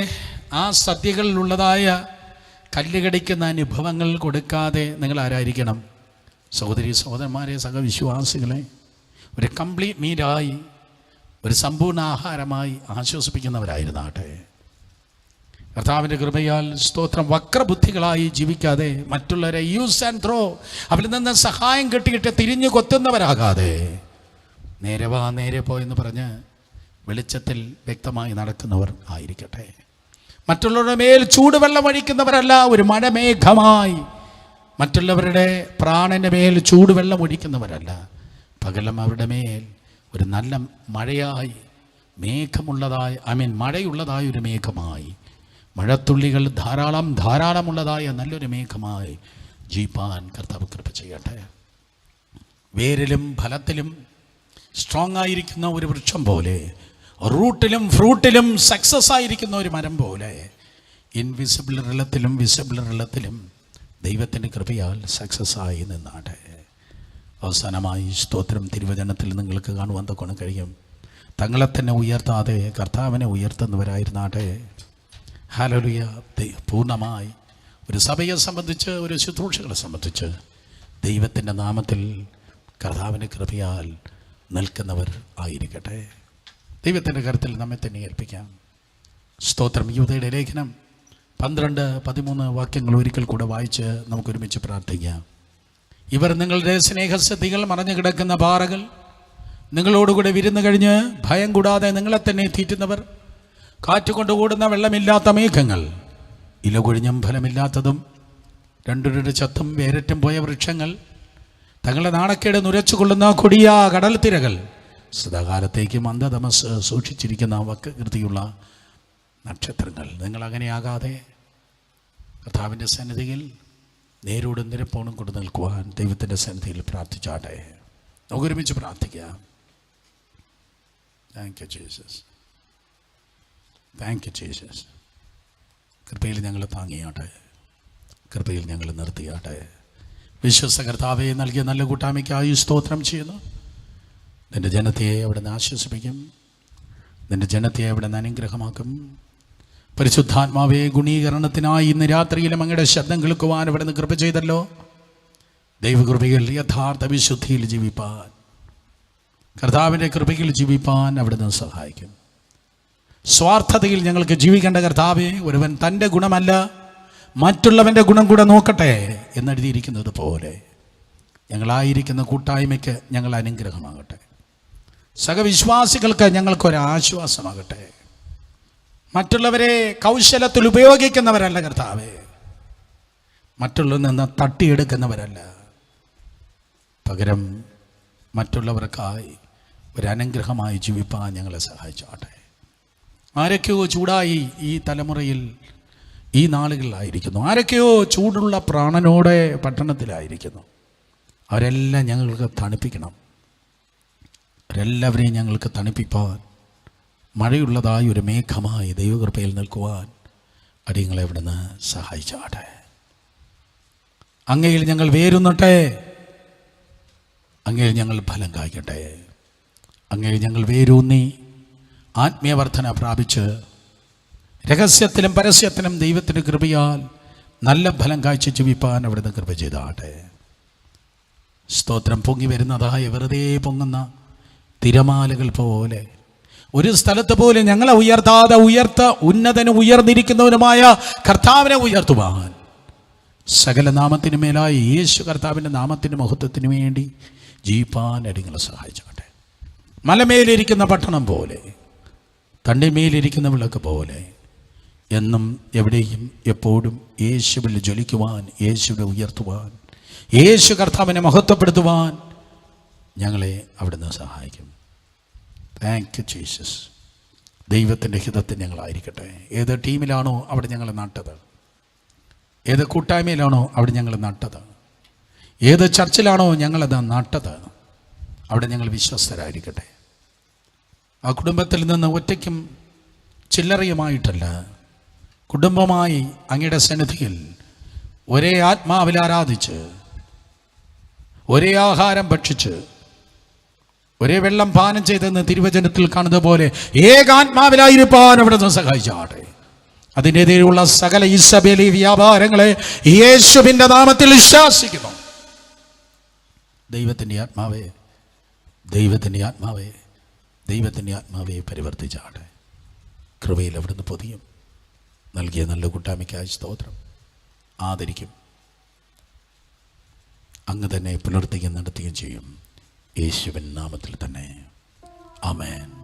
ആ സദ്യകളിലുള്ളതായ കല്ലുകടിക്കുന്ന അനുഭവങ്ങൾ കൊടുക്കാതെ നിങ്ങൾ ആരായിരിക്കണം? സഹോദരി സഹോദരന്മാരെ, സഹവിശ്വാസികളെ, ഒരു കംപ്ലീറ്റ് മീലായി, ഒരു സമ്പൂർണ്ണ ആഹാരമായി ആശ്വസിപ്പിക്കുന്നവരായിരുന്നാട്ടെ. കർത്താവിൻ്റെ കൃപയാൽ സ്തോത്രം വക്രബുദ്ധികളായി ജീവിക്കാതെ, മറ്റുള്ളവരെ യൂസ് ആൻഡ് ത്രോ, അവരിൽ നിന്ന് സഹായം കിട്ടിയിട്ട് തിരിഞ്ഞു കൊത്തുന്നവരാകാതെ, നേരെ വാ നേരെ പോ എന്ന് പറഞ്ഞ് വെളിച്ചത്തിൽ വ്യക്തമായി നടക്കുന്നവർ ആയിരിക്കട്ടെ. മറ്റുള്ളവരുടെ മേൽ ചൂടുവെള്ളം ഒഴിക്കുന്നവരല്ല, ഒരു മഴമേഘമായി മറ്റുള്ളവരുടെ പ്രാണന്റെ മേൽ ചൂടുവെള്ളം ഒഴിക്കുന്നവരല്ല, പകരം അവരുടെ മേൽ ഒരു നല്ല മഴയായി, മേഘമുള്ളതായി, മഴയുള്ളതായ ഒരു മേഘമായി, മഴത്തുള്ളികൾ ധാരാളമുള്ളതായ നല്ലൊരു മേഘമായി ജീവിപ്പാൻ കർത്താവ് കൃപ ചെയ്യട്ടെ. വേരിലും ഫലത്തിലും സ്ട്രോങ് ആയിരിക്കുന്ന ഒരു വൃക്ഷം പോലെ, റൂട്ടിലും ഫ്രൂട്ടിലും സക്സസ് ആയിരിക്കുന്ന ഒരു മരം പോലെ, ഇൻവിസിബിൾ റിലത്തിലും വിസിബിൾ റിലത്തിലും ദൈവത്തിൻ്റെ കൃപയാൽ സക്സസ് ആയി നിന്നാട്ടെ. അവസാനമായി സ്തോത്രം, തിരുവചനത്തിൽ നിങ്ങൾക്ക് കാണുവാൻ തൊക്കെ കഴിയും, തങ്ങളെ തന്നെ ഉയർത്താതെ കർത്താവിനെ ഉയർത്തുന്നവരായിരുന്നാട്ടെ. ഹല്ലേലൂയ. പൂർണ്ണമായി ഒരു സഭയെ സംബന്ധിച്ച്, ഒരു ശുശ്രൂഷകളെ സംബന്ധിച്ച് ദൈവത്തിൻ്റെ നാമത്തിൽ കർത്താവിൻ്റെ കൃപയാൽ നിൽക്കുന്നവർ ആയിരിക്കട്ടെ. ദൈവത്തിൻ്റെ കരുത്തിൽ നമ്മെ തന്നെ ഏൽപ്പിക്കാം. സ്തോത്രം. യൂദയുടെ ലേഖനം 12-13 വാക്യങ്ങൾ ഒരിക്കൽ കൂടെ വായിച്ച് നമുക്കൊരുമിച്ച് പ്രാർത്ഥിക്കാം. ഇവർ നിങ്ങളുടെ സ്നേഹസദ്യകൾ മറഞ്ഞു കിടക്കുന്ന പാറകൾ, നിങ്ങളോടുകൂടെ വിരുന്ന് കഴിഞ്ഞ് ഭയം കൂടാതെ നിങ്ങളെ തന്നെ തീറ്റുന്നവർ, കാറ്റുകൊണ്ട് ഓടുന്ന വെള്ളമില്ലാത്ത മേഘങ്ങൾ, ഇല കൊഴിഞ്ഞും ഫലമില്ലാത്തതും രണ്ടുരുടെ ചത്തും വേരറ്റും പോയ വൃക്ഷങ്ങൾ, തങ്ങളുടെ നാണക്കേട് നുരച്ചുകൊള്ളുന്ന കൊടിയ കടൽ തിരകൾ, സദാകാലത്തേക്ക് മന്ദതമസ് സൂക്ഷിച്ചിരിക്കുന്ന വക്രകൃതിയുള്ള നക്ഷത്രങ്ങൾ. നിങ്ങളങ്ങനെയാകാതെ കർത്താവിൻ്റെ സന്നിധിയിൽ നേരോടും നിരപ്പോണും കൊണ്ട് നിൽക്കുവാൻ ദൈവത്തിൻ്റെ സന്നിധിയിൽ പ്രാർത്ഥിച്ചാട്ടെ. നമുക്കൊരുമിച്ച് പ്രാർത്ഥിക്കാം. Thank you Jesus, thank you Jesus. കൃപയിൽ ഞങ്ങൾ താങ്ങിയാട്ടെ, കൃപയിൽ ഞങ്ങൾ നിർത്തിയാട്ടെ. വിശ്വസ്ത കർത്താവെ നൽകിയ നല്ല കൂട്ടായ്മയ്ക്കായി സ്തോത്രം ചെയ്യുന്നു. നിൻ്റെ ജനത്തെ അവിടുന്ന് ആശ്വസിപ്പിക്കും, നിൻ്റെ ജനത്തെ അവിടുന്ന് അനുഗ്രഹമാക്കും. പരിശുദ്ധാത്മാവെ, ഗുണീകരണത്തിനായി ഇന്ന് രാത്രിയിലും അങ്ങയുടെ ശബ്ദം കേൾക്കുവാൻ അവിടുന്ന് കൃപ ചെയ്തല്ലോ. ദൈവകൃപയിൽ യഥാർത്ഥ വിശുദ്ധിയിൽ ജീവിപ്പാൻ, കർത്താവിൻ്റെ കൃപയിൽ ജീവിപ്പാൻ അവിടുന്ന് സഹായിക്കും. സ്വാർത്ഥതയിൽ ഞങ്ങൾക്ക് ജീവിക്കേണ്ട കർത്താവെ, ഒരുവൻ തൻ്റെ ഗുണമല്ല മറ്റുള്ളവൻ്റെ ഗുണം കൂടെ നോക്കട്ടെ എന്നെഴുതിയിരിക്കുന്നത് പോലെ ഞങ്ങളായിരിക്കുന്ന കൂട്ടായ്മയ്ക്ക് ഞങ്ങൾ അനുഗ്രഹമാകട്ടെ. സഹവിശ്വാസികൾക്ക് ഞങ്ങൾക്കൊരാശ്വാസമാകട്ടെ. മറ്റുള്ളവരെ കൗശലത്തിൽ ഉപയോഗിക്കുന്നവരല്ല കർത്താവേ, മറ്റുള്ളവരിൽ നിന്ന് തട്ടിയെടുക്കുന്നവരല്ല, പകരം മറ്റുള്ളവർക്കായി ഒരനുഗ്രഹമായി ജീവിപ്പാൻ ഞങ്ങളെ സഹായിച്ചാട്ടെ. ആരൊക്കെയോ ചൂടായി ഈ തലമുറയിൽ ഈ നാളുകളിലായിരിക്കുന്നു, ആരൊക്കെയോ ചൂടുള്ള പ്രാണനോടെ പട്ടണത്തിലായിരിക്കുന്നു. അവരെല്ലാം ഞങ്ങൾക്ക് തണുപ്പിക്കണം, അവരെല്ലാവരെയും ഞങ്ങൾക്ക് തണുപ്പിപ്പാൻ മഴയുള്ളതായി ഒരു മേഘമായി ദൈവകൃപയിൽ നിൽക്കുവാൻ അടിയങ്ങളെ ഇവിടുന്ന് സഹായിച്ചാട്ടെ. അങ്ങയിൽ ഞങ്ങൾ വേരുന്നട്ടെ, അങ്ങയിൽ ഞങ്ങൾ ഫലം കായ്ക്കട്ടെ. അങ്ങയിൽ ഞങ്ങൾ വേരൂന്നി ആത്മീയവർദ്ധന പ്രാപിച്ച് രഹസ്യത്തിലും പരസ്യത്തിലും ദൈവത്തിൻ്റെ കൃപയാൽ നല്ല ഫലം കാഴ്ച ജീവിപ്പാൻ അവിടുന്ന് കൃപ ചെയ്താട്ടെ. സ്തോത്രം. പൊങ്ങി വരുന്നതായ വെറുതെ പൊങ്ങുന്ന തിരമാലകൾ പോലെ ഒരു സ്ഥലത്ത് പോലും ഞങ്ങളെ ഉയർത്താതെ ഉന്നതനും ഉയർന്നിരിക്കുന്നവനുമായ കർത്താവിനെ ഉയർത്തുവാൻ സകല നാമത്തിനു മേലായി യേശു കർത്താവിൻ്റെ നാമത്തിൻ്റെ മഹത്വത്തിനു വേണ്ടി ജീവിപ്പാൻ അടിങ്ങളെ സഹായിച്ചാട്ടെ. മലമേലിരിക്കുന്ന പട്ടണം പോലെ, തണ്ടിമേലിരിക്കുന്ന വിളക്ക് പോലെ എന്നും എവിടെയും എപ്പോഴും യേശുവിൽ ജ്വലിക്കുവാൻ, യേശുവിനെ ഉയർത്തുവാൻ, യേശു കർത്താവിനെ മഹത്വപ്പെടുത്തുവാൻ ഞങ്ങളെ അവിടുന്ന് സഹായിക്കും. Thank you Jesus. ദൈവത്തിൻ്റെ ഹിതത്തിൽ ഞങ്ങളായിരിക്കട്ടെ. ഏത് ടീമിലാണോ അവിടെ ഞങ്ങൾ നട്ടത്, ഏത് കൂട്ടായ്മയിലാണോ അവിടെ ഞങ്ങൾ നട്ടത്, ഏത് ചർച്ചിലാണോ ഞങ്ങളത് നട്ടത്, അവിടെ ഞങ്ങൾ വിശ്വസ്തരായിരിക്കട്ടെ. ആ കുടുംബത്തിൽ നിന്ന് ഒറ്റയ്ക്കും ചില്ലറയുമായിട്ടല്ല, കുടുംബമായി അങ്ങയുടെ സന്നിധിയിൽ ഒരേ ആത്മാവിൽ ആരാധിച്ച്, ഒരേ ആഹാരം ഭക്ഷിച്ച്, ഒരേ വെള്ളം പാനം ചെയ്തെന്ന് തിരുവചനത്തിൽ കാണുന്നത് പോലെ ഏകാത്മാവിലായിരിക്കാൻ അവിടെ നിന്ന് സഹായിച്ചാട്ടെ. അതിനെതിരെയുള്ള സകല ഇസബേലി വ്യാപാരങ്ങളെ യേശുവിൻ്റെ നാമത്തിൽ വിശ്വസിക്കുന്നു. ദൈവത്തിൻ്റെ ആത്മാവേ, ദൈവത്തിൻ്റെ ആത്മാവേ, ദൈവത്തിൻ്റെ ആത്മാവേ പരിവർത്തിച്ചാട്ടെ. കൃപയിൽ അവിടുന്ന് പൊതിയും. നൽകിയ നല്ല കൂട്ടായ്മയ്ക്കായി സ്തോത്രം. ആദരിക്കും. അങ്ങ് തന്നെ പുലർത്തുകയും നടത്തുകയും ചെയ്യും. യേശുവിൻ നാമത്തിൽ തന്നെ. ആമേൻ.